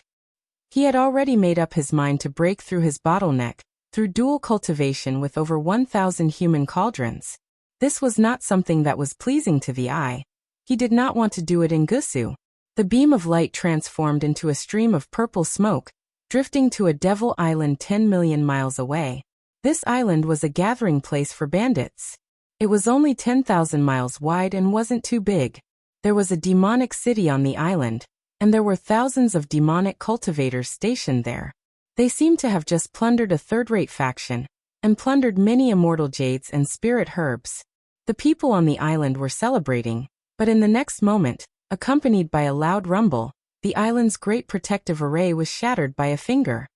He had already made up his mind to break through his bottleneck, through dual cultivation with over 1,000 human cauldrons. This was not something that was pleasing to the eye. He did not want to do it in Gusu. The beam of light transformed into a stream of purple smoke, drifting to a devil island 10 million miles away. This island was a gathering place for bandits. It was only 10,000 miles wide and wasn't too big. There was a demonic city on the island, and there were thousands of demonic cultivators stationed there. They seemed to have just plundered a third-rate faction, and plundered many immortal jades and spirit herbs. The people on the island were celebrating, but in the next moment, accompanied by a loud rumble, the island's great protective array was shattered by a finger.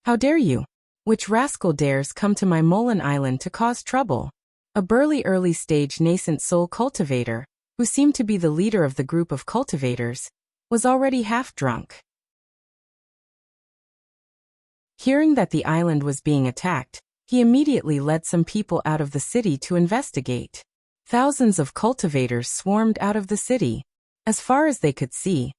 "How dare you? Which rascal dares come to my Molan Island to cause trouble?" A burly early-stage nascent soul cultivator, who seemed to be the leader of the group of cultivators, was already half-drunk. Hearing that the island was being attacked, he immediately led some people out of the city to investigate. Thousands of cultivators swarmed out of the city. As far as they could see,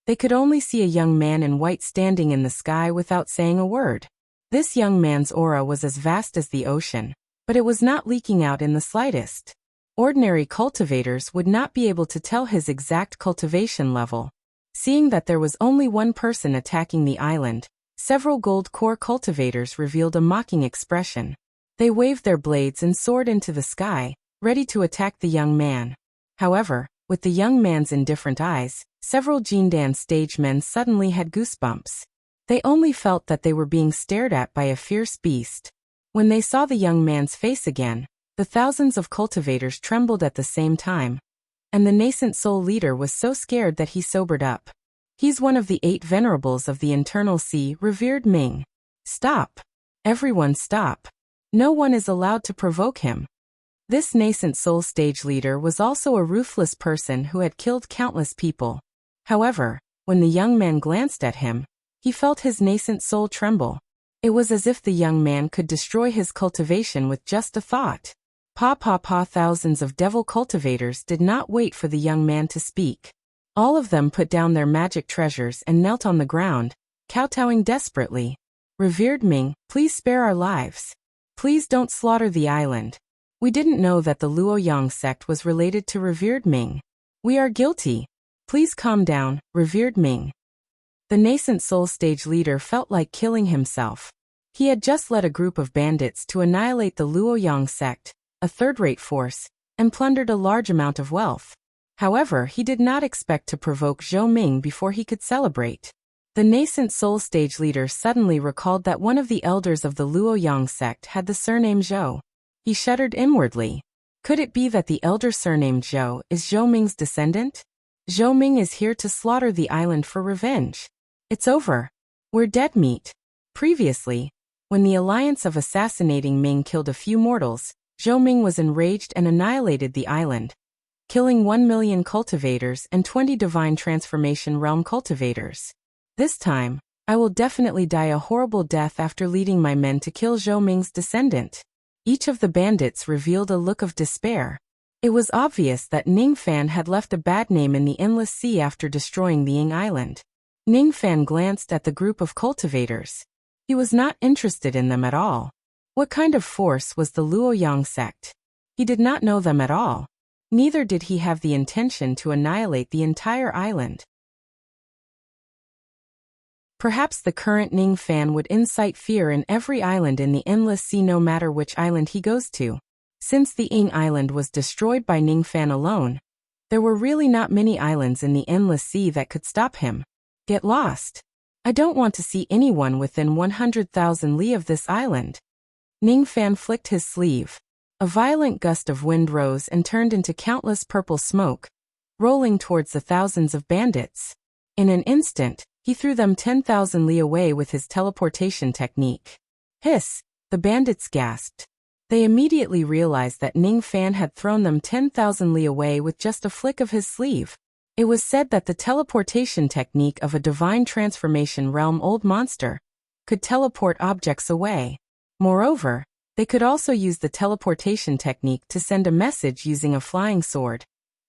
they could only see a young man in white standing in the sky without saying a word. This young man's aura was as vast as the ocean, but it was not leaking out in the slightest. Ordinary cultivators would not be able to tell his exact cultivation level. Seeing that there was only one person attacking the island, several gold core cultivators revealed a mocking expression. They waved their blades and soared into the sky, ready to attack the young man. However, with the young man's indifferent eyes, several Jindan stage men suddenly had goosebumps. They only felt that they were being stared at by a fierce beast. When they saw the young man's face again, the thousands of cultivators trembled at the same time, and the nascent soul leader was so scared that he sobered up. "He's one of the 8 venerables of the internal sea, revered Ming. Stop. Everyone stop. No one is allowed to provoke him." This nascent soul stage leader was also a ruthless person who had killed countless people. However, when the young man glanced at him, he felt his nascent soul tremble. It was as if the young man could destroy his cultivation with just a thought. Thousands of devil cultivators did not wait for the young man to speak. All of them put down their magic treasures and knelt on the ground, kowtowing desperately. "Revered Ming, please spare our lives. Please don't slaughter the island. We didn't know that the Luoyang sect was related to Revered Ming. We are guilty. Please calm down, Revered Ming." The nascent soul stage leader felt like killing himself. He had just led a group of bandits to annihilate the Luoyang sect, a third-rate force, and plundered a large amount of wealth. However, he did not expect to provoke Zhou Ming before he could celebrate. The nascent soul stage leader suddenly recalled that one of the elders of the Luoyang sect had the surname Zhou. He shuddered inwardly. Could it be that the elder surnamed Zhou is Zhou Ming's descendant? Zhou Ming is here to slaughter the island for revenge. It's over. We're dead meat. Previously, when the alliance of assassinating Ming killed a few mortals, Zhou Ming was enraged and annihilated the island, killing 1 million cultivators and 20 divine transformation realm cultivators. This time, I will definitely die a horrible death after leading my men to kill Zhou Ming's descendant. Each of the bandits revealed a look of despair. It was obvious that Ningfan had left a bad name in the endless sea after destroying the Ying Island. Ningfan glanced at the group of cultivators. He was not interested in them at all. What kind of force was the Luoyang sect? He did not know them at all. Neither did he have the intention to annihilate the entire island. Perhaps the current Ning Fan would incite fear in every island in the endless sea no matter which island he goes to. Since the Ing Island was destroyed by Ning Fan alone, there were really not many islands in the endless sea that could stop him. Get lost. I don't want to see anyone within 100,000 li of this island. Ning Fan flicked his sleeve. A violent gust of wind rose and turned into countless purple smoke, rolling towards the thousands of bandits. In an instant, he threw them 10,000 li away with his teleportation technique. Hiss! The bandits gasped. They immediately realized that Ning Fan had thrown them 10,000 li away with just a flick of his sleeve. It was said that the teleportation technique of a divine transformation realm old monster could teleport objects away. Moreover, they could also use the teleportation technique to send a message using a flying sword,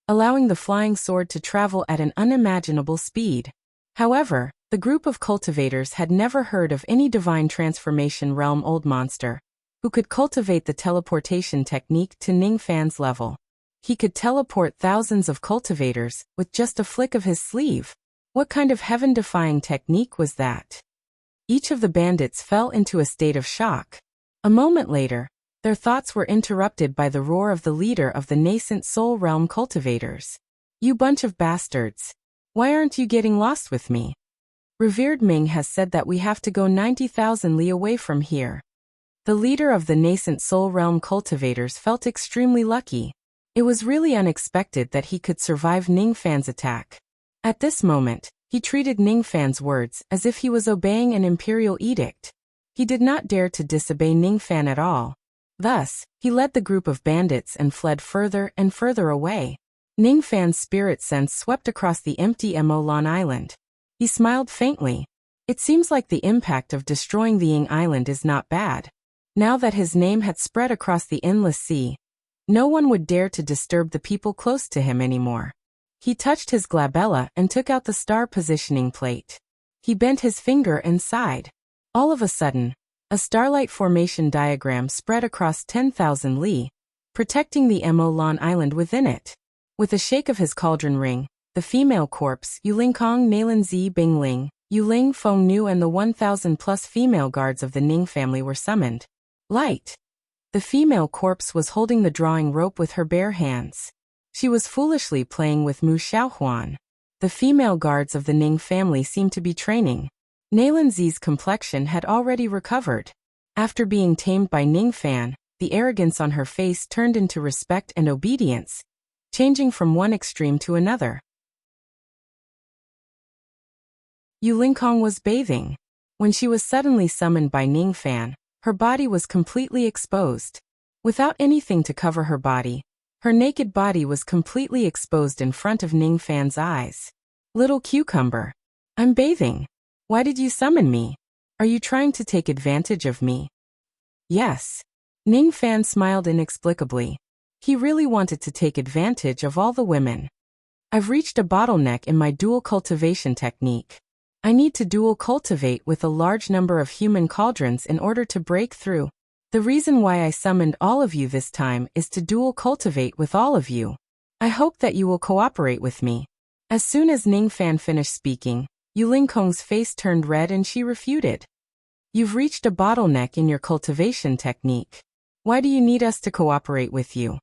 allowing the flying sword to travel at an unimaginable speed. However, the group of cultivators had never heard of any divine transformation realm old monster who could cultivate the teleportation technique to Ning Fan's level. He could teleport thousands of cultivators with just a flick of his sleeve. What kind of heaven-defying technique was that? Each of the bandits fell into a state of shock. A moment later, their thoughts were interrupted by the roar of the leader of the nascent soul realm cultivators. You bunch of bastards. Why aren't you getting lost with me? Revered Ming has said that we have to go 90,000 li away from here. The leader of the nascent soul realm cultivators felt extremely lucky. It was really unexpected that he could survive Ning Fan's attack. At this moment, he treated Ning Fan's words as if he was obeying an imperial edict. He did not dare to disobey Ning Fan at all. Thus, he led the group of bandits and fled further and further away. Ning Fan's spirit sense swept across the empty Emolan Island. He smiled faintly. It seems like the impact of destroying the Ying Island is not bad. Now that his name had spread across the endless sea, no one would dare to disturb the people close to him anymore. He touched his glabella and took out the star positioning plate. He bent his finger and sighed. All of a sudden, a starlight formation diagram spread across 10,000 li, protecting the Emolan Island within it. With a shake of his cauldron ring, the female corpse Yulinkong Nalan Zi Bingling, Yuling Feng Nu and the 1,000+ female guards of the Ning family were summoned. Light! The female corpse was holding the drawing rope with her bare hands. She was foolishly playing with Mu Xiaohuan. The female guards of the Ning family seemed to be training. Nalan Zi's complexion had already recovered. After being tamed by Ning Fan, the arrogance on her face turned into respect and obedience, changing from one extreme to another. Yulinkong was bathing. When she was suddenly summoned by Ning Fan, her body was completely exposed. Without anything to cover her body, her naked body was completely exposed in front of Ning Fan's eyes. Little cucumber. I'm bathing. Why did you summon me? Are you trying to take advantage of me? Yes. Ning Fan smiled inexplicably. He really wanted to take advantage of all the women. I've reached a bottleneck in my dual cultivation technique. I need to dual cultivate with a large number of human cauldrons in order to break through. The reason why I summoned all of you this time is to dual cultivate with all of you. I hope that you will cooperate with me. As soon as Ning Fan finished speaking, Yulinkong's face turned red and she refuted. You've reached a bottleneck in your cultivation technique. Why do you need us to cooperate with you?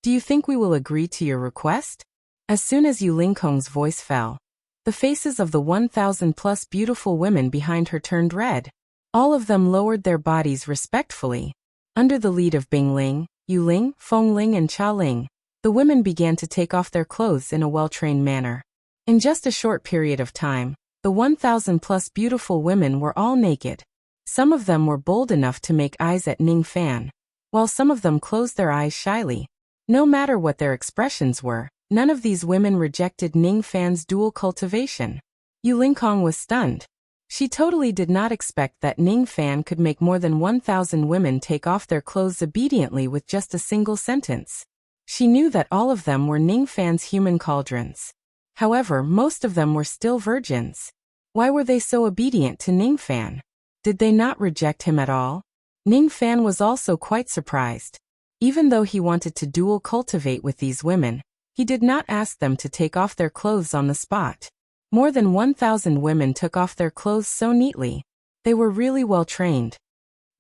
Do you think we will agree to your request? As soon as Yulinkong's voice fell, the faces of the 1,000+ beautiful women behind her turned red. All of them lowered their bodies respectfully. Under the lead of Bingling, Yuling, Fengling and Chaling, the women began to take off their clothes in a well-trained manner. In just a short period of time, the 1,000+ beautiful women were all naked. Some of them were bold enough to make eyes at Ning Fan, while some of them closed their eyes shyly. No matter what their expressions were, none of these women rejected Ning Fan's dual cultivation. Yulinkong was stunned. She totally did not expect that Ning Fan could make more than 1,000 women take off their clothes obediently with just a single sentence. She knew that all of them were Ning Fan's human cauldrons. However, most of them were still virgins. Why were they so obedient to Ning Fan? Did they not reject him at all? Ning Fan was also quite surprised. Even though he wanted to dual cultivate with these women, he did not ask them to take off their clothes on the spot. More than 1,000 women took off their clothes so neatly. They were really well trained.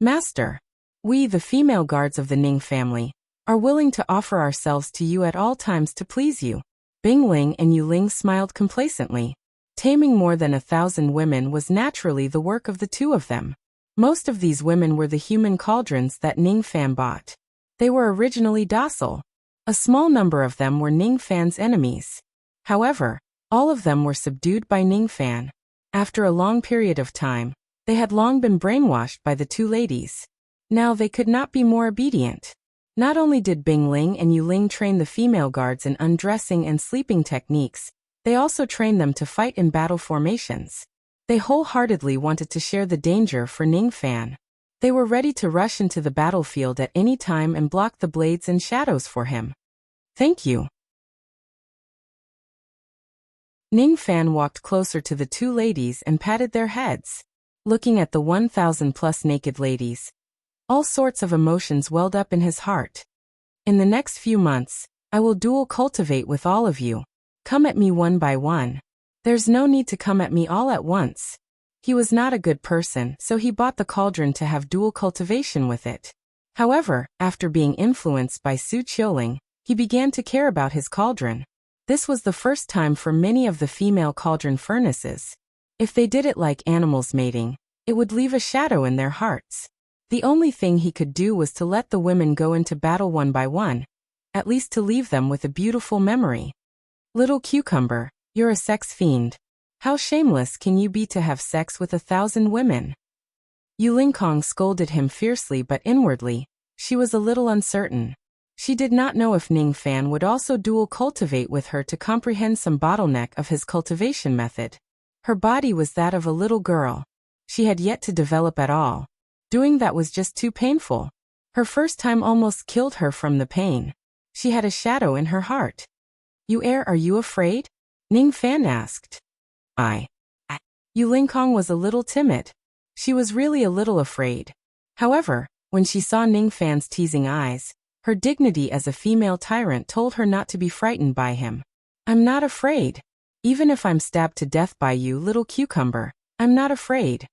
Master, we, the female guards of the Ning family, are willing to offer ourselves to you at all times to please you. Bing Ling and Yu Ling smiled complacently. Taming more than 1,000 women was naturally the work of the two of them. Most of these women were the human cauldrons that Ning Fan bought. They were originally docile. A small number of them were Ning Fan's enemies. However, all of them were subdued by Ning Fan. After a long period of time, they had long been brainwashed by the two ladies. Now they could not be more obedient. Not only did Bing Ling and Yu Ling train the female guards in undressing and sleeping techniques, they also trained them to fight in battle formations. They wholeheartedly wanted to share the danger for Ning Fan. They were ready to rush into the battlefield at any time and block the blades and shadows for him. Thank you. Ning Fan walked closer to the two ladies and patted their heads. Looking at the 1,000+ naked ladies, all sorts of emotions welled up in his heart. In the next few months, I will dual cultivate with all of you. Come at me one by one. There's no need to come at me all at once. He was not a good person, so he bought the cauldron to have dual cultivation with it. However, after being influenced by Su Qiuling, he began to care about his cauldron. This was the first time for many of the female cauldron furnaces. If they did it like animals mating, it would leave a shadow in their hearts. The only thing he could do was to let the women go into battle one by one, at least to leave them with a beautiful memory. Little cucumber, you're a sex fiend. How shameless can you be to have sex with 1,000 women? Yu Lingkong scolded him fiercely, but inwardly, she was a little uncertain. She did not know if Ning Fan would also dual cultivate with her to comprehend some bottleneck of his cultivation method. Her body was that of a little girl. She had yet to develop at all. Doing that was just too painful. Her first time almost killed her from the pain. She had a shadow in her heart. Are you afraid? Ning Fan asked. Yu Lingkong was a little timid. She was really a little afraid. However, when she saw Ning Fan's teasing eyes, her dignity as a female tyrant told her not to be frightened by him. I'm not afraid. Even if I'm stabbed to death by you, little cucumber, I'm not afraid.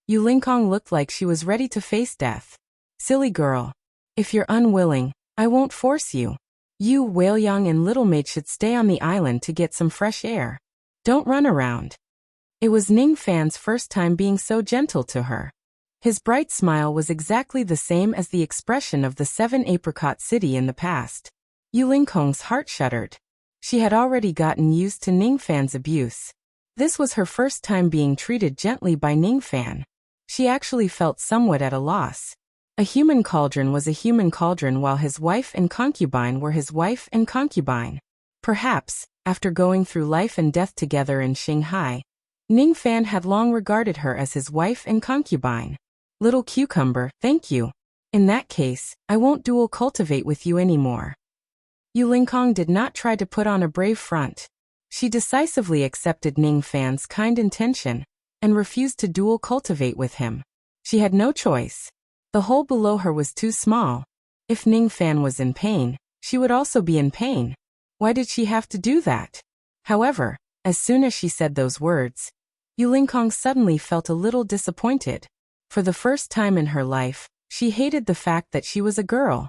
Yu Lingkong looked like she was ready to face death. Silly girl. If you're unwilling, I won't force you. You, Whaleyang and Little Maid should stay on the island to get some fresh air. Don't run around. It was Ning Fan's first time being so gentle to her. His bright smile was exactly the same as the expression of the 7-apricot city in the past. Yu Lingkong's heart shuddered. She had already gotten used to Ning Fan's abuse. This was her first time being treated gently by Ning Fan. She actually felt somewhat at a loss. A human cauldron was a human cauldron, while his wife and concubine were his wife and concubine. Perhaps, after going through life and death together in Shanghai, Ning Fan had long regarded her as his wife and concubine. Little cucumber, thank you. In that case, I won't dual cultivate with you anymore. Yu Lingkong did not try to put on a brave front. She decisively accepted Ning Fan's kind intention and refused to dual cultivate with him. She had no choice. The hole below her was too small. If Ning Fan was in pain, she would also be in pain. Why did she have to do that? However, as soon as she said those words, Yu Lingkong suddenly felt a little disappointed. For the first time in her life, she hated the fact that she was a girl.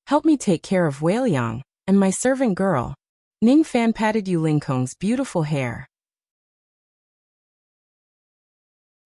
Help me take care of Whaleyang and my servant girl. Ning Fan patted Yu Lingkong's beautiful hair.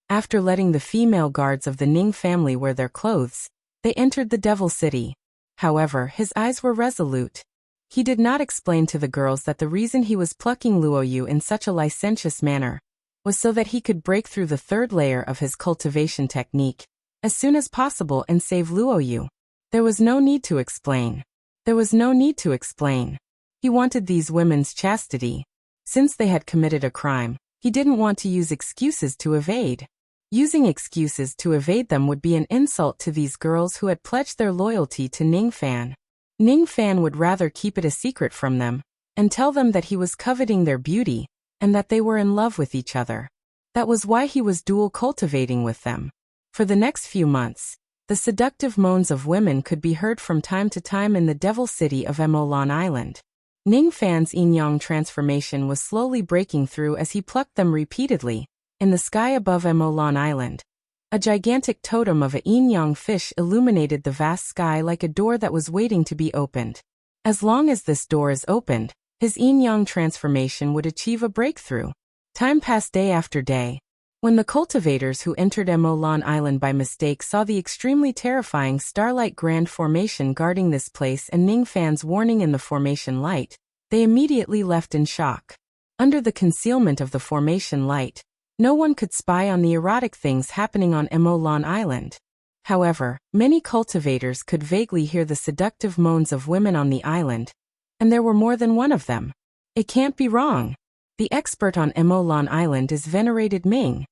After letting the female guards of the Ning family wear their clothes, they entered the Devil City. However, his eyes were resolute. He did not explain to the girls that the reason he was plucking Luoyu in such a licentious manner was so that he could break through the third layer of his cultivation technique as soon as possible and save Luoyu. There was no need to explain. There was no need to explain. He wanted these women's chastity. Since they had committed a crime, he didn't want to use excuses to evade. Using excuses to evade them would be an insult to these girls who had pledged their loyalty to Ning Fan. Ning Fan would rather keep it a secret from them and tell them that he was coveting their beauty and that they were in love with each other. That was why he was dual cultivating with them. For the next few months, The seductive moans of women could be heard from time to time in the devil city of Emolan Island. Ning Fan's yin-yang transformation was slowly breaking through as he plucked them repeatedly. In the sky above Emolan Island, a gigantic totem of a yin-yang fish illuminated the vast sky like a door that was waiting to be opened. As long as this door is opened, his yin-yang transformation would achieve a breakthrough. Time passed day after day. When the cultivators who entered Emolan Island by mistake saw the extremely terrifying Starlight Grand Formation guarding this place and Ning Fan's warning in the formation light, they immediately left in shock. Under the concealment of the formation light, no one could spy on the erotic things happening on Emolan Island. However, many cultivators could vaguely hear the seductive moans of women on the island, and there were more than one of them. It can't be wrong. The expert on Emolan Island is Venerated Ming.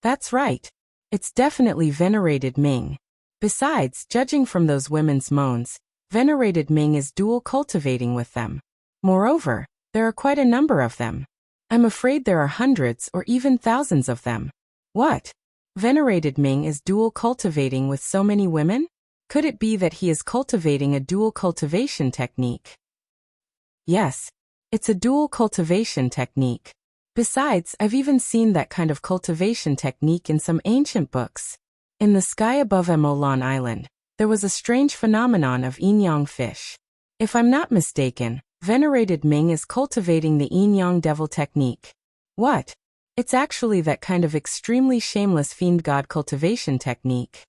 That's right. It's definitely Venerated Ming. Besides, judging from those women's moans, Venerated Ming is dual cultivating with them. Moreover, there are quite a number of them. I'm afraid there are hundreds or even thousands of them. What? Venerated Ming is dual cultivating with so many women? Could it be that he is cultivating a dual cultivation technique? Yes. It's a dual cultivation technique. Besides, I've even seen that kind of cultivation technique in some ancient books. In the sky above Emolan Island, there was a strange phenomenon of yin-yang fish. If I'm not mistaken, Venerated Ming is cultivating the yin-yang devil technique. What? It's actually that kind of extremely shameless fiend god cultivation technique.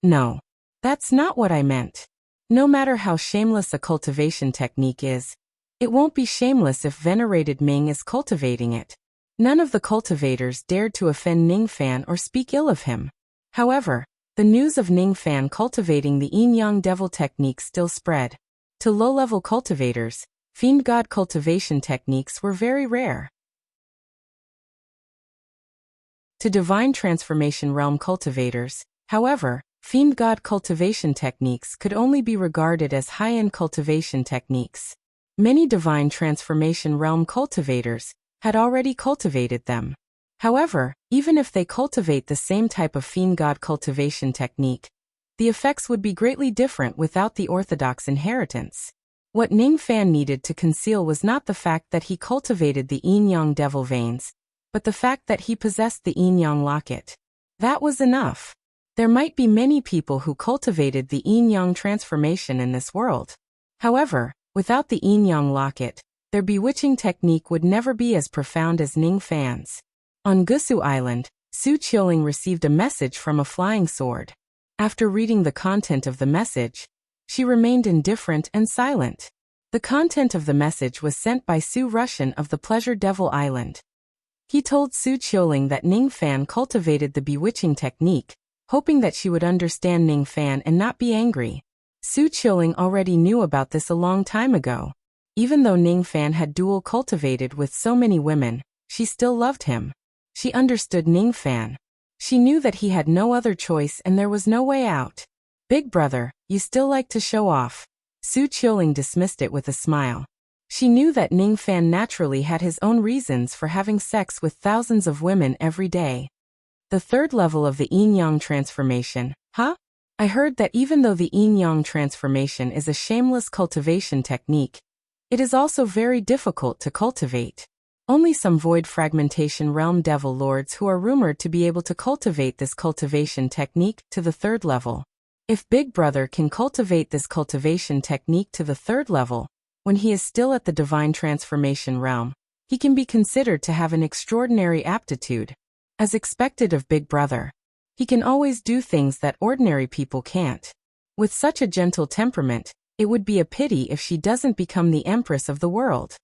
No. That's not what I meant. No matter how shameless a cultivation technique is, it won't be shameless if Venerated Ming is cultivating it. None of the cultivators dared to offend Ning Fan or speak ill of him. However, the news of Ning Fan cultivating the yin-yang devil technique still spread. To low-level cultivators, fiend god cultivation techniques were very rare. To divine transformation realm cultivators, however, fiend god cultivation techniques could only be regarded as high-end cultivation techniques. Many divine transformation realm cultivators had already cultivated them. However, even if they cultivate the same type of fiend god cultivation technique, the effects would be greatly different without the orthodox inheritance. What Ning Fan needed to conceal was not the fact that he cultivated the yin-yang devil veins, but the fact that he possessed the yin-yang locket. That was enough. There might be many people who cultivated the yin-yang transformation in this world. However, without the yin-yang locket, their bewitching technique would never be as profound as Ning Fan's. On Gusu Island, Su Qiuling received a message from a flying sword. After reading the content of the message, she remained indifferent and silent. The content of the message was sent by Su Russian of the Pleasure Devil Island. He told Su Qiuling that Ning Fan cultivated the bewitching technique, hoping that she would understand Ning Fan and not be angry. Su Qiuling already knew about this a long time ago. Even though Ning Fan had dual cultivated with so many women, she still loved him. She understood Ning Fan. She knew that he had no other choice and there was no way out. Big brother, you still like to show off. Su Qiuling dismissed it with a smile. She knew that Ning Fan naturally had his own reasons for having sex with thousands of women every day. The third level of the yin-yang transformation, huh? I heard that even though the yin-yang transformation is a shameless cultivation technique, it is also very difficult to cultivate. Only some void fragmentation realm devil lords who are rumored to be able to cultivate this cultivation technique to the third level. If Big Brother can cultivate this cultivation technique to the third level, when he is still at the divine transformation realm, he can be considered to have an extraordinary aptitude. As expected of Big Brother, he can always do things that ordinary people can't. With such a gentle temperament, it would be a pity if she doesn't become the empress of the world.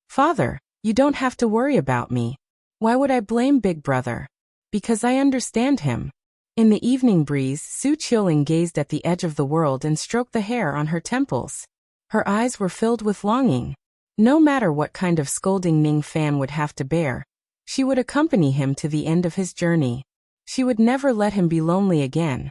Father, you don't have to worry about me. Why would I blame Big Brother? Because I understand him. In the evening breeze, Su Qiuling gazed at the edge of the world and stroked the hair on her temples. Her eyes were filled with longing. No matter what kind of scolding Ning Fan would have to bear, she would accompany him to the end of his journey. She would never let him be lonely again.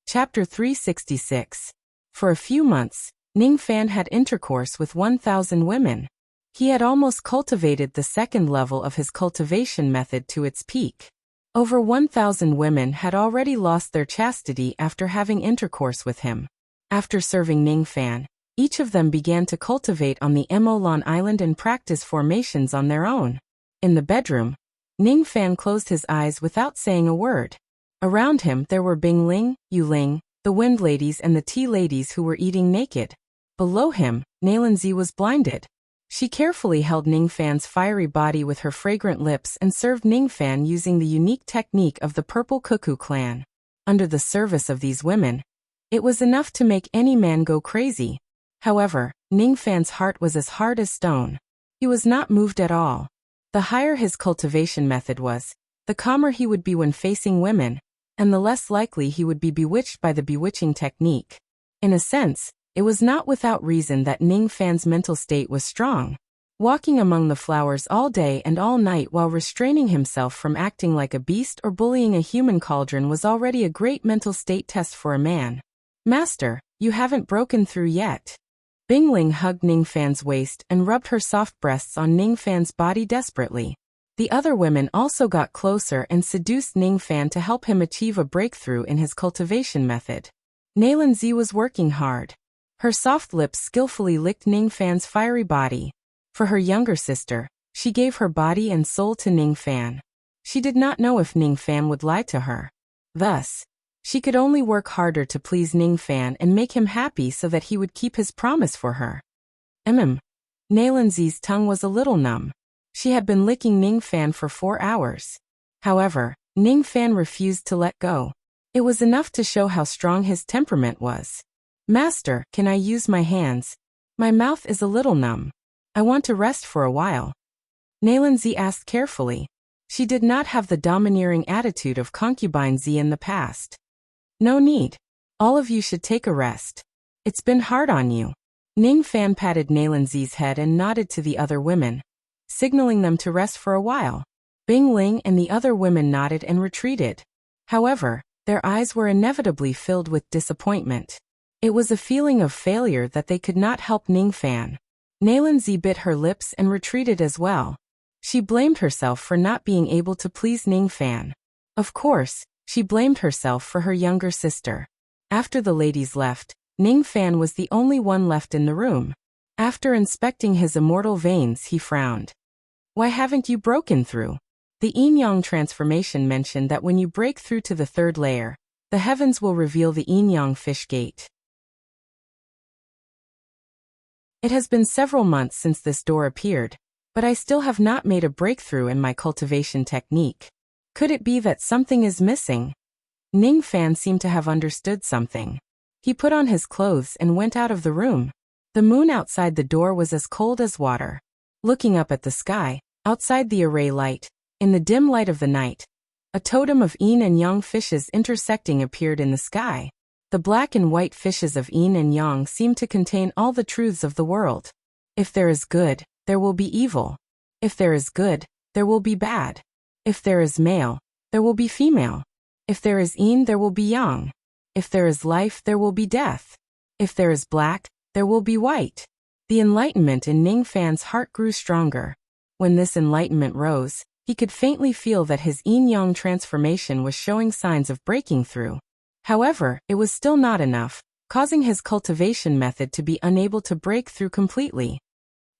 Chapter 366. For a few months, Ning Fan had intercourse with 1,000 women. He had almost cultivated the second level of his cultivation method to its peak. Over 1,000 women had already lost their chastity after having intercourse with him. After serving Ningfan, each of them began to cultivate on the Emolan Island and practice formations on their own. In the bedroom, Ningfan closed his eyes without saying a word. Around him there were Bingling, Yuling, the Wind Ladies and the Tea Ladies who were eating naked. Below him, Nailanzi was blinded. She carefully held Ningfan's fiery body with her fragrant lips and served Ningfan using the unique technique of the Purple Cuckoo clan. Under the service of these women, it was enough to make any man go crazy. However, Ningfan's heart was as hard as stone. He was not moved at all. The higher his cultivation method was, the calmer he would be when facing women, and the less likely he would be bewitched by the bewitching technique. In a sense, it was not without reason that Ningfan's mental state was strong. Walking among the flowers all day and all night while restraining himself from acting like a beast or bullying a human cauldron was already a great mental state test for a man. Master, you haven't broken through yet. Bingling hugged Ningfan's waist and rubbed her soft breasts on Ningfan's body desperately. The other women also got closer and seduced Ningfan to help him achieve a breakthrough in his cultivation method. Nailanzi was working hard. Her soft lips skillfully licked Ningfan's fiery body. For her younger sister, she gave her body and soul to Ningfan. She did not know if Ningfan would lie to her. Thus, she could only work harder to please Ningfan and make him happy so that he would keep his promise for her. Nailanzi's tongue was a little numb. She had been licking Ningfan for 4 hours. However, Ningfan refused to let go. It was enough to show how strong his temperament was. Master, can I use my hands? My mouth is a little numb. I want to rest for a while. Nailanzi asked carefully. She did not have the domineering attitude of concubine Z in the past. No need. All of you should take a rest. It's been hard on you. Ningfan patted Nailanzi's head and nodded to the other women, signaling them to rest for a while. Bingling and the other women nodded and retreated. However, their eyes were inevitably filled with disappointment. It was a feeling of failure that they could not help Ningfan. Nailanzi bit her lips and retreated as well. She blamed herself for not being able to please Ningfan. Of course, she blamed herself for her younger sister. After the ladies left, Ningfan was the only one left in the room. After inspecting his immortal veins, he frowned. Why haven't you broken through? The yin-yang transformation mentioned that when you break through to the third layer, the heavens will reveal the yin-yang fish gate. It has been several months since this door appeared, but I still have not made a breakthrough in my cultivation technique. Could it be that something is missing? Ningfan seemed to have understood something. He put on his clothes and went out of the room. The moon outside the door was as cold as water. Looking up at the sky, outside the array light, in the dim light of the night, a totem of yin and yang fishes intersecting appeared in the sky. The black and white fishes of yin and yang seem to contain all the truths of the world. If there is good, there will be evil. If there is good, there will be bad. If there is male, there will be female. If there is yin, there will be yang. If there is life, there will be death. If there is black, there will be white. The enlightenment in Ningfan's heart grew stronger. When this enlightenment rose, he could faintly feel that his yin-yang transformation was showing signs of breaking through. However, it was still not enough, causing his cultivation method to be unable to break through completely.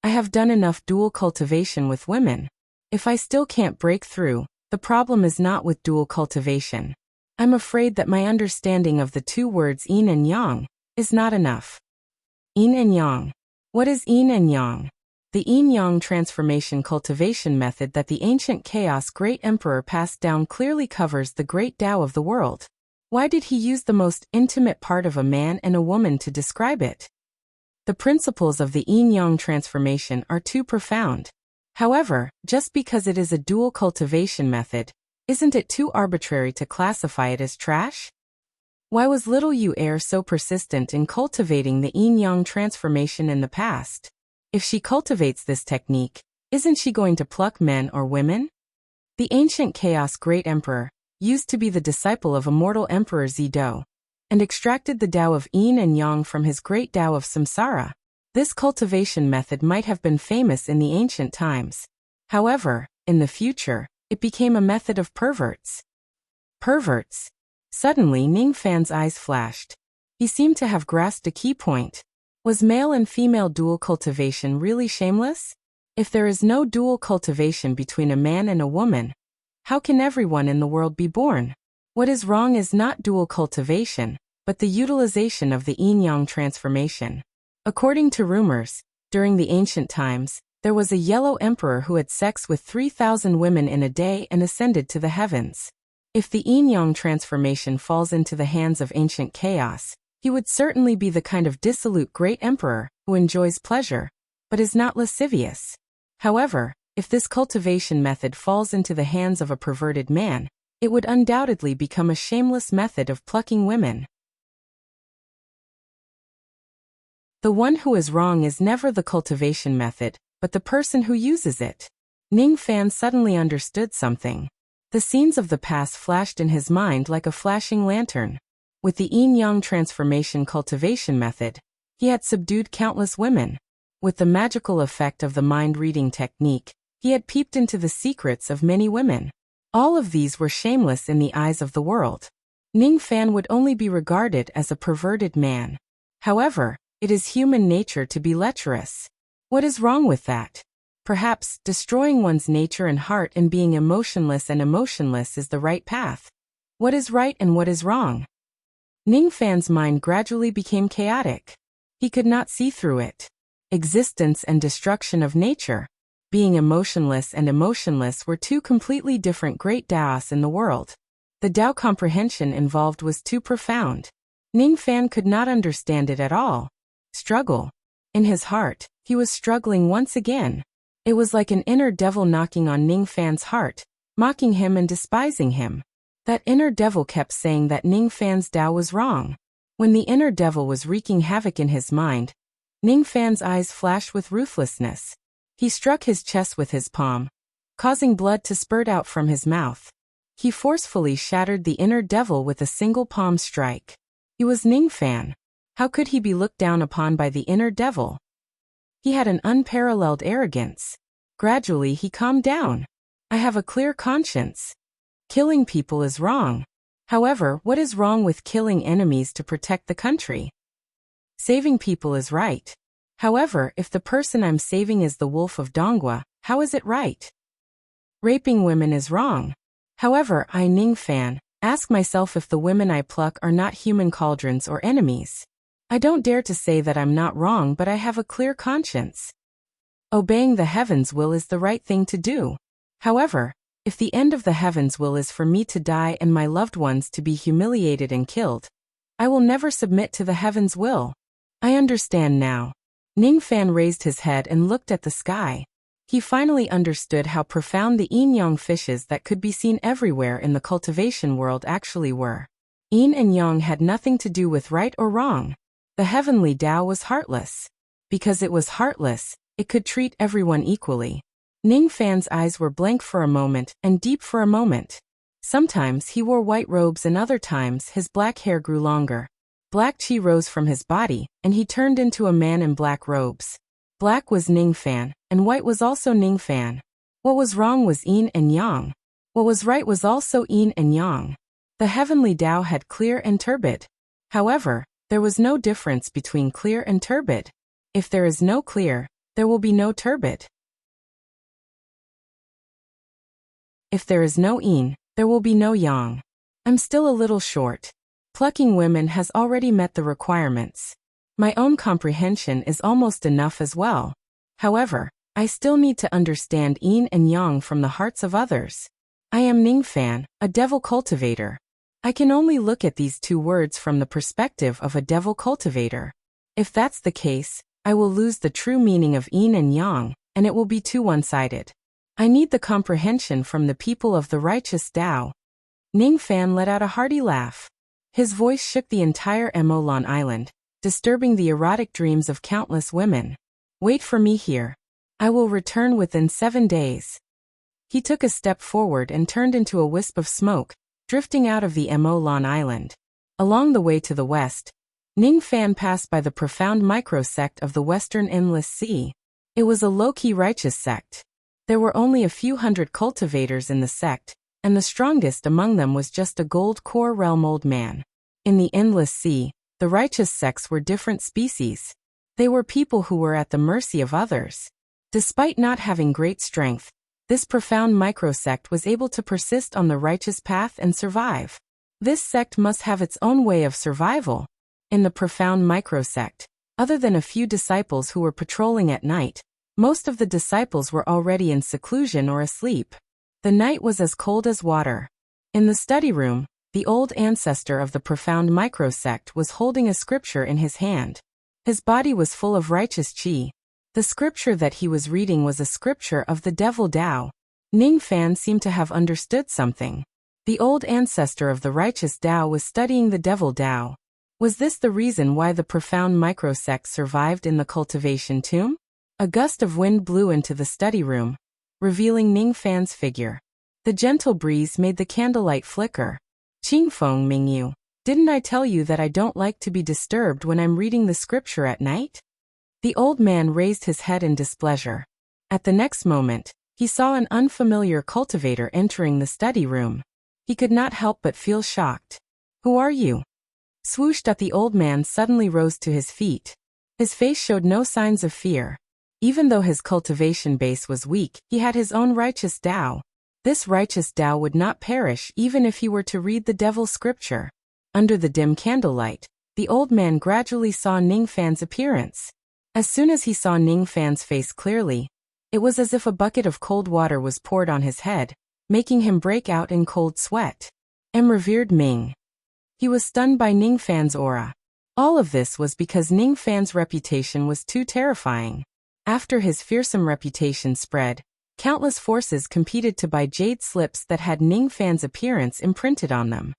I have done enough dual cultivation with women. If I still can't break through, the problem is not with dual cultivation. I'm afraid that my understanding of the two words yin and yang is not enough. Yin and yang. What is yin and yang? The yin-yang transformation cultivation method that the ancient Chaos Great Emperor passed down clearly covers the great Tao of the world. Why did he use the most intimate part of a man and a woman to describe it? The principles of the yin-yang transformation are too profound. However, just because it is a dual cultivation method, isn't it too arbitrary to classify it as trash? Why was little Yu Er so persistent in cultivating the yin-yang transformation in the past? If she cultivates this technique, isn't she going to pluck men or women? The ancient Chaos Great Emperor used to be the disciple of immortal Emperor Zido, and extracted the Tao of yin and yang from his great Tao of samsara. This cultivation method might have been famous in the ancient times. However, in the future, it became a method of perverts. Perverts. Suddenly Ning Fan's eyes flashed. He seemed to have grasped a key point. Was male and female dual cultivation really shameless? If there is no dual cultivation between a man and a woman, how can everyone in the world be born? What is wrong is not dual cultivation, but the utilization of the yin-yang transformation. According to rumors, during the ancient times, there was a yellow emperor who had sex with 3,000 women in a day and ascended to the heavens. If the yin-yang transformation falls into the hands of ancient chaos, he would certainly be the kind of dissolute great emperor who enjoys pleasure, but is not lascivious. However, if this cultivation method falls into the hands of a perverted man, it would undoubtedly become a shameless method of plucking women. The one who is wrong is never the cultivation method, but the person who uses it. Ning Fan suddenly understood something. The scenes of the past flashed in his mind like a flashing lantern. With the yin-yang transformation cultivation method, he had subdued countless women. With the magical effect of the mind-reading technique, he had peeped into the secrets of many women. All of these were shameless in the eyes of the world. Ning Fan would only be regarded as a perverted man. However, it is human nature to be lecherous. What is wrong with that? Perhaps destroying one's nature and heart and being emotionless is the right path. What is right and what is wrong? Ning Fan's mind gradually became chaotic. He could not see through it. Existence and destruction of nature. Being emotionless and emotionless were two completely different great Taoists in the world. The Tao comprehension involved was too profound. Ning Fan could not understand it at all. Struggle. In his heart, he was struggling once again. It was like an inner devil knocking on Ning Fan's heart, mocking him and despising him. That inner devil kept saying that Ning Fan's Tao was wrong. When the inner devil was wreaking havoc in his mind, Ning Fan's eyes flashed with ruthlessness. He struck his chest with his palm, causing blood to spurt out from his mouth. He forcefully shattered the inner devil with a single palm strike. He was Ning Fan. How could he be looked down upon by the inner devil? He had an unparalleled arrogance. Gradually he calmed down. I have a clear conscience. Killing people is wrong. However, what is wrong with killing enemies to protect the country? Saving people is right. However, if the person I'm saving is the wolf of Dongua, how is it right? Raping women is wrong. However, I, Ning Fan, ask myself if the women I pluck are not human cauldrons or enemies. I don't dare to say that I'm not wrong, but I have a clear conscience. Obeying the heavens' will is the right thing to do. However, if the end of the heavens' will is for me to die and my loved ones to be humiliated and killed, I will never submit to the heavens' will. I understand now. Ning Fan raised his head and looked at the sky. He finally understood how profound the yin-yang fishes that could be seen everywhere in the cultivation world actually were. Yin and yang had nothing to do with right or wrong. The heavenly Tao was heartless. Because it was heartless, it could treat everyone equally. Ning Fan's eyes were blank for a moment and deep for a moment. Sometimes he wore white robes and other times his black hair grew longer. Black chi rose from his body, and he turned into a man in black robes. Black was Ning Fan, and white was also Ning Fan. What was wrong was yin and yang. What was right was also yin and yang. The heavenly Tao had clear and turbid. However, there was no difference between clear and turbid. If there is no clear, there will be no turbid. If there is no yin, there will be no yang. I'm still a little short. Plucking women has already met the requirements. My own comprehension is almost enough as well. However, I still need to understand yin and yang from the hearts of others. I am Ning Fan, a devil cultivator. I can only look at these two words from the perspective of a devil cultivator. If that's the case, I will lose the true meaning of yin and yang, and it will be too one-sided. I need the comprehension from the people of the righteous Tao. Ning Fan let out a hearty laugh. His voice shook the entire Emolan Island, disturbing the erotic dreams of countless women. Wait for me here. I will return within 7 days. He took a step forward and turned into a wisp of smoke, drifting out of the Emolan Island. Along the way to the west, Ning Fan passed by the profound micro-sect of the Western Endless Sea. It was a low-key righteous sect. There were only a few hundred cultivators in the sect, and the strongest among them was just a gold core realm old man. In the Endless Sea, the righteous sects were different species. They were people who were at the mercy of others. Despite not having great strength, this profound micro-sect was able to persist on the righteous path and survive. This sect must have its own way of survival. In the profound micro-sect, other than a few disciples who were patrolling at night, most of the disciples were already in seclusion or asleep. The night was as cold as water. In the study room, the old ancestor of the profound micro-sect was holding a scripture in his hand. His body was full of righteous qi. The scripture that he was reading was a scripture of the devil Tao. Ning Fan seemed to have understood something. The old ancestor of the righteous Tao was studying the devil Tao. Was this the reason why the profound micro-sect survived in the cultivation tomb? A gust of wind blew into the study room, revealing Ning Fan's figure. The gentle breeze made the candlelight flicker. Qingfeng Mingyu, didn't I tell you that I don't like to be disturbed when I'm reading the scripture at night? The old man raised his head in displeasure. At the next moment, he saw an unfamiliar cultivator entering the study room. He could not help but feel shocked. Who are you? Swooshed, the old man suddenly rose to his feet. His face showed no signs of fear. Even though his cultivation base was weak, he had his own righteous Tao. This righteous Tao would not perish even if he were to read the devil's scripture. Under the dim candlelight, the old man gradually saw Ning Fan's appearance. As soon as he saw Ning Fan's face clearly, it was as if a bucket of cold water was poured on his head, making him break out in cold sweat. Revered Ming. He was stunned by Ning Fan's aura. All of this was because Ning Fan's reputation was too terrifying. After his fearsome reputation spread, countless forces competed to buy jade slips that had Ning Fan's appearance imprinted on them.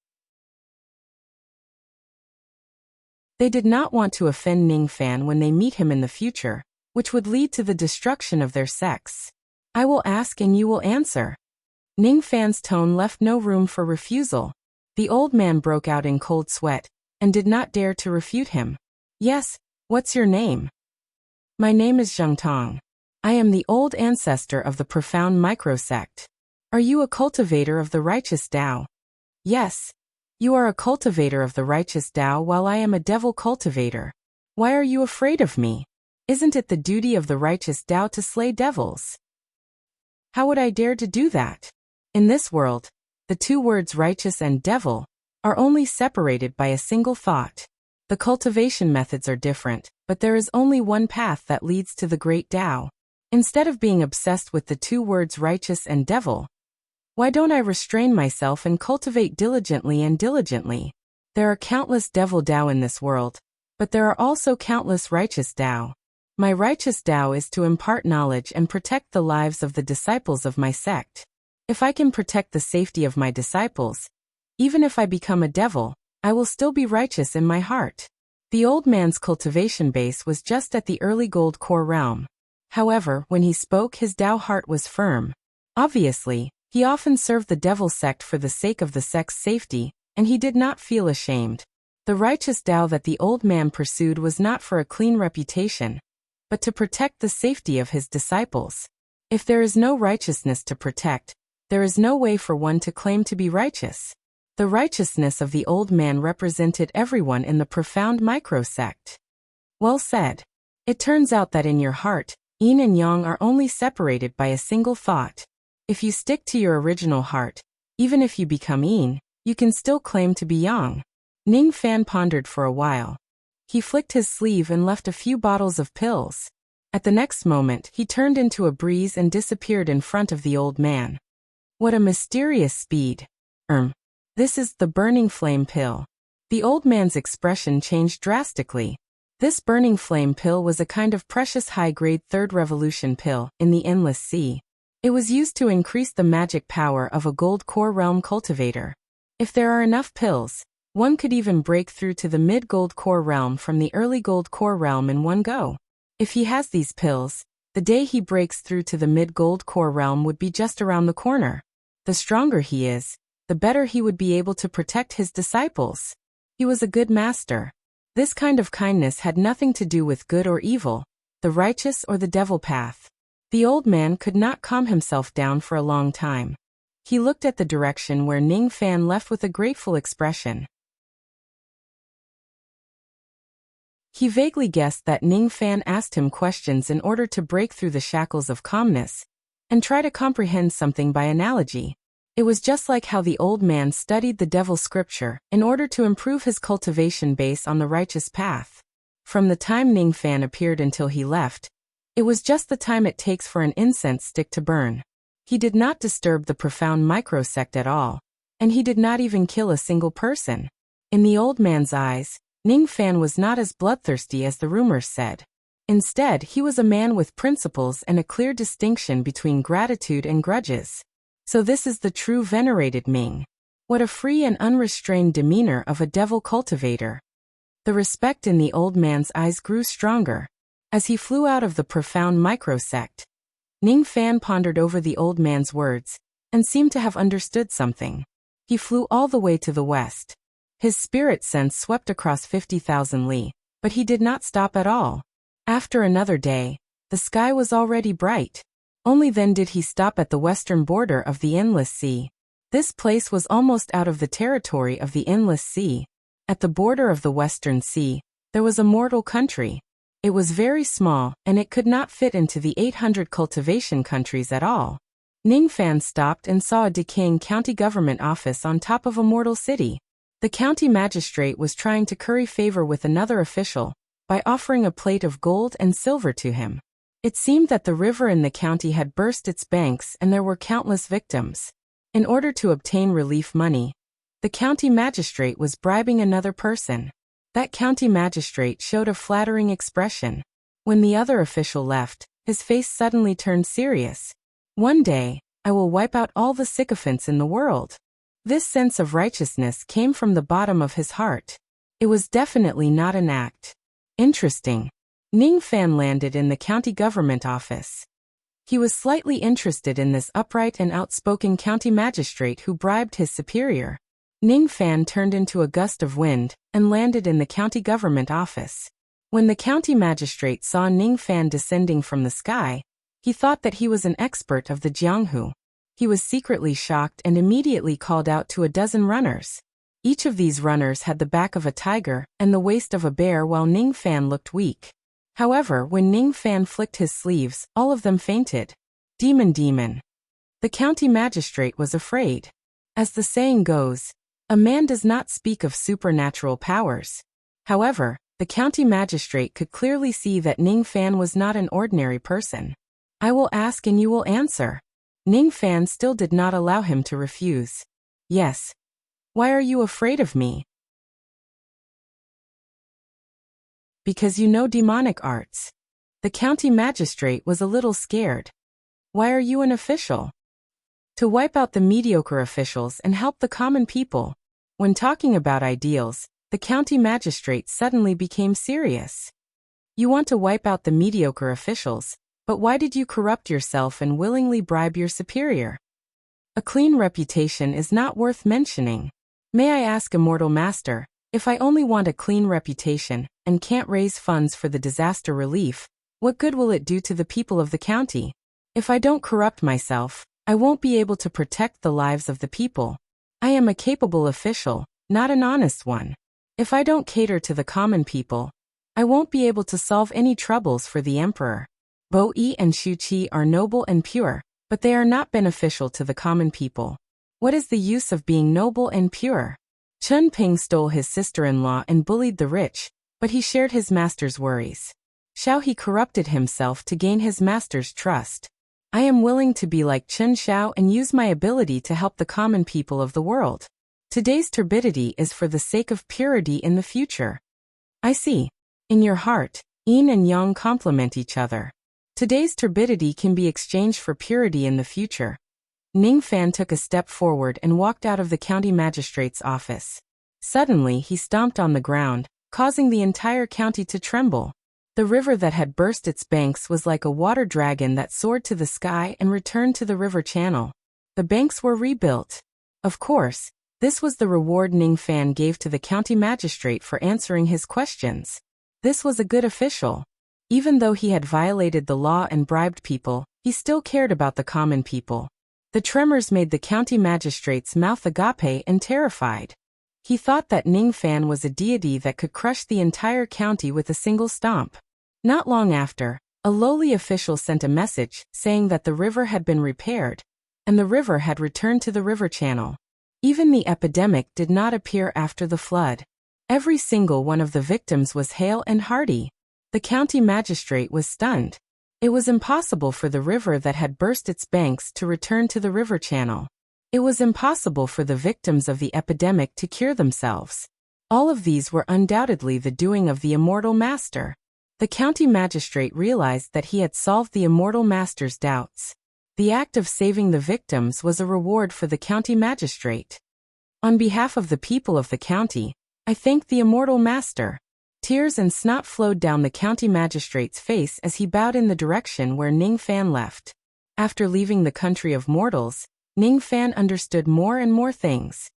They did not want to offend Ning Fan when they meet him in the future, which would lead to the destruction of their sects. I will ask and you will answer. Ning Fan's tone left no room for refusal. The old man broke out in cold sweat, and did not dare to refute him. Yes, what's your name? My name is Zheng Tong. I am the old ancestor of the profound micro-sect. Are you a cultivator of the righteous Tao? Yes. You are a cultivator of the righteous Tao while I am a devil cultivator. Why are you afraid of me? Isn't it the duty of the righteous Tao to slay devils? How would I dare to do that? In this world, the two words righteous and devil are only separated by a single thought. The cultivation methods are different, but there is only one path that leads to the great Tao. Instead of being obsessed with the two words righteous and devil, why don't I restrain myself and cultivate diligently and diligently? There are countless devil Tao in this world, but there are also countless righteous Tao. My righteous Tao is to impart knowledge and protect the lives of the disciples of my sect. If I can protect the safety of my disciples, even if I become a devil, I will still be righteous in my heart. The old man's cultivation base was just at the early gold core realm. However, when he spoke, his Tao heart was firm. Obviously, he often served the devil sect for the sake of the sect's safety, and he did not feel ashamed. The righteous Tao that the old man pursued was not for a clean reputation, but to protect the safety of his disciples. If there is no righteousness to protect, there is no way for one to claim to be righteous. The righteousness of the old man represented everyone in the profound micro-sect. Well said. It turns out that in your heart, yin and yang are only separated by a single thought. If you stick to your original heart, even if you become yin, you can still claim to be yang. Ning Fan pondered for a while. He flicked his sleeve and left a few bottles of pills. At the next moment, he turned into a breeze and disappeared in front of the old man. What a mysterious speed. This is the burning flame pill. The old man's expression changed drastically. This burning flame pill was a kind of precious high-grade third revolution pill in the Endless Sea. It was used to increase the magic power of a gold core realm cultivator. If there are enough pills, one could even break through to the mid-gold core realm from the early gold core realm in one go. If he has these pills, the day he breaks through to the mid-gold core realm would be just around the corner. The stronger he is, the better he would be able to protect his disciples. He was a good master. This kind of kindness had nothing to do with good or evil, the righteous or the devil path. The old man could not calm himself down for a long time. He looked at the direction where Ning Fan left with a grateful expression. He vaguely guessed that Ning Fan asked him questions in order to break through the shackles of calmness and try to comprehend something by analogy. It was just like how the old man studied the devil's scripture in order to improve his cultivation base on the righteous path. From the time Ning Fan appeared until he left, it was just the time it takes for an incense stick to burn. He did not disturb the profound microsect at all, and he did not even kill a single person. In the old man's eyes, Ning Fan was not as bloodthirsty as the rumors said. Instead, he was a man with principles and a clear distinction between gratitude and grudges. So this is the true venerated Ming. What a free and unrestrained demeanor of a devil cultivator. The respect in the old man's eyes grew stronger. As he flew out of the profound microsect, Ning Fan pondered over the old man's words and seemed to have understood something. He flew all the way to the west. His spirit sense swept across 50,000 li, but he did not stop at all. After another day, the sky was already bright. Only then did he stop at the western border of the Endless Sea. This place was almost out of the territory of the Endless Sea. At the border of the Western Sea, there was a mortal country. It was very small, and it could not fit into the 800 cultivation countries at all. Ning Fan stopped and saw a decaying county government office on top of a mortal city. The county magistrate was trying to curry favor with another official by offering a plate of gold and silver to him. It seemed that the river in the county had burst its banks and there were countless victims. In order to obtain relief money, the county magistrate was bribing another person. That county magistrate showed a flattering expression. When the other official left, his face suddenly turned serious. One day, I will wipe out all the sycophants in the world. This sense of righteousness came from the bottom of his heart. It was definitely not an act. Interesting. Ning Fan landed in the county government office. He was slightly interested in this upright and outspoken county magistrate who bribed his superior. Ning Fan turned into a gust of wind and landed in the county government office. When the county magistrate saw Ning Fan descending from the sky, he thought that he was an expert of the Jianghu. He was secretly shocked and immediately called out to a dozen runners. Each of these runners had the back of a tiger and the waist of a bear while Ning Fan looked weak. However, when Ning Fan flicked his sleeves, all of them fainted. Demon. The county magistrate was afraid. As the saying goes, a man does not speak of supernatural powers. However, the county magistrate could clearly see that Ning Fan was not an ordinary person. I will ask and you will answer. Ning Fan still did not allow him to refuse. Yes. Why are you afraid of me? Because you know demonic arts. The county magistrate was a little scared. Why are you an official? To wipe out the mediocre officials and help the common people. When talking about ideals, the county magistrate suddenly became serious. You want to wipe out the mediocre officials, but why did you corrupt yourself and willingly bribe your superior? A clean reputation is not worth mentioning. May I ask, immortal master, if I only want a clean reputation and can't raise funds for the disaster relief, what good will it do to the people of the county? If I don't corrupt myself, I won't be able to protect the lives of the people. I am a capable official, not an honest one. If I don't cater to the common people, I won't be able to solve any troubles for the emperor. Bo Yi and Shu Qi are noble and pure, but they are not beneficial to the common people. What is the use of being noble and pure? Chun Ping stole his sister-in-law and bullied the rich, but he shared his master's worries. Xiao He corrupted himself to gain his master's trust. I am willing to be like Chen Xiao and use my ability to help the common people of the world. Today's turbidity is for the sake of purity in the future. I see. In your heart, yin and yang complement each other. Today's turbidity can be exchanged for purity in the future. Ning Fan took a step forward and walked out of the county magistrate's office. Suddenly, he stomped on the ground, causing the entire county to tremble. The river that had burst its banks was like a water dragon that soared to the sky and returned to the river channel. The banks were rebuilt. Of course, This was the reward Ning Fan gave to the county magistrate for answering his questions. This was a good official. Even though he had violated the law and bribed people, he still cared about the common people. The tremors made the county magistrate's mouth agape and terrified. He thought that Ning Fan was a deity that could crush the entire county with a single stomp. Not long after, a lowly official sent a message saying that the river had been repaired, and the river had returned to the river channel. Even the epidemic did not appear after the flood. Every single one of the victims was hale and hearty. The county magistrate was stunned. It was impossible for the river that had burst its banks to return to the river channel. It was impossible for the victims of the epidemic to cure themselves. All of these were undoubtedly the doing of the immortal master. The county magistrate realized that he had solved the immortal master's doubts. The act of saving the victims was a reward for the county magistrate. On behalf of the people of the county, I thank the immortal master. Tears and snot flowed down the county magistrate's face as he bowed in the direction where Ning Fan left. After leaving the country of mortals, Ning Fan understood more and more things.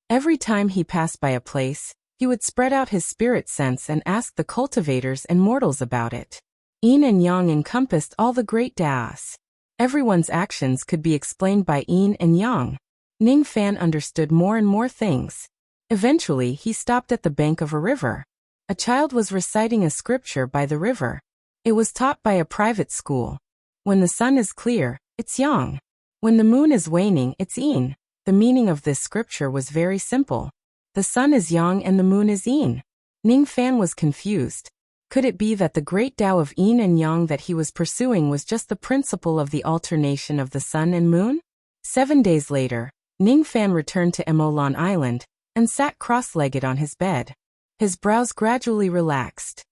Every time he passed by a place, he would spread out his spirit sense and ask the cultivators and mortals about it. Yin and Yang encompassed all the great Taoists. Everyone's actions could be explained by Yin and Yang. Ning Fan understood more and more things. Eventually, he stopped at the bank of a river. A child was reciting a scripture by the river. It was taught by a private school. When the sun is clear, it's Yang. When the moon is waning, it's Yin. The meaning of this scripture was very simple. The sun is Yang and the moon is Yin. Ning Fan was confused. Could it be that the great Tao of Yin and Yang that he was pursuing was just the principle of the alternation of the sun and moon? 7 days later, Ning Fan returned to Emolan Island and sat cross-legged on his bed. His brows gradually relaxed.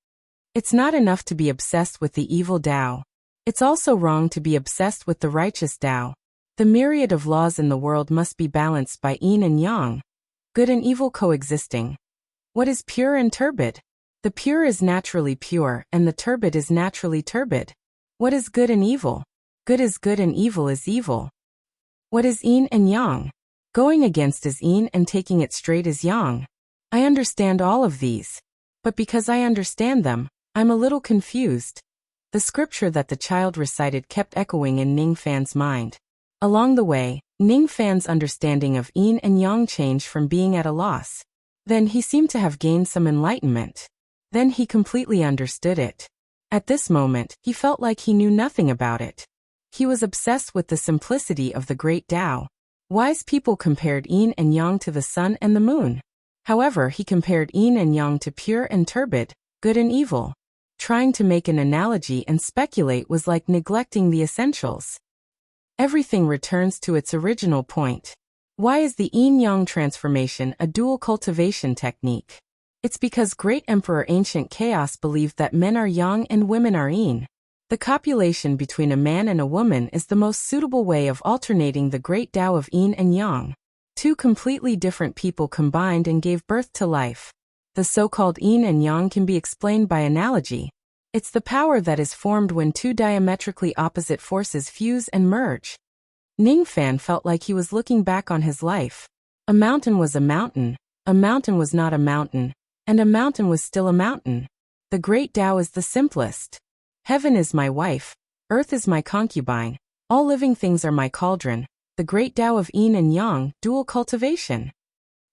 It's not enough to be obsessed with the evil Tao. It's also wrong to be obsessed with the righteous Tao. The myriad of laws in the world must be balanced by Yin and Yang, good and evil coexisting. What is pure and turbid? The pure is naturally pure, and the turbid is naturally turbid. What is good and evil? Good is good and evil is evil. What is Yin and Yang? Going against is Yin and taking it straight is Yang. I understand all of these. But because I understand them, I'm a little confused. The scripture that the child recited kept echoing in Ning Fan's mind. Along the way, Ning Fan's understanding of Yin and Yang changed from being at a loss. Then he seemed to have gained some enlightenment. Then he completely understood it. At this moment, he felt like he knew nothing about it. He was obsessed with the simplicity of the great Tao. Wise people compared Yin and Yang to the sun and the moon. However, he compared Yin and Yang to pure and turbid, good and evil. Trying to make an analogy and speculate was like neglecting the essentials. Everything returns to its original point. Why is the yin-yang transformation a dual cultivation technique? It's because great Emperor Ancient Chaos believed that men are yang and women are yin. The copulation between a man and a woman is the most suitable way of alternating the great Tao of yin and yang. Two completely different people combined and gave birth to life. The so-called yin and yang can be explained by analogy. It's the power that is formed when two diametrically opposite forces fuse and merge. Ning Fan felt like he was looking back on his life. A mountain was a mountain was not a mountain, and a mountain was still a mountain. The great Tao is the simplest. Heaven is my wife, earth is my concubine, all living things are my cauldron. The great Tao of yin and yang, dual cultivation.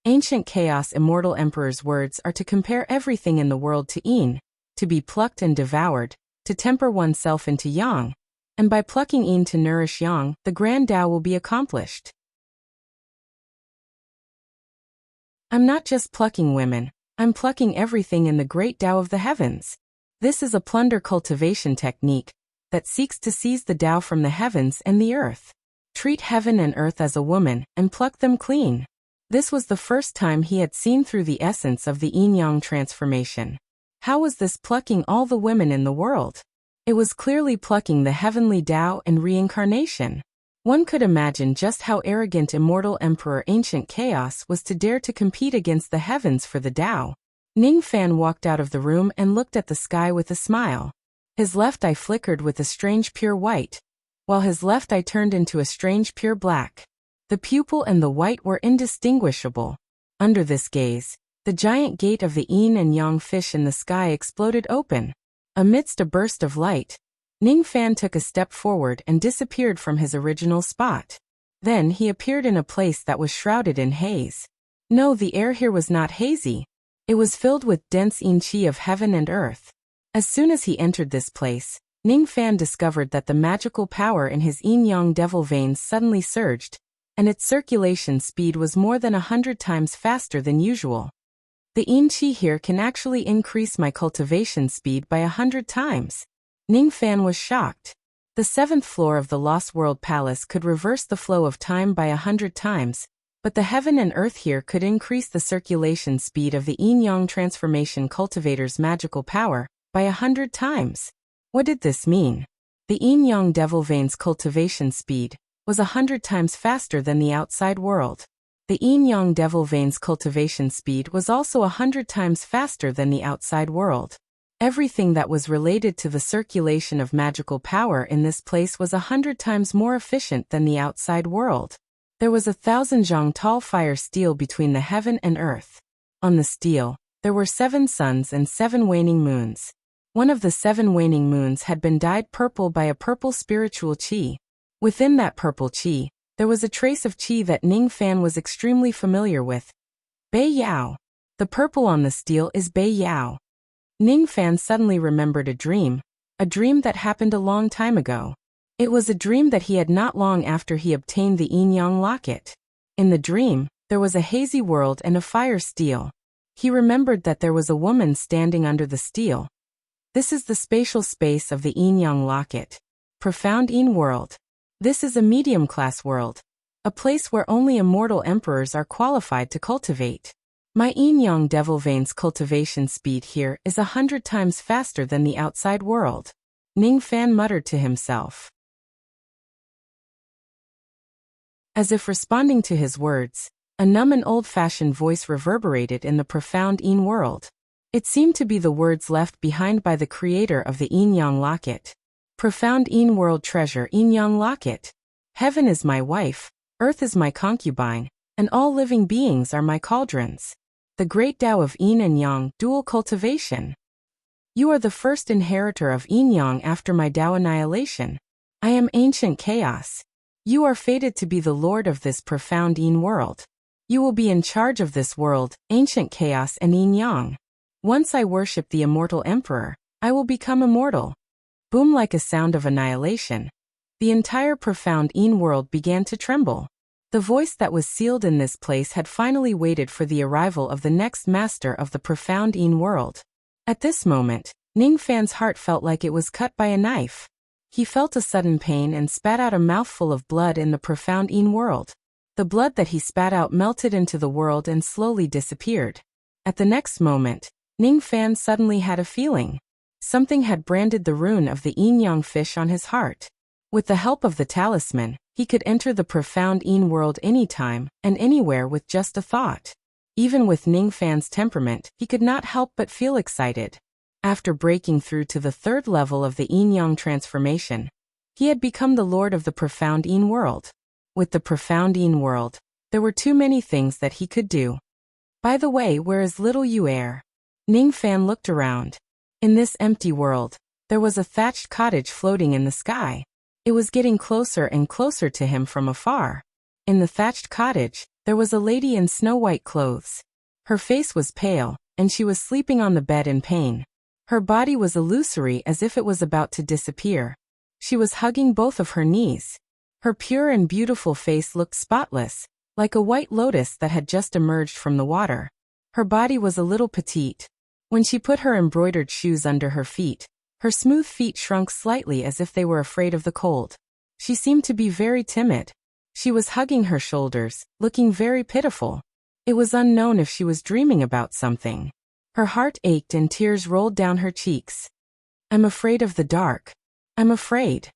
Ancient Chaos Immortal Emperor's words are to compare everything in the world to yin, to be plucked and devoured, to temper oneself into yang, and by plucking yin to nourish yang, the grand Tao will be accomplished. I'm not just plucking women, I'm plucking everything in the great Tao of the heavens. This is a plunder cultivation technique that seeks to seize the Tao from the heavens and the earth. Treat heaven and earth as a woman and pluck them clean. This was the first time he had seen through the essence of the yin-yang transformation. How was this plucking all the women in the world? It was clearly plucking the heavenly Tao and reincarnation. One could imagine just how arrogant immortal Emperor Ancient Chaos was to dare to compete against the heavens for the Tao. Ning Fan walked out of the room and looked at the sky with a smile. His left eye flickered with a strange pure white, while his left eye turned into a strange pure black. The pupil and the white were indistinguishable. Under this gaze, the giant gate of the yin and yang fish in the sky exploded open. Amidst a burst of light, Ning Fan took a step forward and disappeared from his original spot. Then he appeared in a place that was shrouded in haze. No, the air here was not hazy. It was filled with dense yin qi of heaven and earth. As soon as he entered this place, Ning Fan discovered that the magical power in his yin-yang devil veins suddenly surged, and its circulation speed was more than 100 times faster than usual. The yin qi here can actually increase my cultivation speed by 100 times. Ning Fan was shocked. The 7th floor of the Lost World Palace could reverse the flow of time by 100 times, but the heaven and earth here could increase the circulation speed of the yin-yang transformation cultivator's magical power by 100 times. What did this mean? The yin-yang devil veins cultivation speed was 100 times faster than the outside world. The yin-yang devil veins cultivation speed was also 100 times faster than the outside world. Everything that was related to the circulation of magical power in this place was 100 times more efficient than the outside world. There was 1,000 zhang tall fire steel between the heaven and earth. On the steel, there were 7 suns and 7 waning moons. One of the 7 waning moons had been dyed purple by a purple spiritual qi. Within that purple qi, there was a trace of qi that Ning Fan was extremely familiar with. Bei Yao. The purple on the steel is Bei Yao. Ning Fan suddenly remembered a dream that happened a long time ago. It was a dream that he had not long after he obtained the yin-yang locket. In the dream, there was a hazy world and a fire steel. He remembered that there was a woman standing under the steel. This is the spatial space of the yin-yang locket. Profound yin world. This is a medium-class world, a place where only immortal emperors are qualified to cultivate. My yin-yang devil veins cultivation speed here is 100 times faster than the outside world. Ning Fan muttered to himself. As if responding to his words, a numb and old-fashioned voice reverberated in the profound yin world. It seemed to be the words left behind by the creator of the yin-yang locket. Profound yin world treasure yin-yang locket. Heaven is my wife, earth is my concubine, and all living beings are my cauldrons. The great Tao of yin and yang, dual cultivation. You are the first inheritor of yin-yang after my Tao annihilation. I am ancient chaos. You are fated to be the lord of this profound yin world. You will be in charge of this world, ancient chaos and yin-yang. Once I worship the immortal emperor, I will become immortal. Boom, like a sound of annihilation. The entire profound yin world began to tremble. The voice that was sealed in this place had finally waited for the arrival of the next master of the profound yin world. At this moment, Ning Fan's heart felt like it was cut by a knife. He felt a sudden pain and spat out a mouthful of blood in the profound yin world. The blood that he spat out melted into the world and slowly disappeared. At the next moment, Ning Fan suddenly had a feeling. Something had branded the rune of the yin-yang fish on his heart. With the help of the talisman, he could enter the profound yin world anytime and anywhere with just a thought. Even with Ning Fan's temperament, he could not help but feel excited. After breaking through to the 3rd level of the yin-yang transformation, he had become the lord of the profound yin world. With the profound yin world, there were too many things that he could do. By the way, where is little Yu Air? Ning Fan looked around. In this empty world, there was a thatched cottage floating in the sky. It was getting closer and closer to him from afar. In the thatched cottage, there was a lady in snow-white clothes. Her face was pale, and she was sleeping on the bed in pain. Her body was illusory as if it was about to disappear. She was hugging both of her knees. Her pure and beautiful face looked spotless, like a white lotus that had just emerged from the water. Her body was a little petite. When she put her embroidered shoes under her feet, her smooth feet shrunk slightly as if they were afraid of the cold. She seemed to be very timid. She was hugging her shoulders, looking very pitiful. It was unknown if she was dreaming about something. Her heart ached and tears rolled down her cheeks. I'm afraid of the dark. I'm afraid.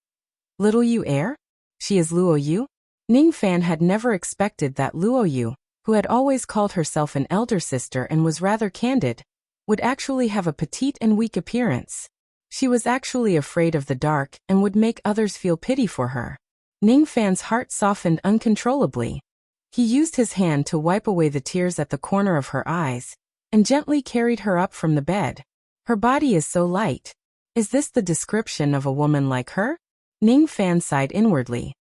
Little Yu Air? She is Luo Yu? Ning Fan had never expected that Luo Yu, who had always called herself an elder sister and was rather candid, would actually have a petite and weak appearance. She was actually afraid of the dark and would make others feel pity for her. Ning Fan's heart softened uncontrollably. He used his hand to wipe away the tears at the corner of her eyes, and gently carried her up from the bed. Her body is so light. Is this the description of a woman like her? Ning Fan sighed inwardly.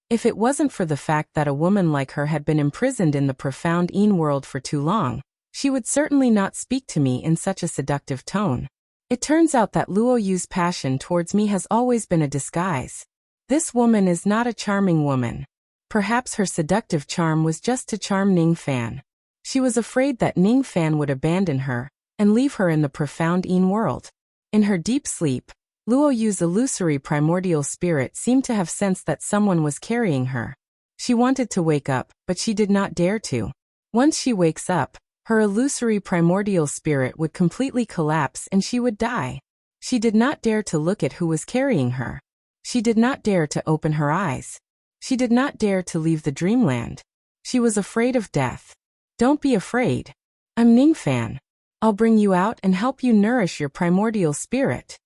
If it wasn't for the fact that a woman like her had been imprisoned in the profound Yin world for too long, she would certainly not speak to me in such a seductive tone. It turns out that Luo Yu's passion towards me has always been a disguise. This woman is not a charming woman. Perhaps her seductive charm was just to charm Ning Fan. She was afraid that Ning Fan would abandon her and leave her in the profound Yin world. In her deep sleep, Luo Yu's illusory primordial spirit seemed to have sensed that someone was carrying her. She wanted to wake up, but she did not dare to. Once she wakes up, her illusory primordial spirit would completely collapse and she would die. She did not dare to look at who was carrying her. She did not dare to open her eyes. She did not dare to leave the dreamland. She was afraid of death. Don't be afraid. I'm Ning Fan. I'll bring you out and help you nourish your primordial spirit.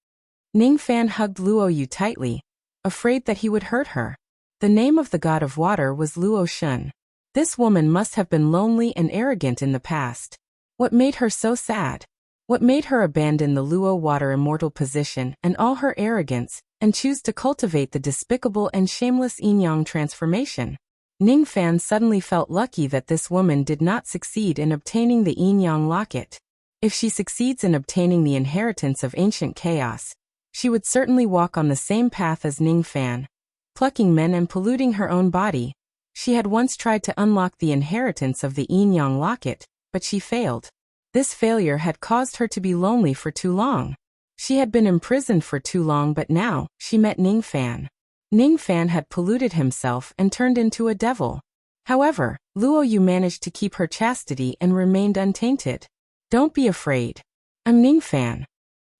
Ning Fan hugged Luo Yu tightly, afraid that he would hurt her. The name of the god of water was Luo Shun. This woman must have been lonely and arrogant in the past. What made her so sad? What made her abandon the Luo water immortal position and all her arrogance, and choose to cultivate the despicable and shameless yin-yang transformation? Ning Fan suddenly felt lucky that this woman did not succeed in obtaining the yin-yang locket. If she succeeds in obtaining the inheritance of ancient chaos, she would certainly walk on the same path as Ning Fan, plucking men and polluting her own body. She had once tried to unlock the inheritance of the yin-yang locket, but she failed. This failure had caused her to be lonely for too long. She had been imprisoned for too long, but now she met Ning Fan. Ning Fan had polluted himself and turned into a devil. However, Luo Yu managed to keep her chastity and remained untainted. Don't be afraid. I'm Ning Fan.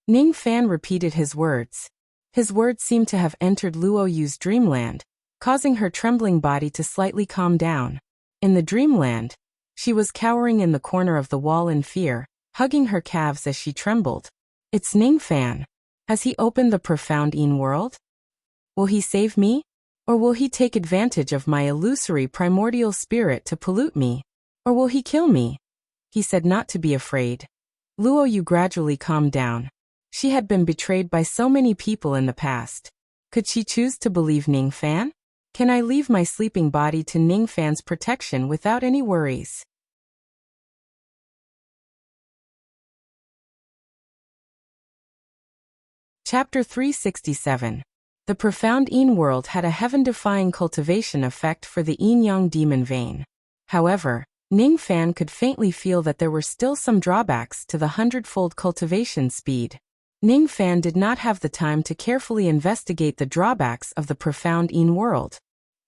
Ning Fan repeated his words. His words seemed to have entered Luo Yu's dreamland, causing her trembling body to slightly calm down. In the dreamland, she was cowering in the corner of the wall in fear, hugging her calves as she trembled. It's Ning Fan. Has he opened the profound Yin world? Will he save me? Or will he take advantage of my illusory primordial spirit to pollute me? Or will he kill me? He said not to be afraid. Luo Yu gradually calmed down. She had been betrayed by so many people in the past. Could she choose to believe Ning Fan? Can I leave my sleeping body to Ning Fan's protection without any worries? Chapter 367. The profound Yin world had a heaven-defying cultivation effect for the yin-yang demon vein. However, Ning Fan could faintly feel that there were still some drawbacks to the hundredfold cultivation speed. Ning Fan did not have the time to carefully investigate the drawbacks of the profound Yin world.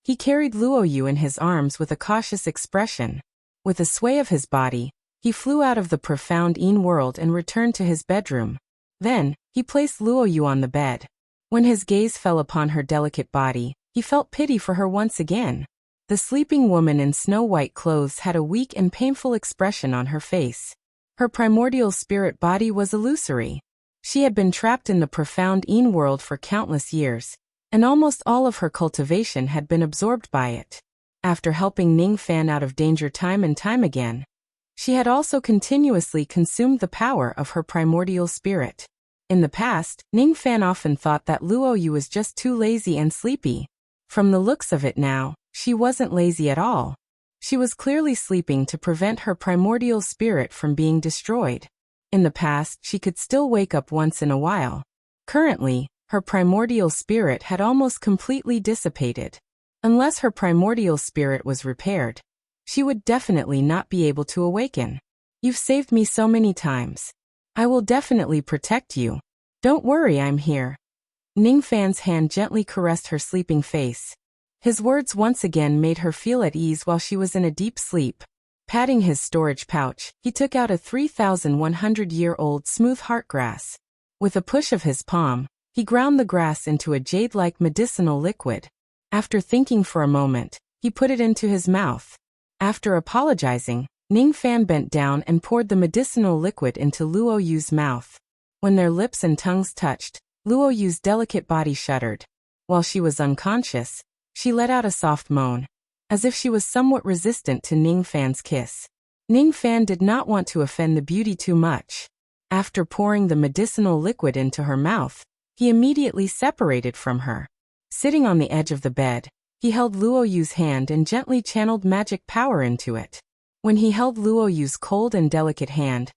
He carried Luo Yu in his arms with a cautious expression. With a sway of his body, he flew out of the profound Yin world and returned to his bedroom. Then, he placed Luo Yu on the bed. When his gaze fell upon her delicate body, he felt pity for her once again. The sleeping woman in snow-white clothes had a weak and painful expression on her face. Her primordial spirit body was illusory. She had been trapped in the profound Yin world for countless years, and almost all of her cultivation had been absorbed by it. After helping Ning Fan out of danger time and time again, she had also continuously consumed the power of her primordial spirit. In the past, Ning Fan often thought that Luo Yu was just too lazy and sleepy. From the looks of it now, she wasn't lazy at all. She was clearly sleeping to prevent her primordial spirit from being destroyed. In the past, she could still wake up once in a while. Currently, her primordial spirit had almost completely dissipated. Unless her primordial spirit was repaired, she would definitely not be able to awaken. You've saved me so many times. I will definitely protect you. Don't worry, I'm here. Ning Fan's hand gently caressed her sleeping face. His words once again made her feel at ease while she was in a deep sleep. Patting his storage pouch, he took out a 3,100-year-old smooth heartgrass. With a push of his palm, he ground the grass into a jade-like medicinal liquid. After thinking for a moment, he put it into his mouth. After apologizing, Ning Fan bent down and poured the medicinal liquid into Luo Yu's mouth. When their lips and tongues touched, Luo Yu's delicate body shuddered. While she was unconscious, she let out a soft moan, as if she was somewhat resistant to Ning Fan's kiss. Ning Fan did not want to offend the beauty too much. After pouring the medicinal liquid into her mouth, he immediately separated from her. Sitting on the edge of the bed, he held Luo Yu's hand and gently channeled magic power into it. When he held Luo Yu's cold and delicate hand,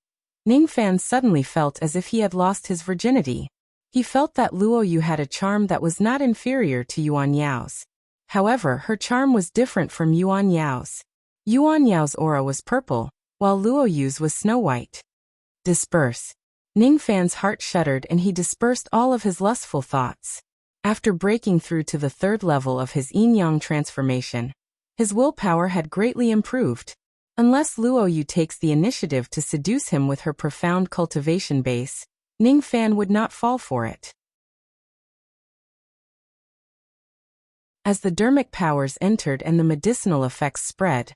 Ning Fan suddenly felt as if he had lost his virginity. He felt that Luo Yu had a charm that was not inferior to Yuan Yao's. However, her charm was different from Yuan Yao's. Yuan Yao's aura was purple, while Luo Yu's was snow white. Disperse. Ning Fan's heart shuddered and he dispersed all of his lustful thoughts. After breaking through to the third level of his yin-yang transformation, his willpower had greatly improved. Unless Luo Yu takes the initiative to seduce him with her profound cultivation base, Ning Fan would not fall for it. As the dermic powers entered and the medicinal effects spread,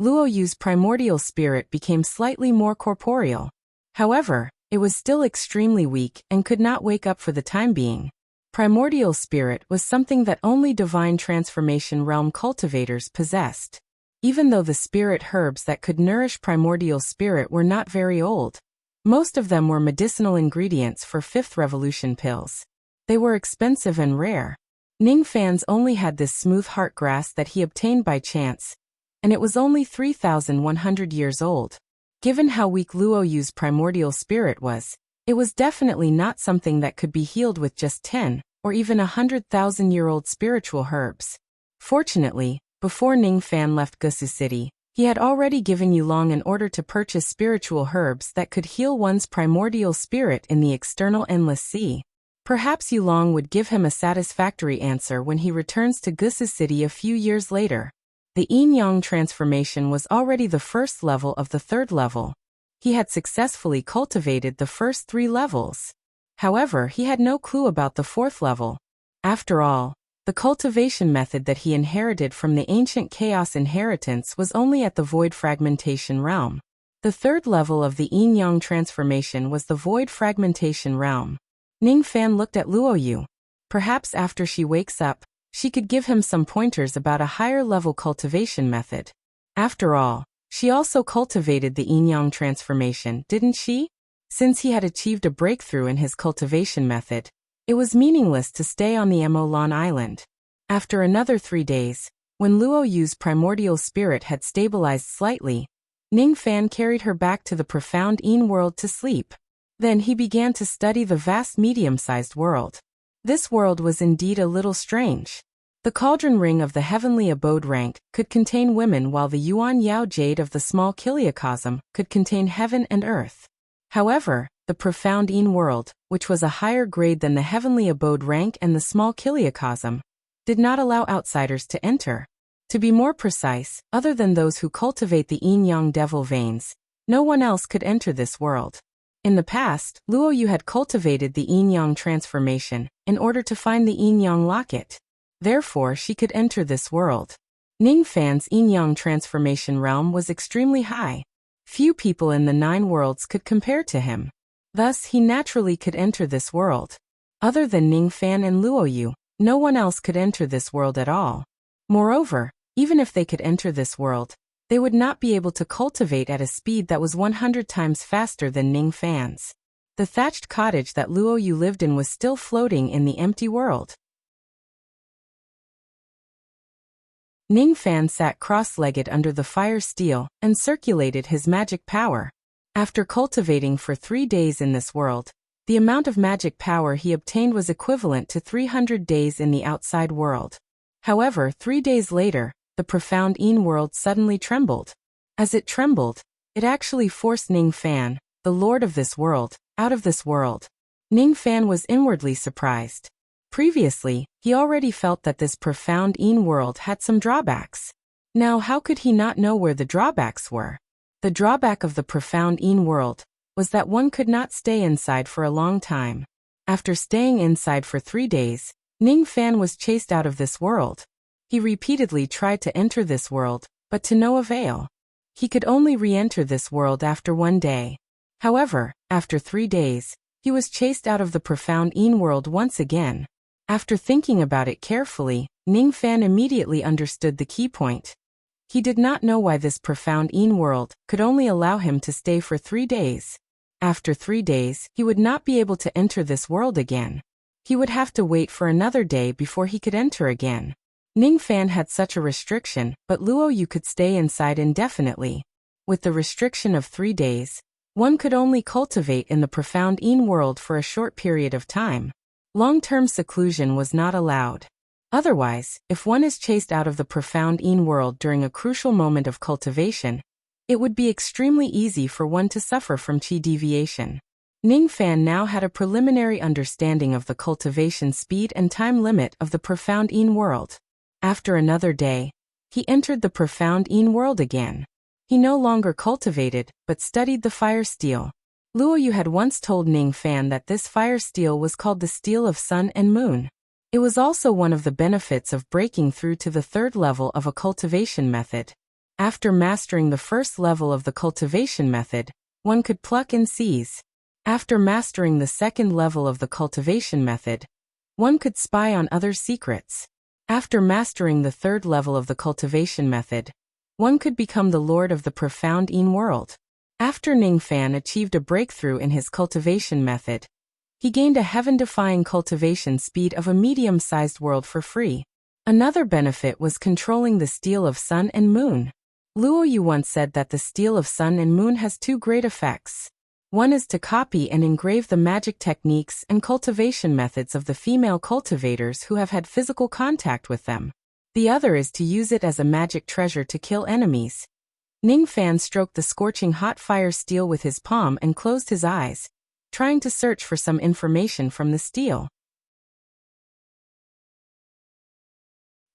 Luo Yu's primordial spirit became slightly more corporeal. However, it was still extremely weak and could not wake up for the time being. Primordial spirit was something that only divine transformation realm cultivators possessed. Even though the spirit herbs that could nourish primordial spirit were not very old, most of them were medicinal ingredients for fifth revolution pills. They were expensive and rare. Ning Fan's only had this smooth heart grass that he obtained by chance, and it was only 3,100 years old. Given how weak Luo Yu's primordial spirit was, it was definitely not something that could be healed with just 10 or even 100,000-year-old spiritual herbs. Fortunately, before Ning Fan left Gusu City, he had already given Yulong an order to purchase spiritual herbs that could heal one's primordial spirit in the external endless sea. Perhaps Yulong would give him a satisfactory answer when he returns to Gusu City a few years later. The yin-yang transformation was already the first level of the third level. He had successfully cultivated the first 3 levels. However, he had no clue about the 4th level. After all, the cultivation method that he inherited from the ancient chaos inheritance was only at the void fragmentation realm. The 3rd level of the yin-yang transformation was the void fragmentation realm. Ning Fan looked at Luo Yu. Perhaps after she wakes up, she could give him some pointers about a higher level cultivation method. After all, she also cultivated the yin-yang transformation, didn't she? Since he had achieved a breakthrough in his cultivation method, it was meaningless to stay on the Emolan Island. After another 3 days, when Luo Yu's primordial spirit had stabilized slightly, Ning Fan carried her back to the profound Yin world to sleep. Then he began to study the vast medium-sized world. This world was indeed a little strange. The cauldron ring of the heavenly abode rank could contain women, while the Yuan Yao jade of the small Kiliacosm could contain heaven and earth. However, the profound Yin world, which was a higher grade than the heavenly abode rank and the small Kiliacosm, did not allow outsiders to enter. To be more precise, other than those who cultivate the yin-yang devil veins, no one else could enter this world. In the past, Luo Yu had cultivated the yin-yang transformation in order to find the yin-yang locket. Therefore, she could enter this world. Ning Fan's yin-yang transformation realm was extremely high. Few people in the 9 worlds could compare to him. Thus, he naturally could enter this world. Other than Ning Fan and Luo Yu, no one else could enter this world at all. Moreover, even if they could enter this world, they would not be able to cultivate at a speed that was 100 times faster than Ning Fan's. The thatched cottage that Luo Yu lived in was still floating in the empty world. Ning Fan sat cross-legged under the fire steel and circulated his magic power. After cultivating for 3 days in this world, the amount of magic power he obtained was equivalent to 300 days in the outside world. However, 3 days later, the profound Yin world suddenly trembled. As it trembled, it actually forced Ning Fan, the lord of this world, out of this world. Ning Fan was inwardly surprised. Previously, he already felt that this profound Yin world had some drawbacks. Now, how could he not know where the drawbacks were? The drawback of the profound Yin world was that one could not stay inside for a long time. After staying inside for 3 days, Ning Fan was chased out of this world. He repeatedly tried to enter this world, but to no avail. He could only re-enter this world after 1 day. However, after 3 days, He was chased out of the profound Yin world once again. After thinking about it carefully, Ning Fan immediately understood the key point. He did not know why this profound Yin world could only allow him to stay for 3 days. After 3 days, he would not be able to enter this world again. He would have to wait for another day before he could enter again. Ning Fan had such a restriction, but Luo Yu could stay inside indefinitely. With the restriction of 3 days, one could only cultivate in the profound Yin world for a short period of time. Long-term seclusion was not allowed. Otherwise, if one is chased out of the profound Yin world during a crucial moment of cultivation, it would be extremely easy for one to suffer from qi deviation. Ning Fan now had a preliminary understanding of the cultivation speed and time limit of the profound Yin world. After another day, he entered the profound Yin world again. He no longer cultivated, but studied the fire steel. Luo Yu had once told Ning Fan that this fire steel was called the steel of sun and moon. It was also one of the benefits of breaking through to the 3rd level of a cultivation method. After mastering the 1st level of the cultivation method, one could pluck and seize. After mastering the 2nd level of the cultivation method, one could spy on others' secrets. After mastering the 3rd level of the cultivation method, one could become the lord of the profound Yin world. After Ning Fan achieved a breakthrough in his cultivation method, he gained a heaven-defying cultivation speed of a medium-sized world for free. Another benefit was controlling the steel of sun and moon. Luo Yu once said that the steel of sun and moon has 2 great effects. One is to copy and engrave the magic techniques and cultivation methods of the female cultivators who have had physical contact with them. The other is to use it as a magic treasure to kill enemies. Ning Fan stroked the scorching hot fire steel with his palm and closed his eyes, trying to search for some information from the steel.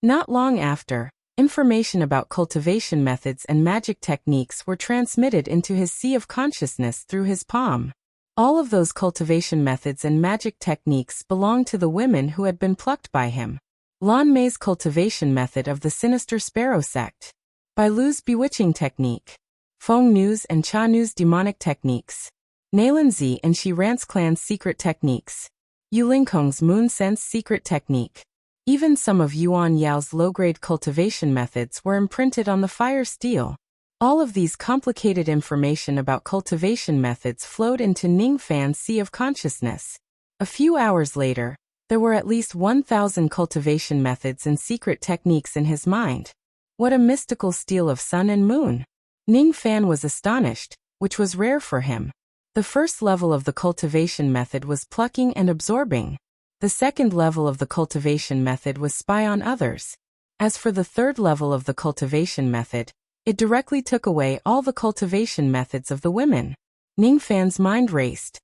Not long after, information about cultivation methods and magic techniques were transmitted into his sea of consciousness through his palm. All of those cultivation methods and magic techniques belonged to the women who had been plucked by him. Lan Mei's cultivation method of the sinister sparrow sect. Bai Lu's bewitching technique. Feng Nu's and Cha Nu's demonic techniques. Nailan Zi and Shi Ran's clan's secret techniques. Yu Lingkong's moon sense secret technique. Even some of Yuan Yao's low-grade cultivation methods were imprinted on the fire steel. All of these complicated information about cultivation methods flowed into Ning Fan's sea of consciousness. A few hours later, there were at least 1,000 cultivation methods and secret techniques in his mind. What a mystical steel of sun and moon! Ning Fan was astonished, which was rare for him. The 1st level of the cultivation method was plucking and absorbing. The 2nd level of the cultivation method was spy on others. As for the 3rd level of the cultivation method, it directly took away all the cultivation methods of the women. Ning Fan's mind raced.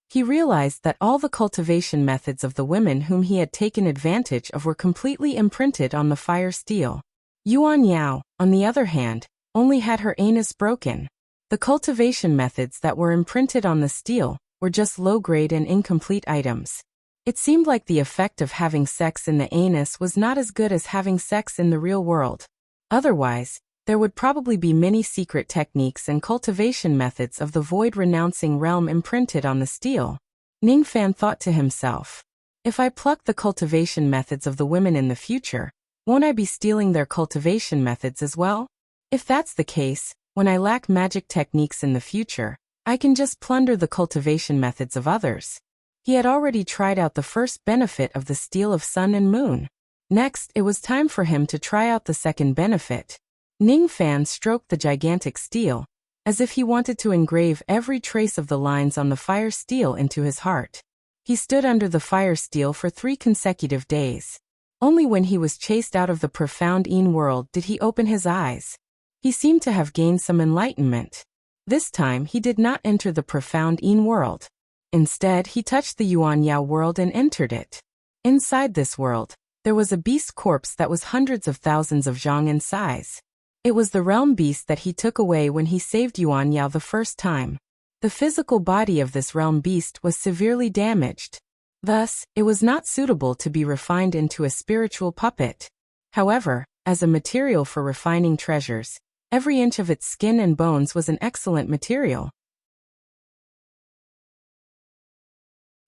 He realized that all the cultivation methods of the women whom he had taken advantage of were completely imprinted on the fire steel. Yuan Yao, on the other hand, only had her anus broken. The cultivation methods that were imprinted on the steel were just low-grade and incomplete items. It seemed like the effect of having sex in the anus was not as good as having sex in the real world. Otherwise, there would probably be many secret techniques and cultivation methods of the void-renouncing realm imprinted on the steel. Ning Fan thought to himself, if I pluck the cultivation methods of the women in the future, won't I be stealing their cultivation methods as well? If that's the case, when I lack magic techniques in the future, I can just plunder the cultivation methods of others. He had already tried out the first benefit of the steel of sun and moon. Next, it was time for him to try out the second benefit. Ning Fan stroked the gigantic steel, as if he wanted to engrave every trace of the lines on the fire steel into his heart. He stood under the fire steel for 3 consecutive days. Only when he was chased out of the profound Yin world did he open his eyes. He seemed to have gained some enlightenment. This time he did not enter the profound Yin world. Instead, he touched the Yuan Yao world and entered it. Inside this world, there was a beast corpse that was hundreds of thousands of zhang in size. It was the realm beast that he took away when he saved Yuan Yao the first time. The physical body of this realm beast was severely damaged. Thus, it was not suitable to be refined into a spiritual puppet. However, as a material for refining treasures, every inch of its skin and bones was an excellent material.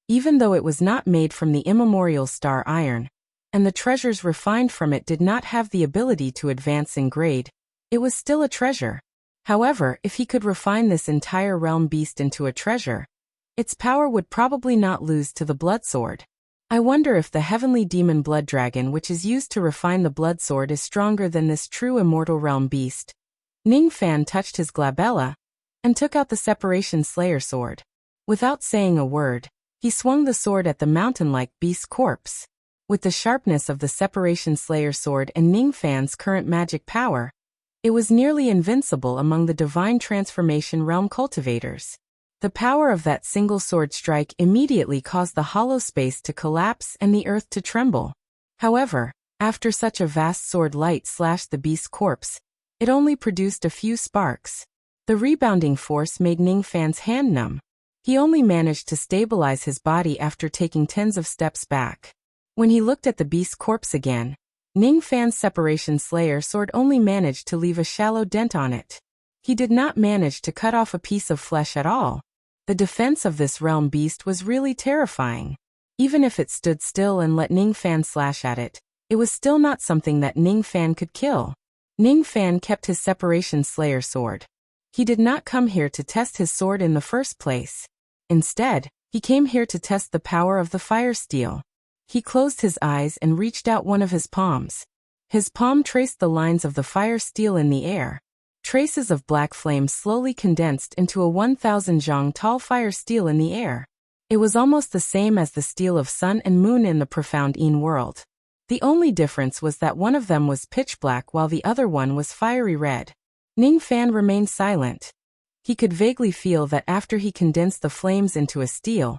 Even though it was not made from the immemorial star iron, and the treasures refined from it did not have the ability to advance in grade, it was still a treasure. However, if he could refine this entire realm beast into a treasure, its power would probably not lose to the blood sword. I wonder if the heavenly demon blood dragon which is used to refine the blood sword is stronger than this true immortal realm beast. Ning Fan touched his glabella and took out the separation slayer sword. Without saying a word, he swung the sword at the mountain-like beast's corpse. With the sharpness of the separation slayer sword and Ning Fan's current magic power, it was nearly invincible among the divine transformation realm cultivators. The power of that single sword strike immediately caused the hollow space to collapse and the earth to tremble. However, after such a vast sword light slashed the beast's corpse, it only produced a few sparks. The rebounding force made Ning Fan's hand numb. He only managed to stabilize his body after taking tens of steps back. When he looked at the beast's corpse again, Ning Fan's separation slayer sword only managed to leave a shallow dent on it. He did not manage to cut off a piece of flesh at all. The defense of this realm beast was really terrifying. Even if it stood still and let Ning Fan slash at it, it was still not something that Ning Fan could kill. Ning Fan kept his separation slayer sword. He did not come here to test his sword in the first place. Instead, he came here to test the power of the fire steel. He closed his eyes and reached out one of his palms. His palm traced the lines of the fire steel in the air. Traces of black flame slowly condensed into a 1,000 zhang tall fire steel in the air. It was almost the same as the steel of sun and moon in the profound Yin world. The only difference was that one of them was pitch black while the other one was fiery red. Ning Fan remained silent. He could vaguely feel that after he condensed the flames into a steel,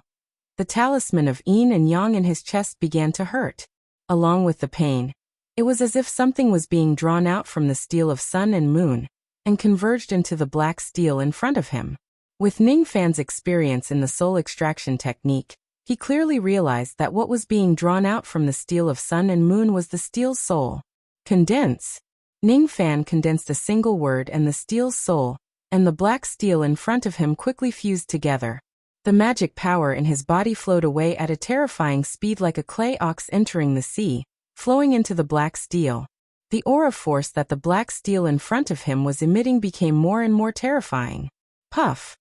the talisman of yin and yang in his chest began to hurt. Along with the pain, it was as if something was being drawn out from the steel of sun and moon, and converged into the black steel in front of him. With Ning Fan's experience in the soul extraction technique, he clearly realized that what was being drawn out from the steel of sun and moon was the steel's soul. Condense. Ning Fan condensed a single word and the steel's soul, and the black steel in front of him quickly fused together. The magic power in his body flowed away at a terrifying speed like a clay ox entering the sea, flowing into the black steel. The aura force that the black steel in front of him was emitting became more and more terrifying. Puff.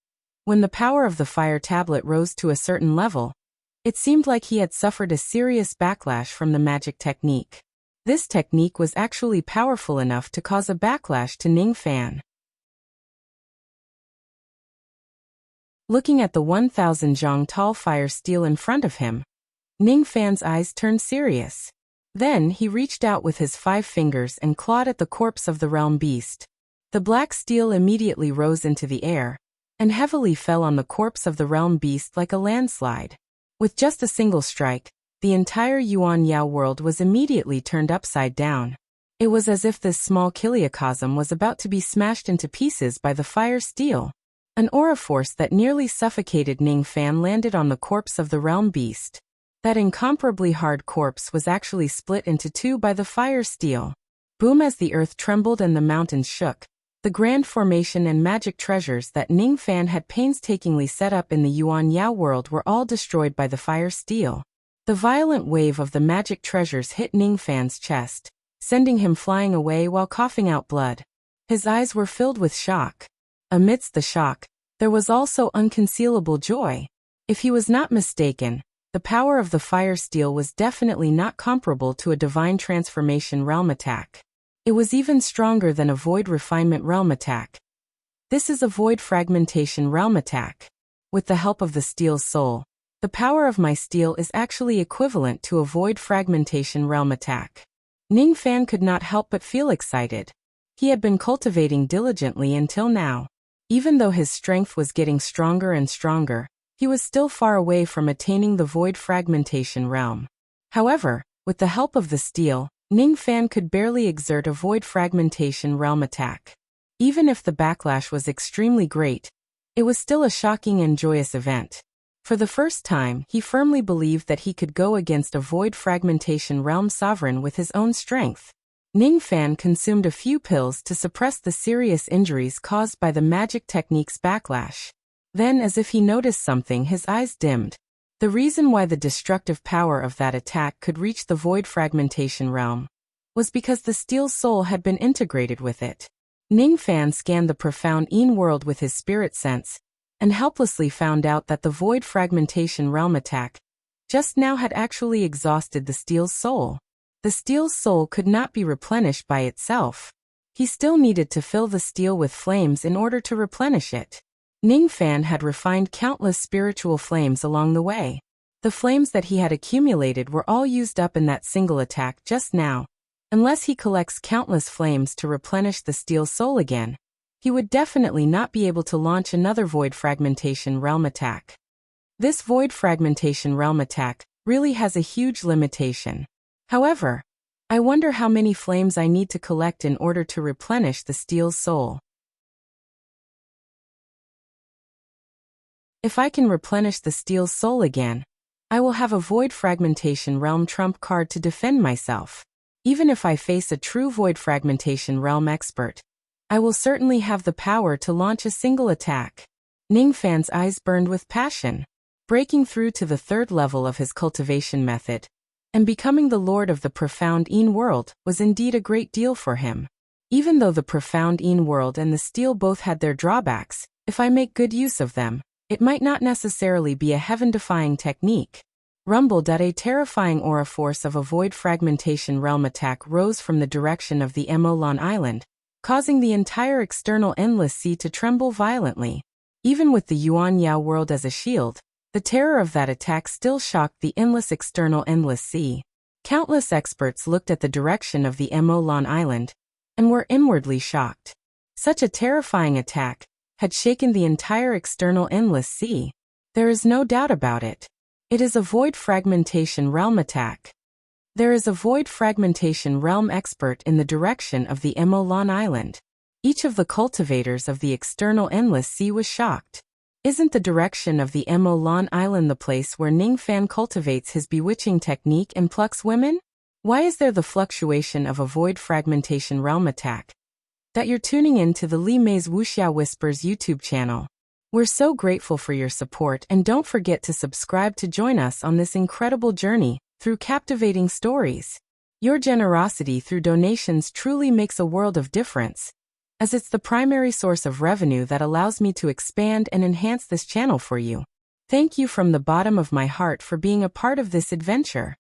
When the power of the fire tablet rose to a certain level, it seemed like he had suffered a serious backlash from the magic technique. This technique was actually powerful enough to cause a backlash to Ning Fan. Looking at the 1,000 zhang tall fire steel in front of him, Ning Fan's eyes turned serious. Then he reached out with his 5 fingers and clawed at the corpse of the realm beast. The black steel immediately rose into the air, and heavily fell on the corpse of the realm beast like a landslide. With just a single strike, the entire Yuan Yao world was immediately turned upside down. It was as if this small chiliocosm was about to be smashed into pieces by the fire steel. An aura force that nearly suffocated Ning Fan landed on the corpse of the realm beast. That incomparably hard corpse was actually split into 2 by the fire steel. Boom! As the earth trembled and the mountains shook, the grand formation and magic treasures that Ning Fan had painstakingly set up in the Yuan Yao world were all destroyed by the fire steel. The violent wave of the magic treasures hit Ning Fan's chest, sending him flying away while coughing out blood. His eyes were filled with shock. Amidst the shock, there was also unconcealable joy. If he was not mistaken, the power of the fire steel was definitely not comparable to a divine transformation realm attack. It was even stronger than a void refinement realm attack. This is a void fragmentation realm attack. With the help of the steel's soul, the power of my steel is actually equivalent to a void fragmentation realm attack. Ning Fan could not help but feel excited. He had been cultivating diligently until now. Even though his strength was getting stronger and stronger, he was still far away from attaining the void fragmentation realm. However, with the help of the steel, Ning Fan could barely exert a void fragmentation realm attack. Even if the backlash was extremely great, it was still a shocking and joyous event. For the first time, he firmly believed that he could go against a void fragmentation realm sovereign with his own strength. Ning Fan consumed a few pills to suppress the serious injuries caused by the magic technique's backlash. Then, as if he noticed something, his eyes dimmed. The reason why the destructive power of that attack could reach the void fragmentation realm was because the steel soul had been integrated with it. Ningfan scanned the profound Yin world with his spirit sense, and helplessly found out that the void fragmentation realm attack just now had actually exhausted the steel soul. The steel soul could not be replenished by itself. He still needed to fill the steel with flames in order to replenish it. Ningfan had refined countless spiritual flames along the way. The flames that he had accumulated were all used up in that single attack just now. Unless he collects countless flames to replenish the steel soul again, he would definitely not be able to launch another void fragmentation realm attack. This void fragmentation realm attack really has a huge limitation. However, I wonder how many flames I need to collect in order to replenish the steel soul. If I can replenish the steel soul again, I will have a void fragmentation realm trump card to defend myself. Even if I face a true void fragmentation realm expert, I will certainly have the power to launch a single attack. Ningfan's eyes burned with passion. Breaking through to the third level of his cultivation method and becoming the lord of the profound Yin world was indeed a great deal for him. Even though the profound Yin world and the steel both had their drawbacks, if I make good use of them, it might not necessarily be a heaven-defying technique. Rumbled at a terrifying aura force of a void fragmentation realm attack rose from the direction of the Emolan Island, causing the entire external endless sea to tremble violently. Even with the Yuan Yao world as a shield, the terror of that attack still shocked the endless external endless sea. Countless experts looked at the direction of the Emolan Island and were inwardly shocked. Such a terrifying attack had shaken the entire external endless sea. There is no doubt about it. It is a void fragmentation realm attack. There is a void fragmentation realm expert in the direction of the Emolan Island. Each of the cultivators of the external endless sea was shocked. Isn't the direction of the Emolan Island the place where Ningfan cultivates his bewitching technique and plucks women? Why is there the fluctuation of a void fragmentation realm attack? That you're tuning in to the Li Mei's Wuxia Whispers YouTube channel. We're so grateful for your support, and don't forget to subscribe to join us on this incredible journey through captivating stories. Your generosity through donations truly makes a world of difference, as it's the primary source of revenue that allows me to expand and enhance this channel for you. Thank you from the bottom of my heart for being a part of this adventure.